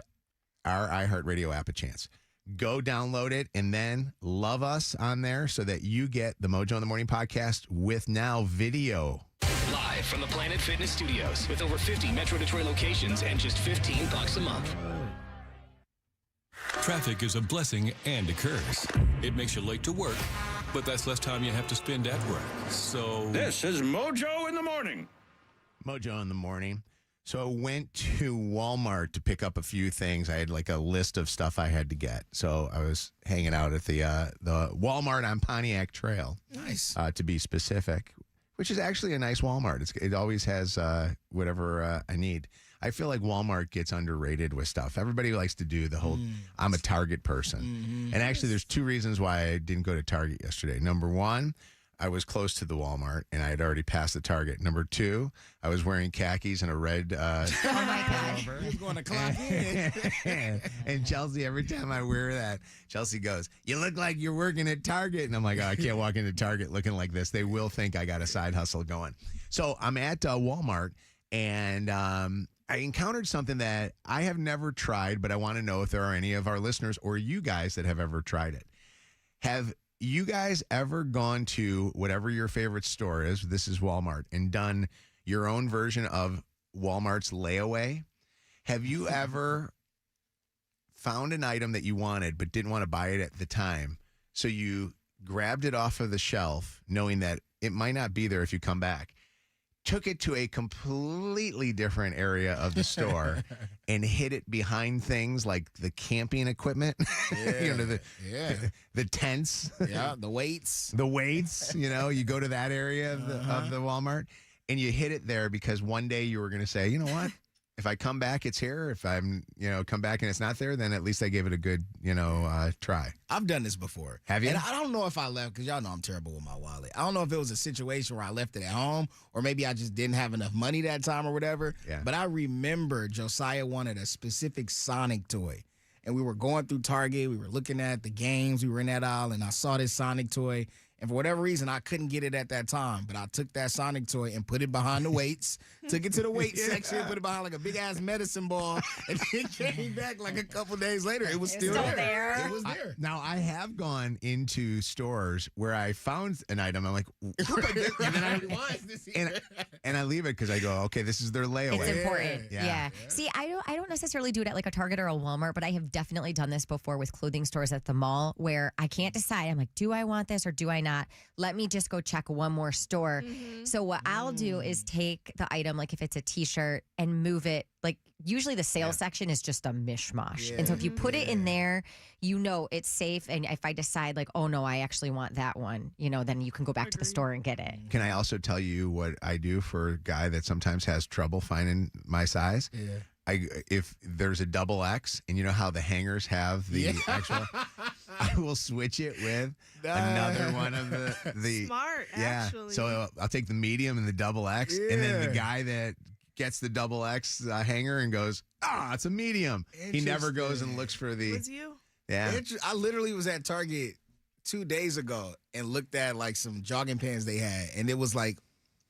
our iHeartRadio app a chance. Go download it and then love us on there so that you get the Mojo in the Morning podcast with now video. Live from the Planet Fitness Studios with over 50 Metro Detroit locations and just $15 a month. Traffic is a blessing and a curse. It makes you late to work, but that's less time you have to spend at work. So This is Mojo in the Morning. Mojo in the Morning. So I went to Walmart to pick up a few things. I had like a list of stuff I had to get. So I was hanging out at the Walmart on Pontiac Trail. Nice. To be specific, which is actually a nice Walmart. It always has whatever I need. I feel like Walmart gets underrated with stuff. Everybody likes to do the whole, I'm a Target person. Mm-hmm. And actually, there's 2 reasons why I didn't go to Target yesterday. Number 1, I was close to the Walmart, and I had already passed the Target. Number 2, I was wearing khakis and a red oh, my God. He was going to clock in. And Chelsea, every time I wear that, Chelsea goes, you look like you're working at Target. And I'm like, oh, I can't walk into Target looking like this. They will think I got a side hustle going. So I'm at Walmart, and I encountered something that I have never tried, but I want to know if there are any of our listeners or you guys that have ever tried it. Have you guys ever gone to whatever your favorite store is, this is Walmart, and done your own version of Walmart's layaway? Have you ever found an item that you wanted but didn't want to buy it at the time, so you grabbed it off of the shelf knowing that it might not be there if you come back, took it to a completely different area of the store and hid it behind things like the camping equipment, Yeah. the tents, the weights. You go to that area of the Walmart and you hid it there because one day you were going to say, you know what? If I come back, it's here. If I'm, come back and it's not there, then at least I gave it a good, try. I've done this before. Have you? And I don't know if I left, because y'all know I'm terrible with my wallet. I don't know if it was a situation where I left it at home or maybe I just didn't have enough money that time or whatever. Yeah. But I remember Josiah wanted a specific Sonic toy. And we were going through Target. We were looking at the games. We were in that aisle, and I saw this Sonic toy. And for whatever reason, I couldn't get it at that time. But I took that Sonic toy and put it behind the weights, took it to the weight section, put it behind like a big-ass medicine ball, and then came back like a couple days later. It was still there. It was there. Now, I have gone into stores where I found an item. I'm like, and then I leave it because I go, okay, this is their layaway. It's important. Yeah. See, I don't necessarily do it at like a Target or a Walmart, but I have definitely done this before with clothing stores at the mall where I can't decide. I'm like, do I want this or do I not? Let me just go check one more store. So what I'll do is take the item, like if it's a t-shirt, and move it. Like usually the sales section is just a mishmash. And so if you put it in there, it's safe. And if I decide like, oh no, I actually want that one, then you can go back to the store and get it. Can I also tell you what I do for a guy that sometimes has trouble finding my size? Yeah. If there's a double X, and you know how the hangers have the actual, I will switch it with another one of the Smart, yeah. actually. So I'll take the medium and the double X, and then the guy that gets the double X hanger and goes, it's a medium. He never goes and looks for the. Was you? Yeah. I literally was at Target 2 days ago and looked at like some jogging pants they had, and it was like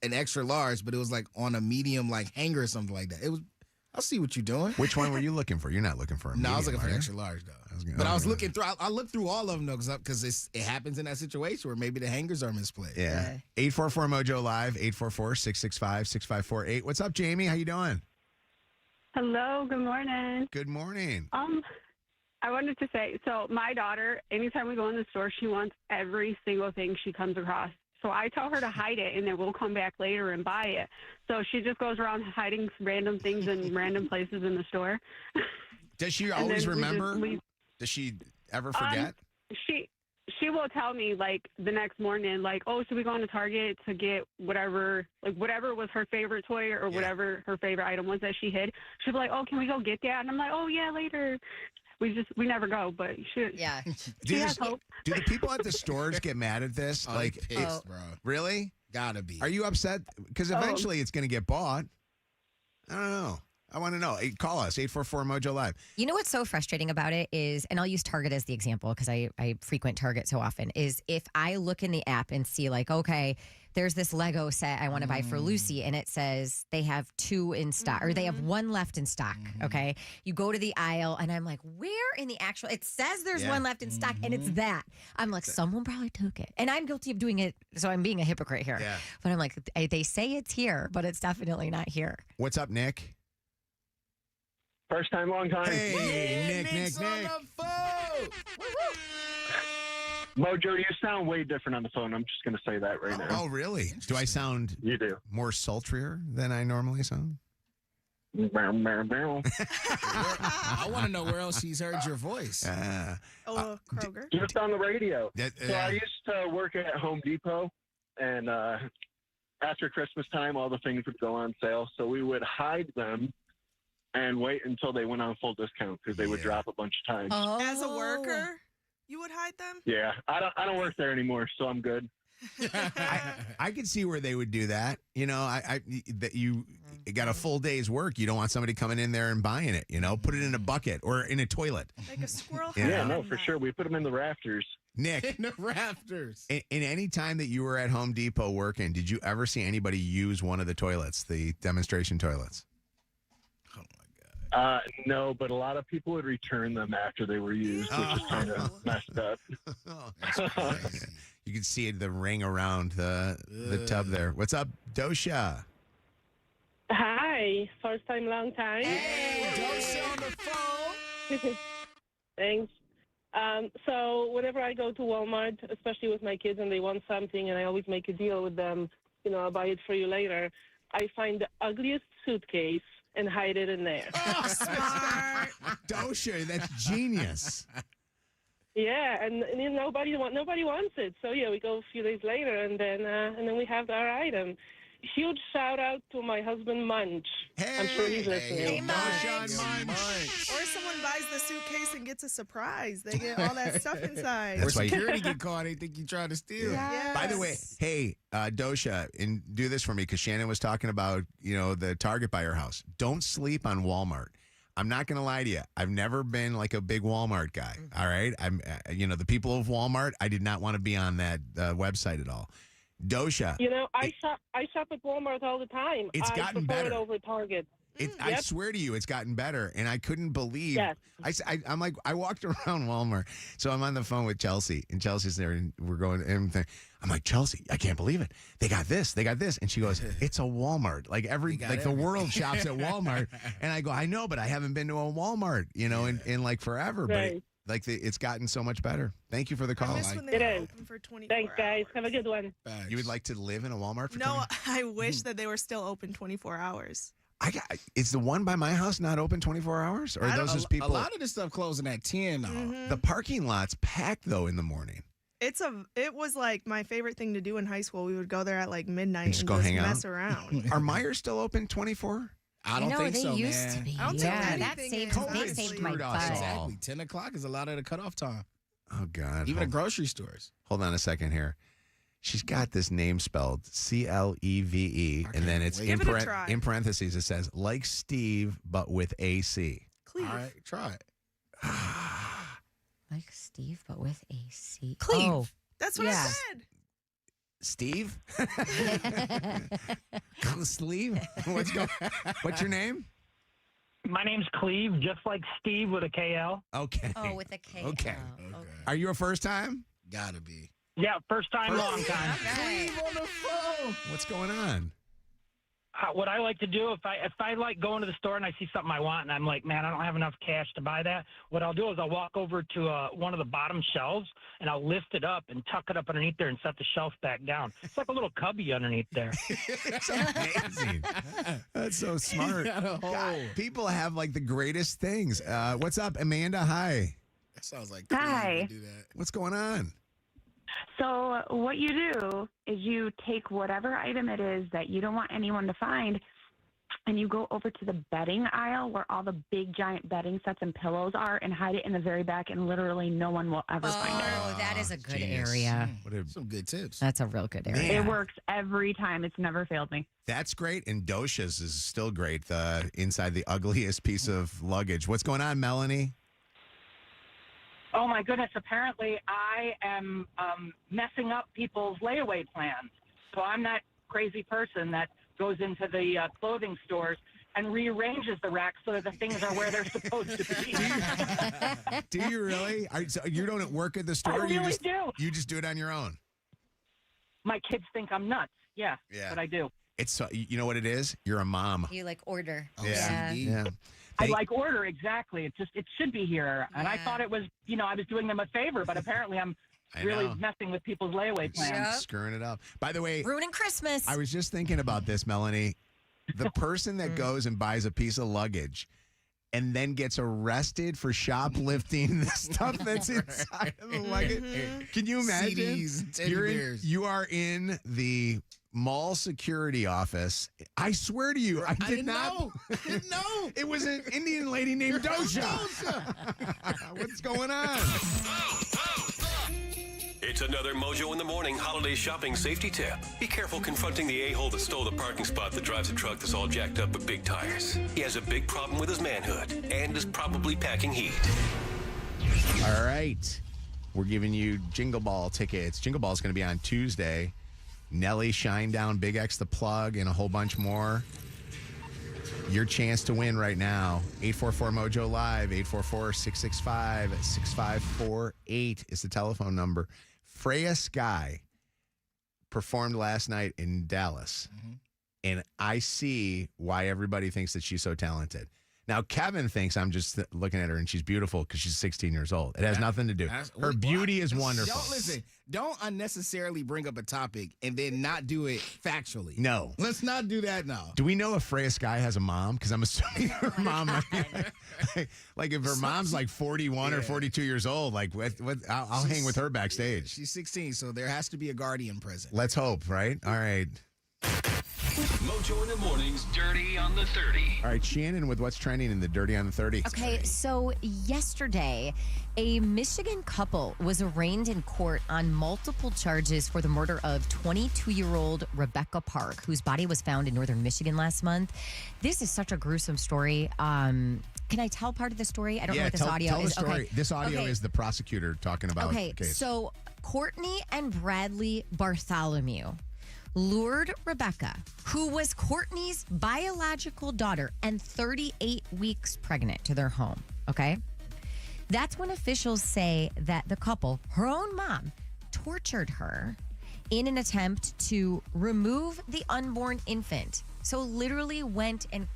an extra large, but it was like on a medium like hanger or something like that. It was. I'll see what you're doing. Which one were you looking for? You're not looking for a medium. No, I was looking for are you? extra large though. I was looking through. I looked through all of them though, because it happens in that situation where maybe the hangers are misplaced. Yeah. 844 Mojo Live, 844-665-6548. What's up, Jamie? How you doing? Hello, good morning. Good morning. I wanted to say, so my daughter, anytime we go in the store, she wants every single thing she comes across. So I tell her to hide it, and then we'll come back later and buy it. So she just goes around hiding random things in random places in the store. Does she always remember? Does she ever forget? She will tell me like the next morning, like, oh, should we go into Target to get whatever was her favorite toy or whatever her favorite item was that she hid. She'll be like, oh, can we go get that? And I'm like, oh yeah, later. We never go, but she has hope. Do the people at the stores get mad at this? Pissed, bro. Really? Gotta be. Are you upset? Because eventually it's going to get bought. I don't know. I want to know. Hey, call us, 844-MOJO Live. You know what's so frustrating about it is, and I'll use Target as the example because I frequent Target so often, is if I look in the app and see like, okay, there's this Lego set I want to buy for Lucy, and it says they have 2 in stock, or they have 1 left in stock, okay? You go to the aisle, and I'm like, where in the actual, it says there's 1 left in stock, and it's that. I'm like, someone probably took it. And I'm guilty of doing it, so I'm being a hypocrite here. Yeah. But I'm like, they say it's here, but it's definitely not here. What's up, Nick? First time, long time. Hey, Nick. Mojo, you sound way different on the phone. I'm just going to say that right now. Oh, really? Do I sound more sultrier than I normally sound? I want to know where else she's heard your voice. Kroger. Just on the radio. So I used to work at Home Depot, and after Christmas time, all the things would go on sale. So we would hide them and wait until they went on full discount because they would drop a bunch of times. As a worker, you would hide them? Yeah, I don't work there anymore, so I'm good. I could see where they would do that. You know, that you got a full day's work. You don't want somebody coming in there and buying it. You know, put it in a bucket or in a toilet. Like a squirrel. Yeah, no, for sure. We put them in the rafters. Nick, in the rafters. In any time that you were at Home Depot working, did you ever see anybody use one of the toilets, the demonstration toilets? No, but a lot of people would return them after they were used, which is kind of messed up. You can see the ring around the tub there. What's up, Dosha? Hi, first time, long time. Hey, Dosha on the phone. Thanks. So whenever I go to Walmart, especially with my kids and they want something and I always make a deal with them, I'll buy it for you later, I find the ugliest suitcase and hide it in there. Oh, smart. Dosha, that's genius. Yeah, and nobody wants it. So yeah, we go a few days later, and then we have our item. Huge shout out to my husband Munch. I'm sure he's listening. Hey, Munch. Or someone buys the suitcase and gets a surprise. They get all that stuff inside. Or security get caught. They think you tried to steal. Yes. By the way, hey, Dosha, and do this for me because Shannon was talking about the Target by her house. Don't sleep on Walmart. I'm not going to lie to you. I've never been like a big Walmart guy. All right. I'm, the people of Walmart, I did not want to be on that website at all. Dosha. I shop at Walmart all the time. It's gotten prefer better. it over Target. I swear to you, it's gotten better. And I couldn't believe. Yes. I'm like, I walked around Walmart. So I'm on the phone with Chelsea. And Chelsea's there. And we're going to everything. I'm like, Chelsea, I can't believe it. They got this. They got this. And she goes, it's a Walmart. Like the world shops at Walmart. And I go, I know, but I haven't been to a Walmart, in like forever. Right. But it's gotten so much better. Thank you for the call. It is. For 24 Thanks, guys. Have a good one. You would like to live in a Walmart for No, I wish that they were still open 24 hours. Is the one by my house not open 24 hours? Or are those just people? A lot of this stuff closing at 10 now. Mm-hmm. The parking lot's packed, though, in the morning. It was like my favorite thing to do in high school. We would go there at like midnight and just go hang mess out? around. Are Myers still open 24? I don't think so, they used to be. I don't think that anything saved, is, they saved my screwed us butt. all. Exactly. 10 o'clock is a lot of the cutoff time. Oh, God. Even at grocery stores. Hold on a second here. She's got this name spelled Cleve, and then it's in parentheses. It says, like Steve, but with AC. Cleve. All right, try it. Like Steve, but with AC. Cleve. Oh, That's what I said. Steve? Sleeve? What's your name? My name's Cleve, just like Steve with a KL. Okay. Oh, with a K. Okay. Are you a first time? Gotta be. Yeah, first time, long time. Cleve on the phone. What's going on? What I like to do, if I like going to the store and I see something I want and I'm like, man, I don't have enough cash to buy that, what I'll do is I'll walk over to one of the bottom shelves and I'll lift it up and tuck it up underneath there and set the shelf back down. It's like a little cubby underneath there. It's amazing. That's so smart. God, people have like the greatest things. What's up, Amanda? Hi. That sounds like Hi. do that. What's going on? So what you do is you take whatever item it is that you don't want anyone to find, and you go over to the bedding aisle where all the big giant bedding sets and pillows are and hide it in the very back, and literally no one will ever find it. Oh, that is a good Genius. area. Some good tips. That's a real good area. Man. It works every time. It's never failed me. That's great. And Dosha's is still great. Inside the ugliest piece of luggage. What's going on, Melanie? Oh, my goodness. Apparently, I am messing up people's layaway plans. So I'm that crazy person that goes into the clothing stores and rearranges the racks so that the things are where they're supposed to be. Do you really? So you don't work at the store? I really do. You just do it on your own? My kids think I'm nuts. Yeah, but I do. It's you know what it is? You're a mom. You like order. Yeah. I like order, exactly. It should be here. And I thought it was, I was doing them a favor, but apparently I'm really messing with people's layaway plans. Screwing it up. By the way, ruining Christmas. I was just thinking about this, Melanie. The person that goes and buys a piece of luggage and then gets arrested for shoplifting the stuff that's inside of the luggage. Can you imagine? CDs, teddy bears. You are in the mall security office. I swear to you, I didn't know. It was an Indian lady named Dosha. What's going on? It's another Mojo in the Morning holiday shopping safety tip. Be careful confronting the a-hole that stole the parking spot that drives a truck that's all jacked up with big tires. He has a big problem with his manhood and is probably packing heat. All right. We're giving you Jingle Ball tickets. Jingle Ball is going to be on Tuesday. Nelly, Shinedown, Big X The Plug, and a whole bunch more. Your chance to win right now. 844-MOJO Live, 844-665-6548 is the telephone number. Freya Sky performed last night in Dallas, and I see why everybody thinks that she's so talented. Now, Kevin thinks I'm just looking at her and she's beautiful because she's 16 years old. It has nothing to do. Her beauty is wonderful. Don't unnecessarily bring up a topic and then not do it factually. No. Let's not do that now. Do we know if Freya Sky has a mom? Because I'm assuming her mom might be like if her mom's like 41 or 42 years old, like I'll hang with her backstage. She's 16, so there has to be a guardian present. Let's hope, right? All right. Mojo in the Morning's Dirty on the 30. All right, Shannon with what's trending in the Dirty on the 30. Okay, so yesterday, a Michigan couple was arraigned in court on multiple charges for the murder of 22-year-old Rebecca Park, whose body was found in northern Michigan last month. This is such a gruesome story. Can I tell part of the story? I don't know what this audio tell is. The story. Okay. This audio is the prosecutor talking about the case. So Courtney and Bradley Bartholomew lured Rebecca, who was Courtney's biological daughter and 38 weeks pregnant, to their home, okay? That's when officials say that the couple, her own mom, tortured her in an attempt to remove the unborn infant. So literally went and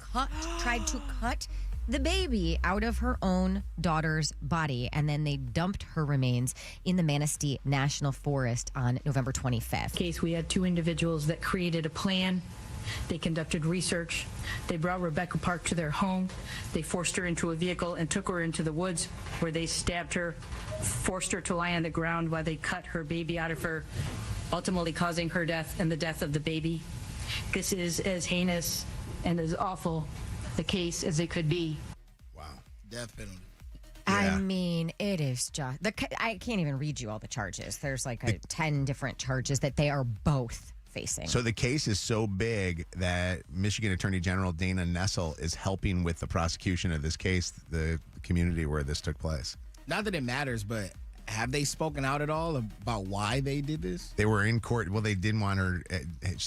tried to cut the baby out of her own daughter's body, and then they dumped her remains in the Manistee National Forest on November 25th. Case, we had two individuals that created a plan. They conducted research. They brought Rebecca Park to their home. They forced her into a vehicle and took her into the woods, where they stabbed her, forced her to lie on the ground while they cut her baby out of her, ultimately causing her death and the death of the baby. This is as heinous and as awful the case as it could be. Wow. Death penalty. I mean, it is just I can't even read you all the charges. There's like 10 different charges that they are both facing. So the case is so big that Michigan Attorney General Dana Nessel is helping with the prosecution of this case, the community where this took place. Not that it matters, but have they spoken out at all about why they did this? They were in court. Well, they didn't want her.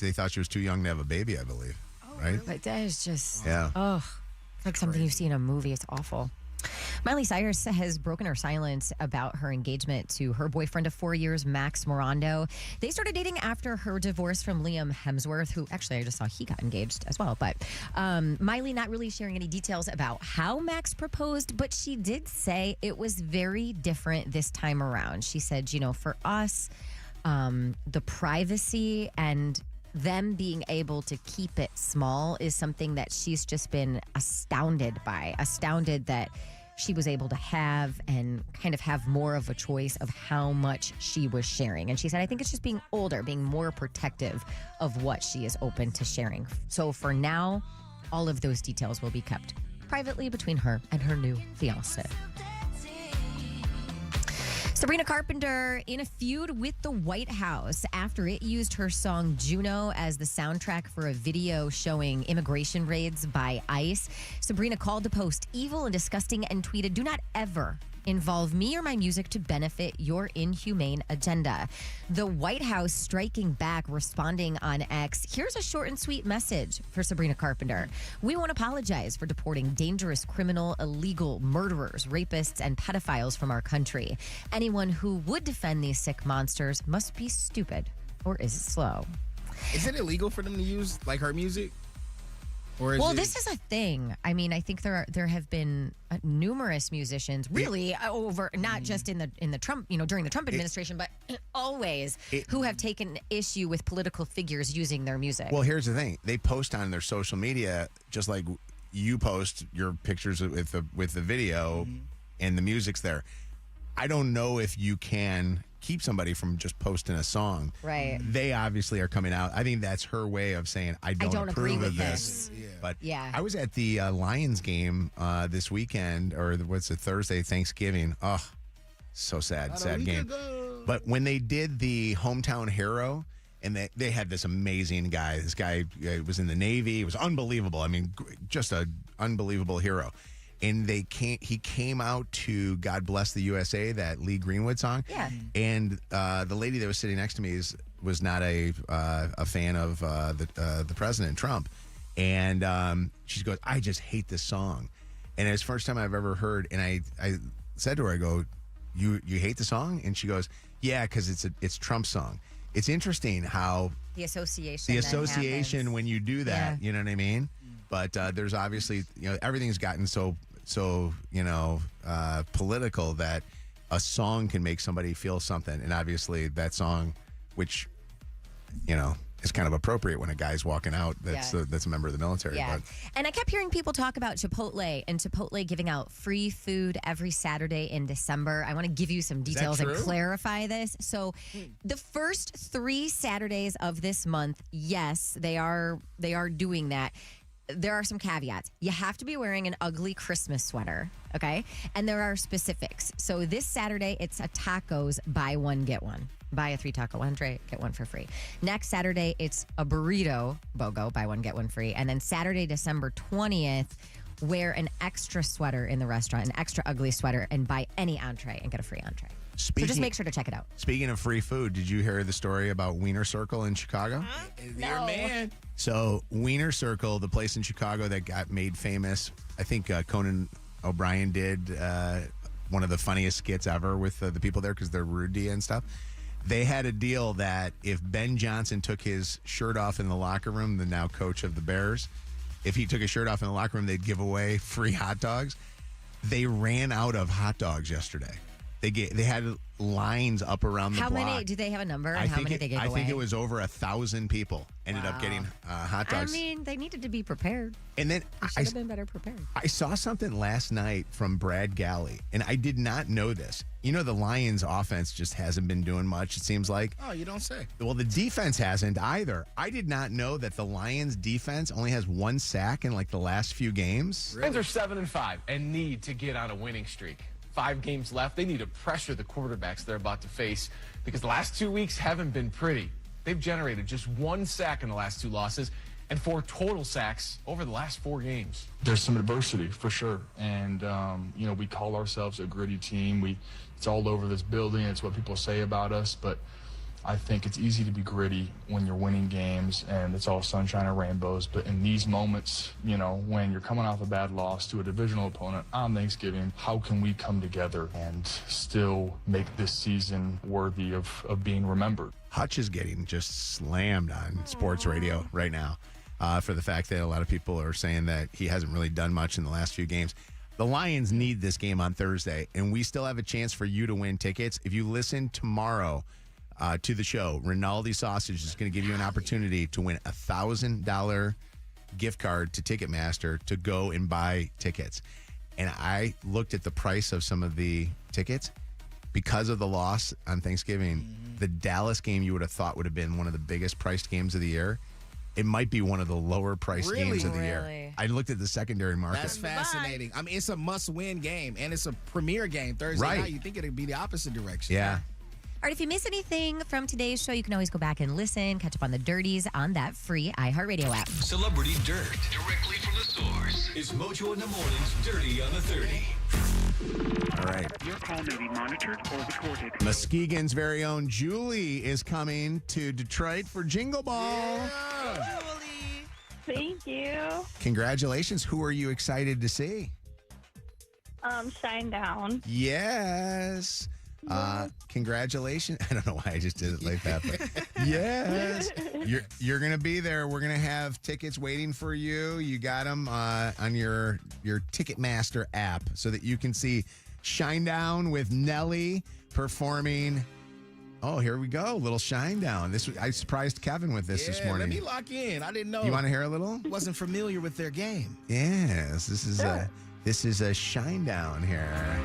They thought she was too young to have a baby, I believe. Right? But that is just, Yeah. It's like something you see in a movie. It's awful. Miley Cyrus has broken her silence about her engagement to her boyfriend of 4 years, Max Morando. They started dating after her divorce from Liam Hemsworth, who actually I just saw he got engaged as well. But Miley not really sharing any details about how Max proposed, but she did say it was very different this time around. She said, for us, the privacy and them being able to keep it small is something that she's just been astounded that she was able to have and kind of have more of a choice of how much she was sharing. And she said, I think it's just being older, being more protective of what she is open to sharing. So for now, all of those details will be kept privately between her and her new fiancé. Sabrina Carpenter in a feud with the White House after it used her song Juno as the soundtrack for a video showing immigration raids by ICE. Sabrina called the post evil and disgusting and tweeted, "Do not ever involve me or my music to benefit your inhumane agenda." The White House striking back, responding on X. Here's a short and sweet message for Sabrina Carpenter. We won't apologize for deporting dangerous, criminal, illegal murderers, rapists, and pedophiles from our country. Anyone who would defend these sick monsters must be stupid, or is it slow? Is it illegal for them to use like her music? Or is This is a thing. I mean, I think there have been numerous musicians, really over not just in the Trump, during the Trump administration, but always who have taken issue with political figures using their music. Well, here's the thing: they post on their social media just like you post your pictures with the video, and the music's there. I don't know if you can keep somebody from just posting a song. Right. They obviously are coming out. I think that's her way of saying, I don't agree approve with of this. Yeah. But yeah. I was at the Lions game this weekend, or what's it, Thursday, Thanksgiving. Oh, so sad game. But when they did the hometown hero, and they had this amazing guy. This guy was in the Navy. It was unbelievable. I mean, just an unbelievable hero. And he came out to God Bless the USA, that Lee Greenwood song. Yeah. And the lady that was sitting next to me was not a fan of the president, Trump. And she goes, I just hate this song. And it's the first time I've ever heard. And I said to her, I go, you hate the song? And she goes, yeah, because it's Trump's song. It's interesting how the association when you do that, you know what I mean? But there's obviously, everything's gotten so political that a song can make somebody feel something. And obviously that song, which, is kind of appropriate when a guy's walking out that's a member of the military. Yeah. But And I kept hearing people talk about Chipotle and Chipotle giving out free food every Saturday in December. I want to give you some details and clarify this. So the first 3 Saturdays of this month, yes, they are doing that. There are some caveats. You have to be wearing an ugly Christmas sweater, okay? And there are specifics. So this Saturday, it's a tacos, buy one, get one. Buy a 3 taco entree, get one for free. Next Saturday, it's a burrito, BOGO, buy one, get one free. And then Saturday, December 20th, wear an extra sweater in the restaurant, an extra ugly sweater, and buy any entree and get a free entree. So just make sure to check it out. Speaking of free food, did you hear the story about Wiener Circle in Chicago? Your man. So Wiener Circle, the place in Chicago that got made famous, I think Conan O'Brien did one of the funniest skits ever with the people there because they're rude to you and stuff. They had a deal that if Ben Johnson took his shirt off in the locker room, the now coach of the Bears, if he took his shirt off in the locker room, they'd give away free hot dogs. They ran out of hot dogs yesterday. They had lines up around the block. How many? Do they have a number on how many they gave away? I think it was over 1,000 people ended up getting hot dogs. I mean, they needed to be prepared. And then They should have been better prepared. I saw something last night from Brad Galley, and I did not know this. The Lions offense just hasn't been doing much, it seems like. Oh, you don't say. Well, the defense hasn't either. I did not know that the Lions defense only has 1 sack in like the last few games. Lions are 7-5 and need to get on a winning streak. 5 games left. They need to pressure the quarterbacks they're about to face because the last 2 weeks haven't been pretty. They've generated just 1 sack in the last 2 losses and 4 total sacks over the last 4 games. There's some adversity for sure, and we call ourselves a gritty team. It's all over this building. It's what people say about us, but I think it's easy to be gritty when you're winning games and it's all sunshine and rainbows. But in these moments, when you're coming off a bad loss to a divisional opponent on Thanksgiving, how can we come together and still make this season worthy of being remembered? Hutch is getting just slammed on sports radio right now for the fact that a lot of people are saying that he hasn't really done much in the last few games. The Lions need this game on Thursday, and we still have a chance for you to win tickets. If you listen tomorrow to the show, Rinaldi Sausage is going to give you an opportunity to win a $1,000 gift card to Ticketmaster to go and buy tickets. And I looked at the price of some of the tickets. Because of the loss on Thanksgiving, the Dallas game you would have thought would have been one of the biggest priced games of the year. It might be one of the lower priced games of the year. I looked at the secondary market. That's fascinating. I mean, it's a must-win game, and it's a premier game Thursday night. You think it'd be the opposite direction. Yeah. All right, if you miss anything from today's show, you can always go back and listen, catch up on the dirties on that free iHeartRadio app. Celebrity Dirt, directly from the source. It's Mojo in the Morning's Dirty on the 30. All right. Your call may be monitored or recorded. Muskegon's very own Julie is coming to Detroit for Jingle Ball. Yeah. Thank you. Congratulations. Who are you excited to see? Shine Down. Yes. Congratulations. I don't know why I just did it like that, but yes. You're going to be there. We're going to have tickets waiting for you. You got them on your Ticketmaster app so that you can see Shine Down with Nelly performing. Oh, here we go. Little Shine Down. I surprised Kevin with this morning. Let me lock in. I didn't know. You want to hear a little? Wasn't familiar with their game. Yes. This is a Shine Down here.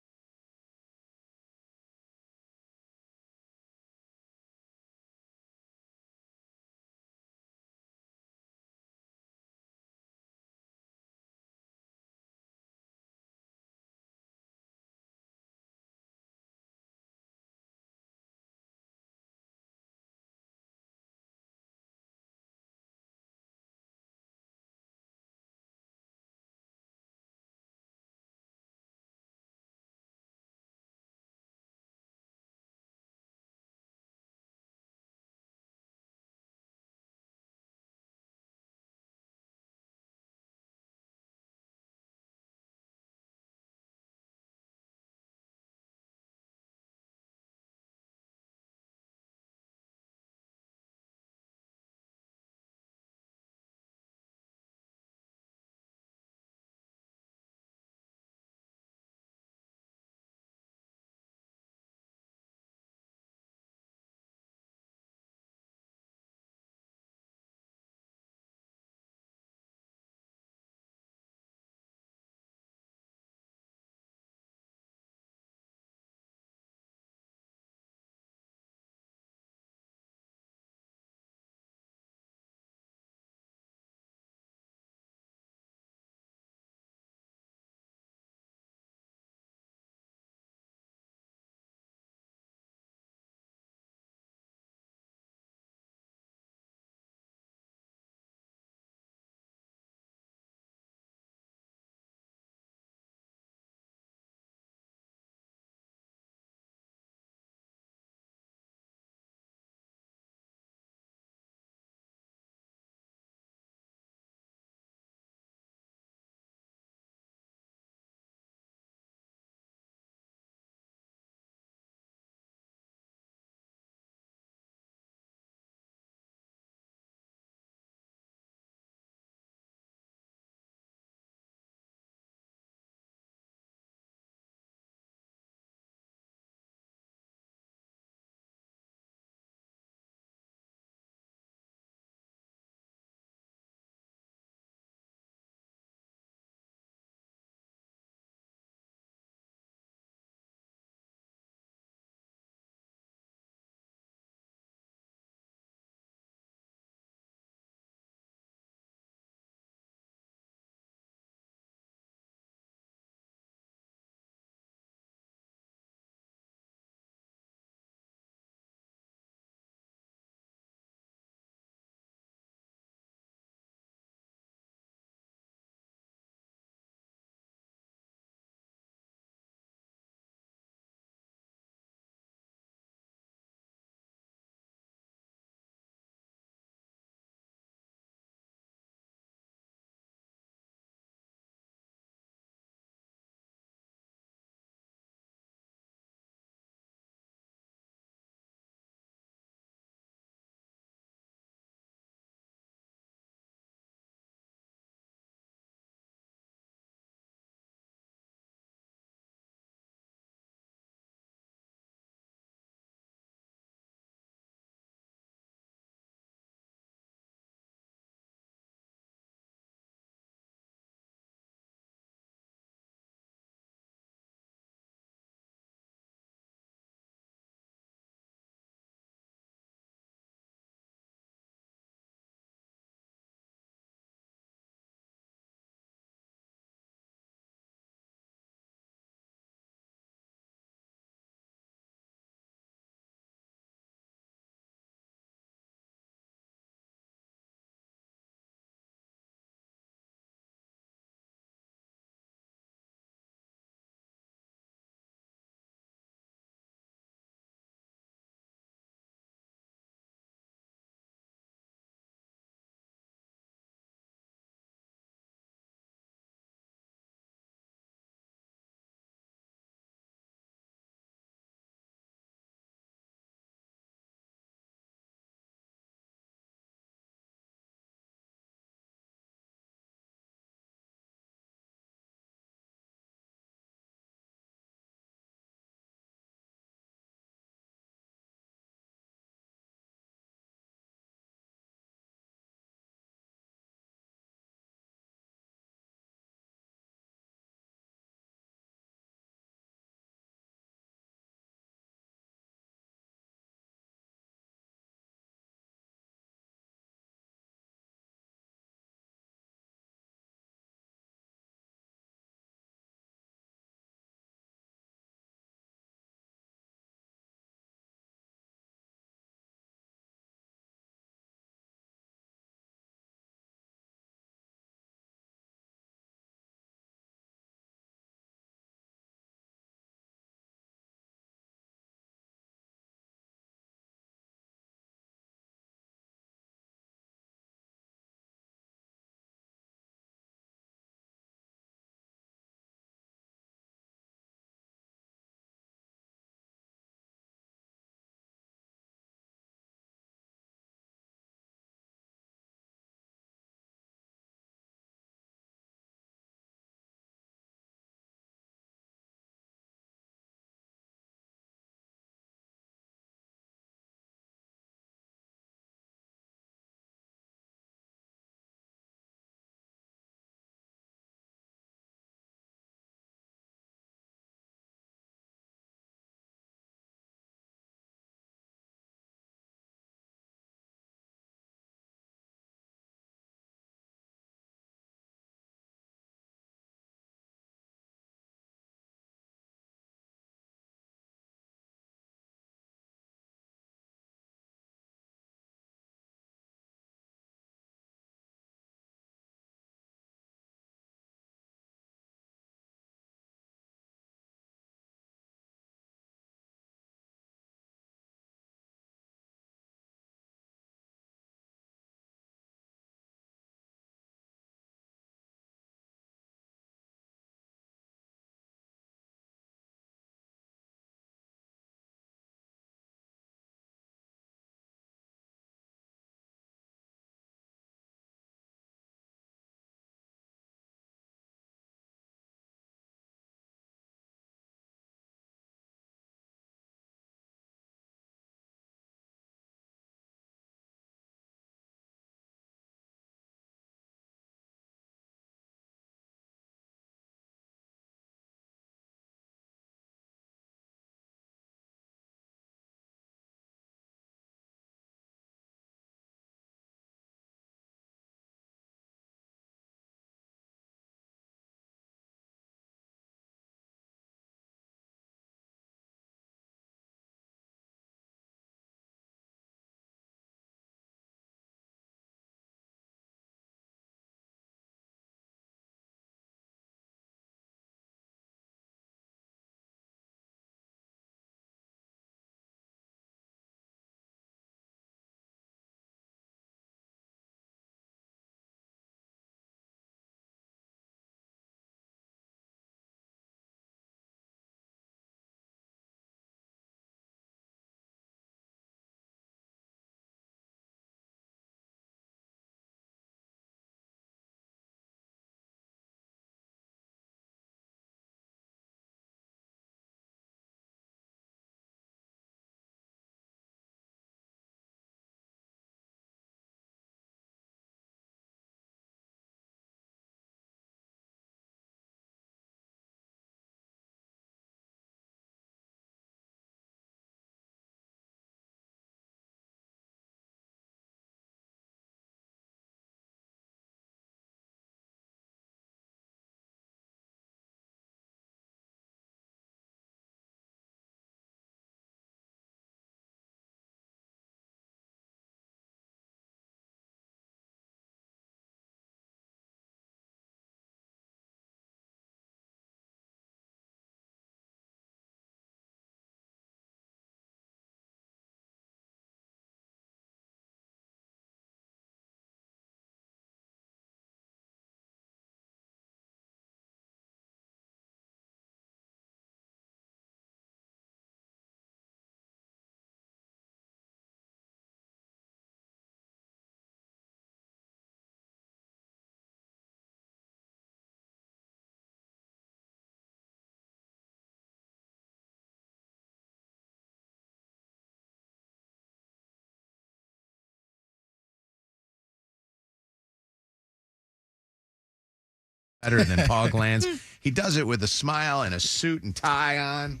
better than Paul Glanz. He does it with a smile and a suit and tie on.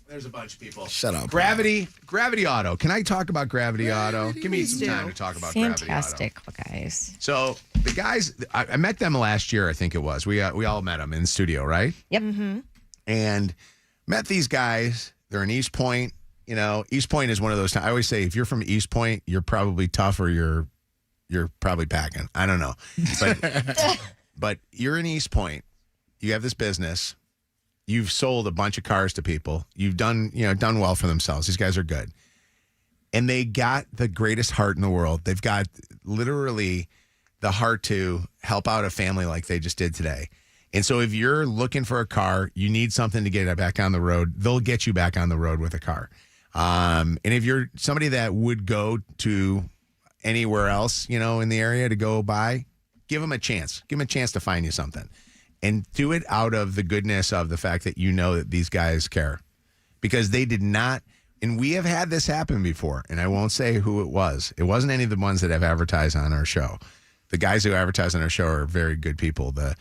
There's a bunch of people. Shut up. Gravity Auto. Can I talk about Gravity Auto? Give me some time to talk about Gravity Auto. Fantastic, guys. So the guys, I met them last year, I think it was. We all met them in the studio, right? Yep. Mm-hmm. And met these guys. They're in East Point. You know, East Point is one of those. I always say, if you're from East Point, you're probably tough or you're probably packing. I don't know. But you're in East Point. You have this business. You've sold a bunch of cars to people. You've done well for themselves. These guys are good. And they got the greatest heart in the world. They've got literally the heart to help out a family like they just did today. And so if you're looking for a car, you need something to get back on the road, they'll get you back on the road with a car. And if you're somebody that would go to anywhere else, in the area to go buy, give them a chance. Give them a chance to find you something. And do it out of the goodness of the fact that that these guys care. Because they did not, and we have had this happen before, and I won't say who it was. It wasn't any of the ones that have advertised on our show. The guys who advertise on our show are very good people. The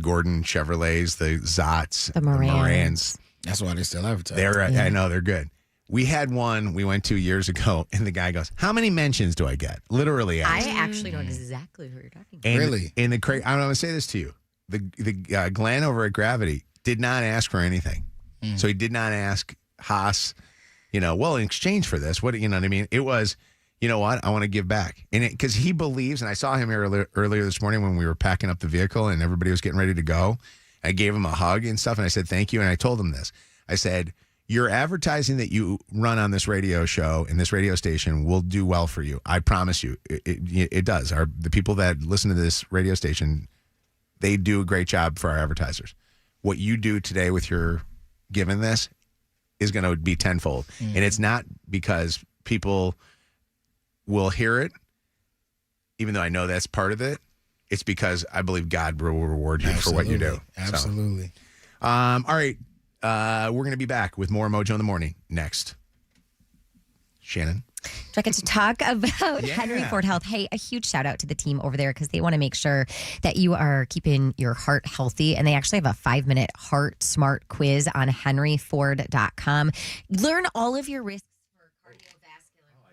Gordon Chevrolets, the Zotts, the Morans. That's why they still advertise. I know, they're good. We had one we went to years ago, and the guy goes, "How many mentions do I get?" Literally asked. I actually know exactly who you're talking about. And, really? And I'm going to say this to you. The Glenn over at Gravity did not ask for anything. So he did not ask Haas, in exchange for this, what I mean? It was, you know what? I want to give back. And because he believes, and I saw him earlier this morning when we were packing up the vehicle and everybody was getting ready to go. I gave him a hug and stuff, and I said, thank you. And I told him this. I said, your advertising that you run on this radio show and this radio station will do well for you. I promise you. It does. The people that listen to this radio station, they do a great job for our advertisers. What you do today with your giving this is going to be tenfold. And it's not because people will hear it, even though I know that's part of it. It's because I believe God will reward you for what you do. Absolutely. So, all right. We're going to be back with more Mojo in the Morning next. Shannon? So I get to talk about Henry Ford Health. Hey, a huge shout out to the team over there because they want to make sure that you are keeping your heart healthy. And they actually have a 5-minute heart smart quiz on henryford.com. Learn all of your risks.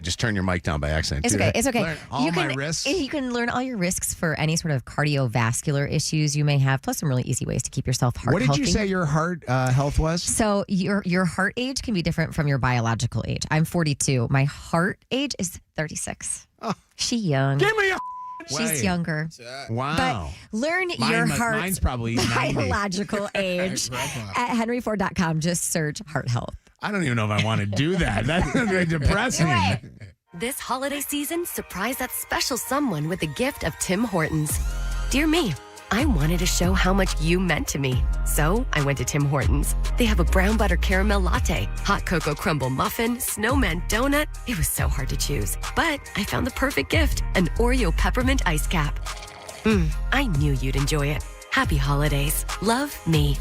Just turn your mic down by accident. It's okay. It's okay. Learn all my risks. You can learn all your risks for any sort of cardiovascular issues you may have, plus some really easy ways to keep yourself healthy. What did you say your heart health was? So your heart age can be different from your biological age. I'm 42. My heart age is 36. Oh. She's young. Give me a She's younger. Wow. But learn your heart's mine's probably 90. biological age at henryford.com. Just search heart health. I don't even know if I want to do that. That's very depressing. This holiday season, surprise that special someone with the gift of Tim Hortons. Dear me, I wanted to show how much you meant to me. So I went to Tim Hortons. They have a brown butter caramel latte, hot cocoa crumble muffin, snowman donut. It was so hard to choose. But I found the perfect gift, an Oreo peppermint ice cap. I knew you'd enjoy it. Happy holidays. Love, me.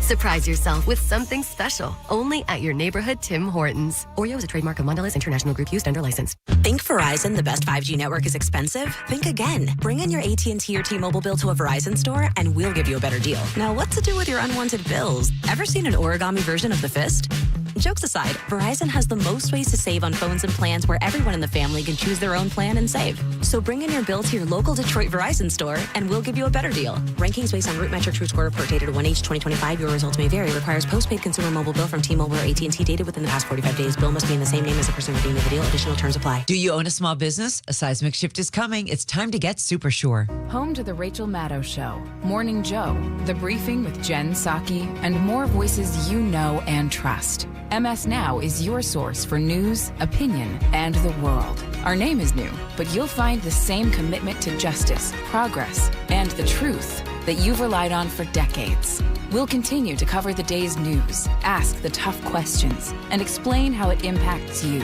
Surprise yourself with something special only at your neighborhood Tim Hortons. Oreo is a trademark of Mondelez International Group used under license. Think Verizon, the best 5G network, is expensive? Think again. Bring in your AT&T or T-Mobile bill to a Verizon store and we'll give you a better deal. Now, what to do with your unwanted bills? Ever seen an origami version of the fist? Jokes aside, Verizon has the most ways to save on phones and plans where everyone in the family can choose their own plan and save. So bring in your bill to your local Detroit Verizon store and we'll give you a better deal. Rankings based on root metric true score report dated 1H2025. Your results may vary. Requires postpaid consumer mobile bill from T-Mobile or AT&T dated within the past 45 days. Bill must be in the same name as the person redeeming the deal. Additional terms apply. Do you own a small business? A seismic shift is coming. It's time to get super sure. Home to the Rachel Maddow Show, Morning Joe, The Briefing with Jen Psaki, and more voices you know and trust. MS Now is your source for news, opinion, and the world. Our name is new, but you'll find the same commitment to justice, progress, and the truth that you've relied on for decades. We'll continue to cover the day's news, ask the tough questions, and explain how it impacts you.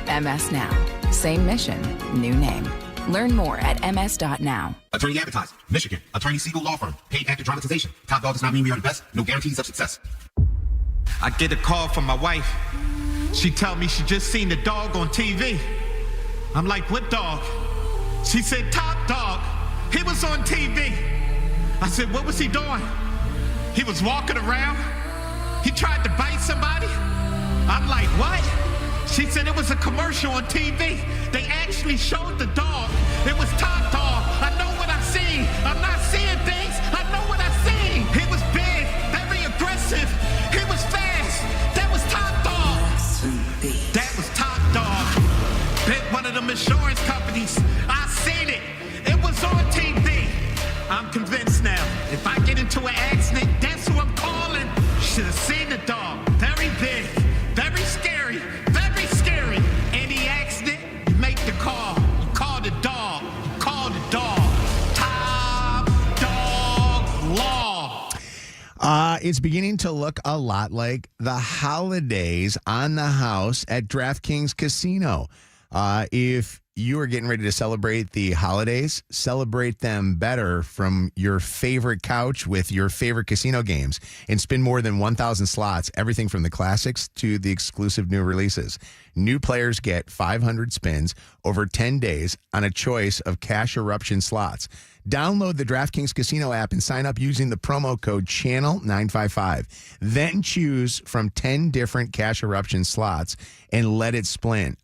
MS Now. Same mission, new name. Learn more at ms.now. Attorney advertised. Michigan. Attorney Siegel Law Firm. Paid actor dramatization. Top dog does not mean we are the best. No guarantees of success. I get a call from my wife. She tell me she just seen the dog on TV. I'm like, what dog? She said, Top Dog. He was on TV. I said, what was he doing? He was walking around. He tried to bite somebody. I'm like, what? She said it was a commercial on TV. They actually showed the dog. It was Top Dog. I know what I see. I'm not seeing things. I know what I see. He was big, very aggressive. He was fast. That was Top Dog. That was Top Dog. Bit one of them insurance companies. I seen it. It was on TV. I'm convinced now. If I get into an accident, that's who I'm calling. Should have seen the dog. Very big. Very scary. Very scary. Any accident, you make the call. You call the dog. You call the dog. Top Dog Law. It's beginning to look a lot like the holidays on the house at DraftKings Casino. If you are getting ready to celebrate the holidays, celebrate them better from your favorite couch with your favorite casino games and spin more than 1,000 slots, everything from the classics to the exclusive new releases. New players get 500 spins over 10 days on a choice of cash eruption slots. Download the DraftKings Casino app and sign up using the promo code Channel955. Then choose from 10 different cash eruption slots and let it spin.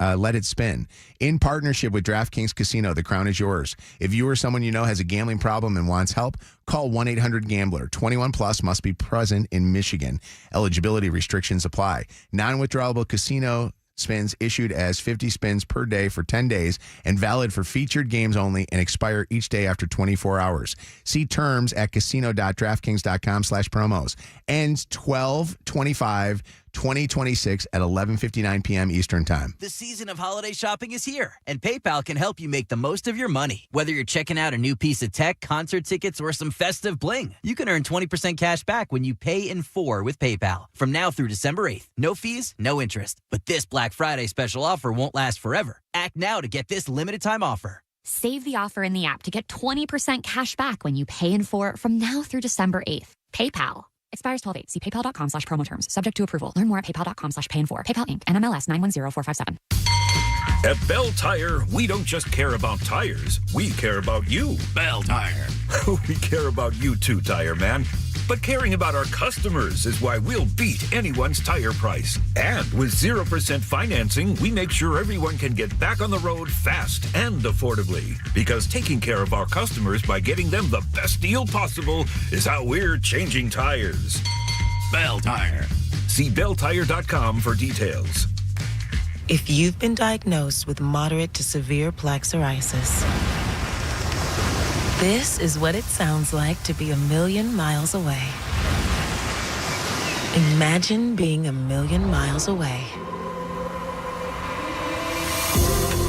In partnership with DraftKings Casino, the crown is yours. If you or someone you know has a gambling problem and wants help, call 1-800-GAMBLER. 21 plus, must be present in Michigan. Eligibility restrictions apply. Non-withdrawable casino spins issued as 50 spins per day for 10 days and valid for featured games only and expire each day after 24 hours. See terms at casino.draftkings.com/promos. Ends 12/25/2026 at 11:59 p.m. Eastern Time. The season of holiday shopping is here, and PayPal can help you make the most of your money. Whether you're checking out a new piece of tech, concert tickets, or some festive bling, you can earn 20% cash back when you pay in 4 with PayPal. From now through December 8th. No fees, no interest. But this Black Friday special offer won't last forever. Act now to get this limited time offer. Save the offer in the app to get 20% cash back when you pay in 4 from now through December 8th. PayPal. Expires 12/8. See paypal.com/promo terms. Subject to approval. Learn more at paypal.com/pay-in-4. PayPal Inc. NMLS 910457. At Bell Tire, we don't just care about tires. We care about you. Bell Tire. We care about you too, Tire Man. But caring about our customers is why we'll beat anyone's tire price. And with 0% financing, we make sure everyone can get back on the road fast and affordably. Because taking care of our customers by getting them the best deal possible is how we're changing tires. Bell Tire. See belltire.com for details. If you've been diagnosed with moderate to severe plaque psoriasis, this is what it sounds like to be a million miles away. Imagine being a million miles away.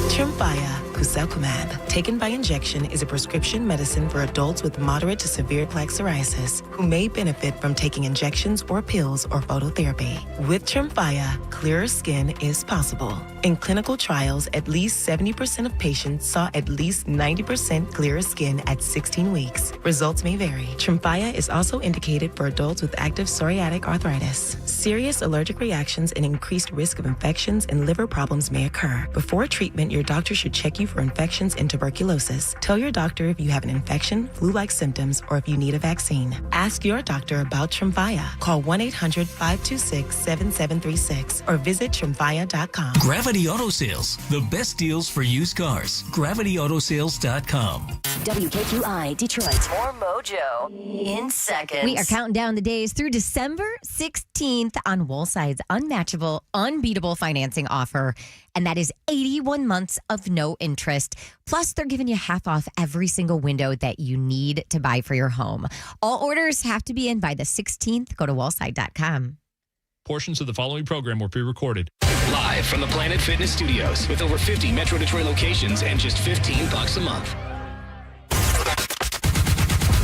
Tremfya guselkumab, taken by injection, is a prescription medicine for adults with moderate to severe plaque psoriasis who may benefit from taking injections or pills or phototherapy. With Tremfya, clearer skin is possible. In clinical trials, at least 70% of patients saw at least 90% clearer skin at 16 weeks. Results may vary. Tremfya is also indicated for adults with active psoriatic arthritis. Serious allergic reactions and increased risk of infections and liver problems may occur. Before treatment, your doctor should check you for infections and tuberculosis. Tell your doctor if you have an infection, flu-like symptoms, or if you need a vaccine. Ask your doctor about Tremfya. Call 1-800-526-7736 or visit Tremfya.com. Gravity Auto Sales, the best deals for used cars. GravityAutoSales.com. WKQI Detroit. More Mojo in seconds. We are counting down the days through December 16th on Woolside's unmatchable, unbeatable financing offer. And that is 81 months of no interest. Plus, they're giving you half off every single window that you need to buy for your home. All orders have to be in by the 16th. Go to Woolside.com. Portions of the following program were pre-recorded. Live from the Planet Fitness Studios with over 50 Metro Detroit locations and just $15 a month.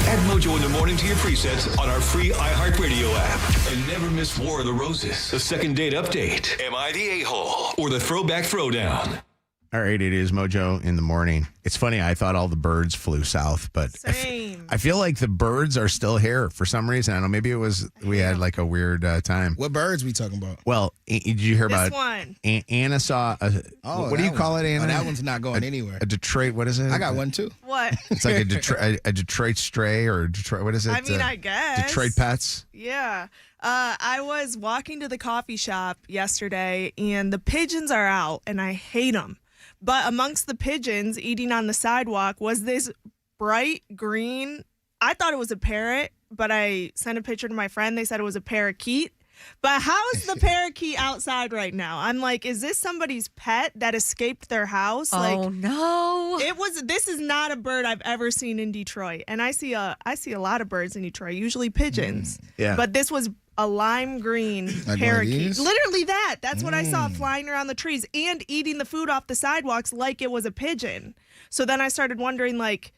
Add Mojo in the morning to your presets on our free iHeartRadio app. And never miss War of the Roses, the second date update, Am I the A-Hole, or the Throwback Throwdown. All right, it is Mojo in the morning. It's funny, I thought all the birds flew south, but Same. I feel like the birds are still here for some reason. I don't know, maybe it was we had like a weird time. What birds we talking about? Well, did you hear This about one. Anna saw what do you call it, Anna? Oh, that one's not going anywhere. A Detroit, what is it? I got one too. What? It's like a Detroit stray or Detroit, what is it? I mean, I guess. Detroit pets? Yeah. I was walking to the coffee shop yesterday, and the pigeons are out, and I hate them. But amongst the pigeons eating on the sidewalk was this bright green. I thought it was a parrot, but I sent a picture to my friend. They said it was a parakeet. But how is the parakeet outside right now? I'm like, is this somebody's pet that escaped their house? Oh, no. This is not a bird I've ever seen in Detroit. And I see a lot of birds in Detroit, usually pigeons. Yeah. But this was a lime green Like parakeet. Literally that. That's what I saw flying around the trees and eating the food off the sidewalks like it was a pigeon. So then I started wondering, like,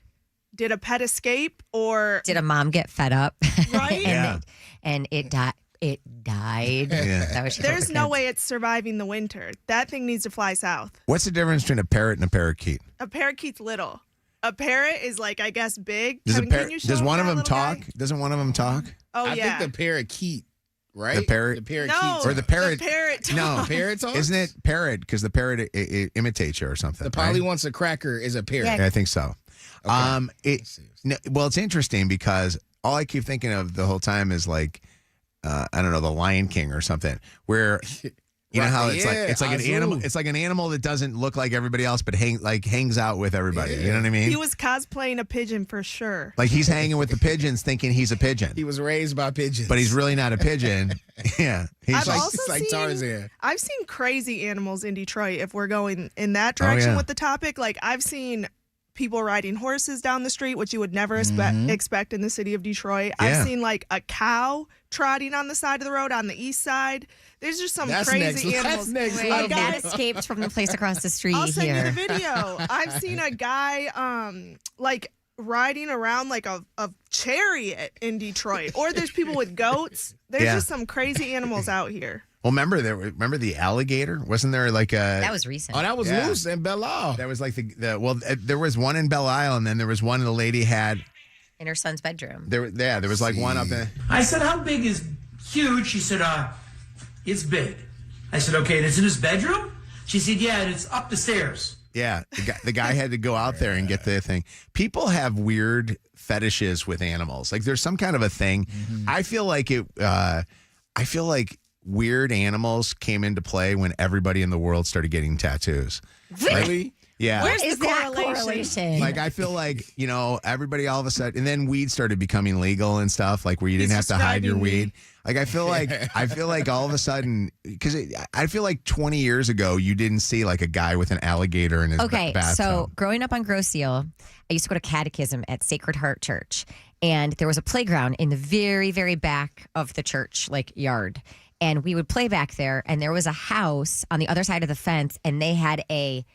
did a pet escape or Did a mom get fed up? Right? And it died. It died. Yeah. That was There's no way it's surviving the winter. That thing needs to fly south. What's the difference between a parrot and a parakeet? A parakeet's little. A parrot is like, I guess, big. Does, Kevin, can you show does one that of them little talk? guy? Doesn't one of them talk? Oh, I yeah. think the parakeet, right? The parrot? The parakeet. No, Or the parrot? The parrot No, talks. Parrot talks? Isn't it parrot? Because the parrot it imitates you or something. The Polly right? wants a cracker is a parrot. Yeah, I think so. Okay. Well, it's interesting because all I keep thinking of the whole time is like, I don't know, the Lion King or something, where you know how it's like an animal. It's like an animal that doesn't look like everybody else, but hangs out with everybody. You know what I mean? He was cosplaying a pigeon for sure. Like he's hanging with the pigeons, thinking he's a pigeon, He was raised by pigeons. but he's really not a pigeon. Yeah, he's I've like, also it's like seen, Tarzan. I've seen crazy animals in Detroit. If we're going in that direction yeah. with the topic, like I've seen people riding horses down the street, which you would never expect in the city of Detroit. Yeah. I've seen like a cow trotting on the side of the road on the east side. There's just some That's crazy next- animals. that's next Wait, level. that escaped from the place across the street I'll send here. you the video. I've seen a guy like riding around like a chariot in Detroit. Or there's people with goats. There's Yeah. just some crazy animals out here. well, remember the alligator? Wasn't there like a That was recent. Oh, that was Yeah. loose in Belle Isle. that was like there was one in Belle Isle, and then there was one the lady had. In her son's bedroom. There was like one up there. I said, how big is huge? She said, it's big. I said, okay, and it's in his bedroom? She said, yeah, and it's up the stairs. Yeah, the guy had to go out there and get the thing. People have weird fetishes with animals. Like there's some kind of a thing. I feel like weird animals came into play when everybody in the world started getting tattoos. Really? Yeah. Where's Is the that correlation? Like I feel like, everybody all of a sudden, and then weed started becoming legal and stuff, like where you didn't have to hide your describing weed. Like I feel like all of a sudden, because I feel like 20 years ago you didn't see like a guy with an alligator in his Okay, bathtub. so growing up on Grosse Seal, I used to go to catechism at Sacred Heart Church, and there was a playground in the very, very back of the church, like yard, and we would play back there. And there was a house on the other side of the fence, and they had a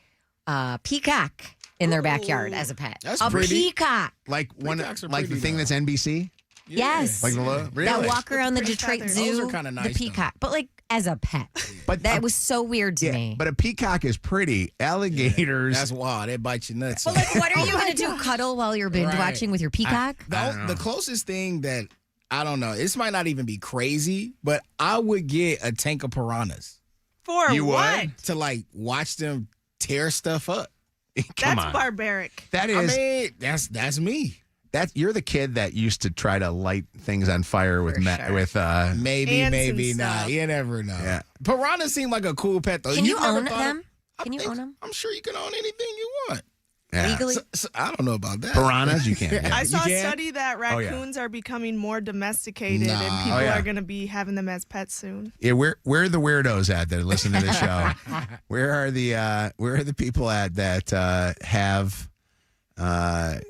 peacock in their backyard as a pet. That's a pretty. peacock. like one, Peacocks are like the pretty, thing though. that's NBC. Yes. Like really? That walk around the Pretty Detroit feathers. Zoo. Those are kinda nice, The peacock, but like as a pet. But That was so weird to yeah, me. but a peacock is pretty. Alligators. That's wild. They bite your nuts. But like, what are you going to do? Cuddle while you're binge Right. watching with your peacock? The closest thing that I don't know, this might not even be crazy, but I would get a tank of piranhas For You what? would? to like watch them tear stuff up. Come That's on. barbaric. That I is. mean, that's me. You're the kid that used to try to light things on fire with Maybe, Ants maybe and not. stuff. You never know. Yeah. Piranhas seem like a cool pet though. Can you never own thought them? of- Can you own them? I'm sure you can own anything you want. Yeah. Legally? So, I don't know about that. Piranhas, you can. Yeah. I saw You a can? study that Oh, yeah. raccoons are becoming more domesticated and Nah. people Oh, yeah. are going to be having them as pets soon. Yeah, where are the weirdos at that listen to the show? Where are the people at that have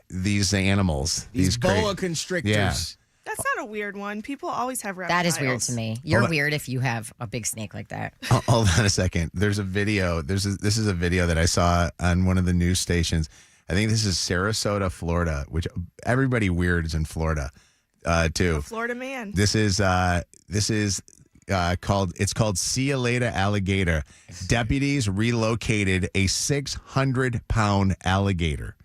these animals? These cra- boa constrictors. Yeah. That's not a weird one. People always have reptiles. That is weird to me. You're Hold on. weird if you have a big snake like that. Hold on a second. There's a video. This is a video that I saw on one of the news stations. I think this is Sarasota, Florida, which everybody weird is in Florida, too. A Florida man. This is called See Ya Later Alligator. Deputies relocated a 600-pound alligator.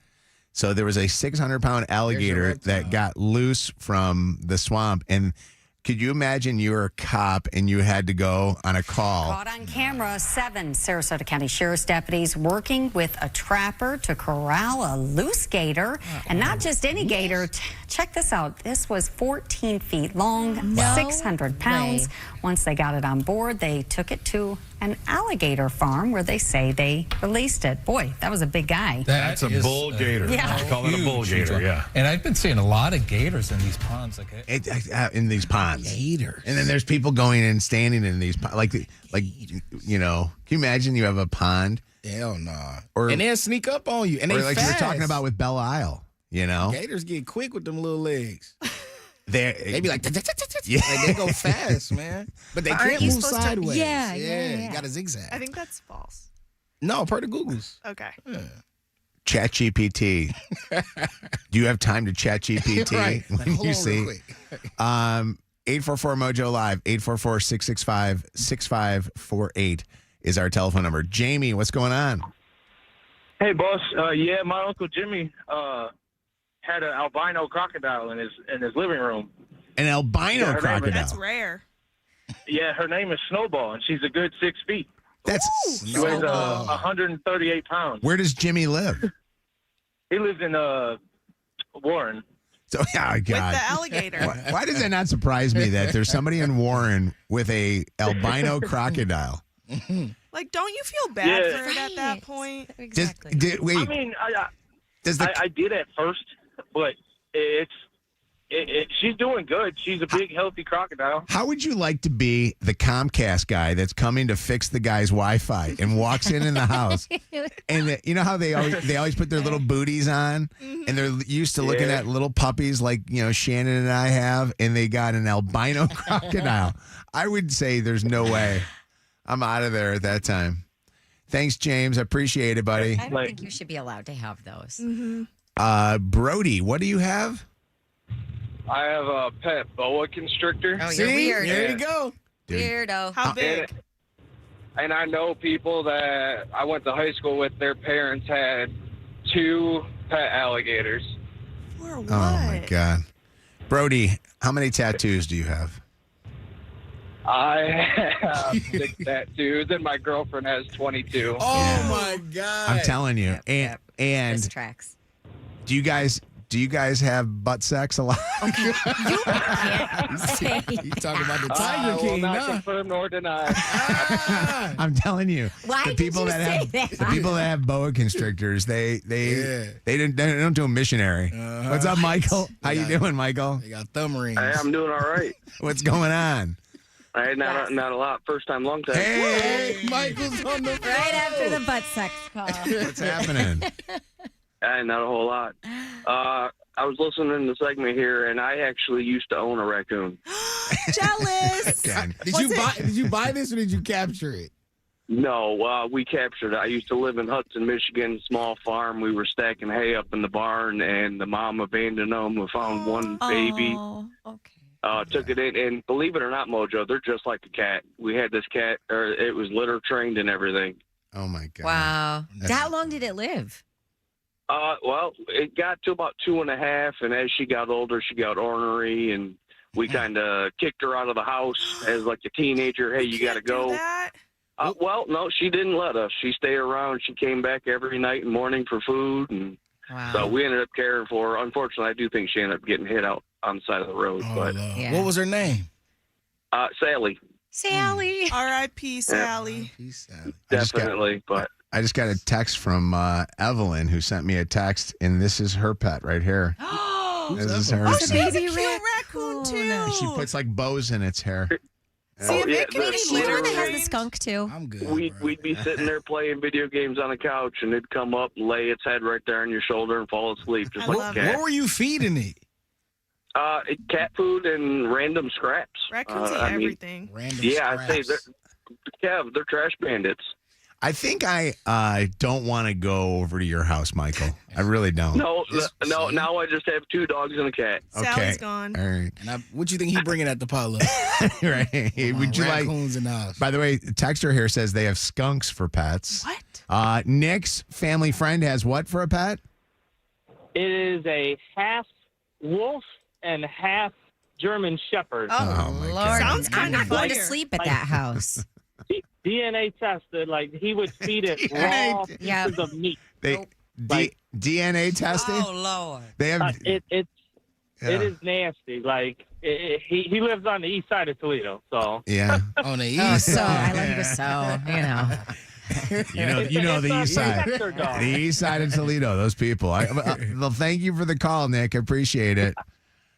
So there was a 600-pound alligator that got loose from the swamp. And could you imagine you were a cop and you had to go on a call? Caught on camera, 7 Sarasota County Sheriff's deputies working with a trapper to corral a loose gator. And not just any gator. Check this out. This was 14 feet long, 600 pounds. Once they got it on board, they took it to an alligator farm where they say they released it. Boy, that was a big guy. That's a bull gator. Yeah. I call it a bull gator, yeah. And I've been seeing a lot of gators in these ponds. In these ponds. Gator. And then there's people going and standing in these ponds. Like, you know, can you imagine you have a pond? Hell no. And they'll sneak up on you. And or they like fast. you're talking about with Belle Isle, you know? Gators get quick with them little legs. They be like, yeah. Like they go fast, man. But they Aren't can't you move supposed to- sideways. Yeah. You got to zigzag. I think that's false. No, per the Googles. Okay. Chat GPT. Do you have time to chat GPT? Right. Like, When hold you on see? real quick. 844 Mojo Live, 844-665-6548 is our telephone number. Jamie, what's going on? Hey, boss. Yeah, my Uncle Jimmy had an albino crocodile in his living room. An albino crocodile? That's rare. Yeah, her name is Snowball, and she's a good 6 feet. That's She weighs 138 pounds. Where does Jimmy live? He lives in Warren. So, oh, God. With the alligator. Why does that not surprise me that there's somebody in Warren with a albino crocodile? Like, don't you feel bad Yeah. for it at that point? Exactly. Wait. I mean, I did at first, but she's doing good. She's a big, healthy crocodile. How would you like to be the Comcast guy that's coming to fix the guy's Wi-Fi and walks in the house? And you know how they always put their little booties on, and they're used to looking at little puppies like, you know, Shannon and I have, and they got an albino crocodile. I would say there's no way. I'm out of there at that time. Thanks, James. I appreciate it, buddy. I don't think you should be allowed to have those. Brody, what do you have? I have a pet boa constrictor. Oh, you're weird. There you go. Dude. Weirdo. How big? And I know people that I went to high school with, their parents had 2 pet alligators. For what? Oh, my God. Brody, how many tattoos do you have? I have 6 tattoos, and my girlfriend has 22. Oh, my God. I'm telling you. This And tracks. do you guys have butt sex a lot? You talking about the Tiger will King, not huh? confirm nor deny. I'm telling you. Why the did people you that say have that? the people that have boa constrictors, they don't do a missionary. What's up, Michael? How you doing, Michael? They got thumb rings. Hey, I'm doing all right. What's going on? Hey, not a lot. First time, long time. Hey, Michael's on the phone. Right after the butt sex call. what's happening? Hey, not a whole lot. I was listening to the segment here, and I actually used to own a raccoon. Jealous. Did you buy this or did you capture it? No, we captured it. I used to live in Hudson, Michigan, small farm. We were stacking hay up in the barn, and the mom abandoned them. We found one baby. Okay. Took it in, and believe it or not, Mojo, they're just like a cat. We had this cat, it was litter trained and everything. Oh, my God. Wow. How long did it live? Well, it got to about 2.5, and as she got older, she got ornery, and we kind of kicked her out of the house as like a teenager. Hey, you got to go. Well, no, she didn't let us. She stayed around. She came back every night and morning for food, and so we ended up caring for her. Unfortunately, I do think she ended up getting hit out on the side of the road. But What was her name? Sally. Sally. R.I.P. Sally. Definitely, but. I just got a text from Evelyn, who sent me a text, and this is her pet right here. This is her. It's a baby raccoon, too. She puts like bows in its hair. See, if it can be She the one that has the skunk, too. I'm good. We'd be sitting there playing video games on the couch, and it'd come up, lay its head right there on your shoulder, and fall asleep, just like a cat. What were you feeding it? Cat food and random scraps. Raccoons eat everything. Random I'd say scraps. they're trash bandits. I think I don't want to go over to your house, Michael. I really don't. No. Now I just have 2 dogs and a cat. Sally's gone. All right. And what you think he bringing at the potluck? Right. Would you like? Raccoons in the house. By the way, Texter here says they have skunks for pets. What? Nick's family friend has what for a pet? It is a half wolf and half German Shepherd. Oh, my Lord. God. Sounds I'm kind not of going to fire. sleep at that house. DNA tested, like he would feed it raw pieces of meat. They DNA tested. Oh Lord! They have It is nasty. Like he lives on the east side of Toledo, so yeah. On the Oh, east so side. I love you so, You know the east side. protector dog. The east side of Toledo. Those people. Well, thank you for the call, Nick. I appreciate it.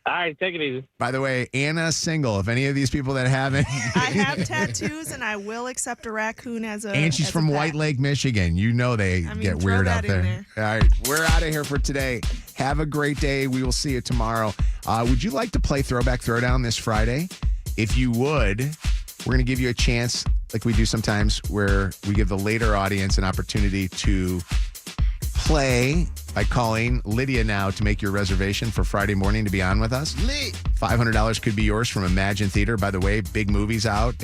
All right, take it easy. By the way, Anna's single. If any of these people that haven't, I have tattoos, and I will accept a raccoon as a. and she's as a from pet. White Lake, Michigan. You know they get throw weird that out in there. All right, we're out of here for today. Have a great day. We will see you tomorrow. Would you like to play Throwback Throwdown this Friday? If you would, we're going to give you a chance, like we do sometimes, where we give the later audience an opportunity to play by calling Lydia now to make your reservation for Friday morning to be on with us. $500 could be yours from Imagine Theater. By the way, big movies out.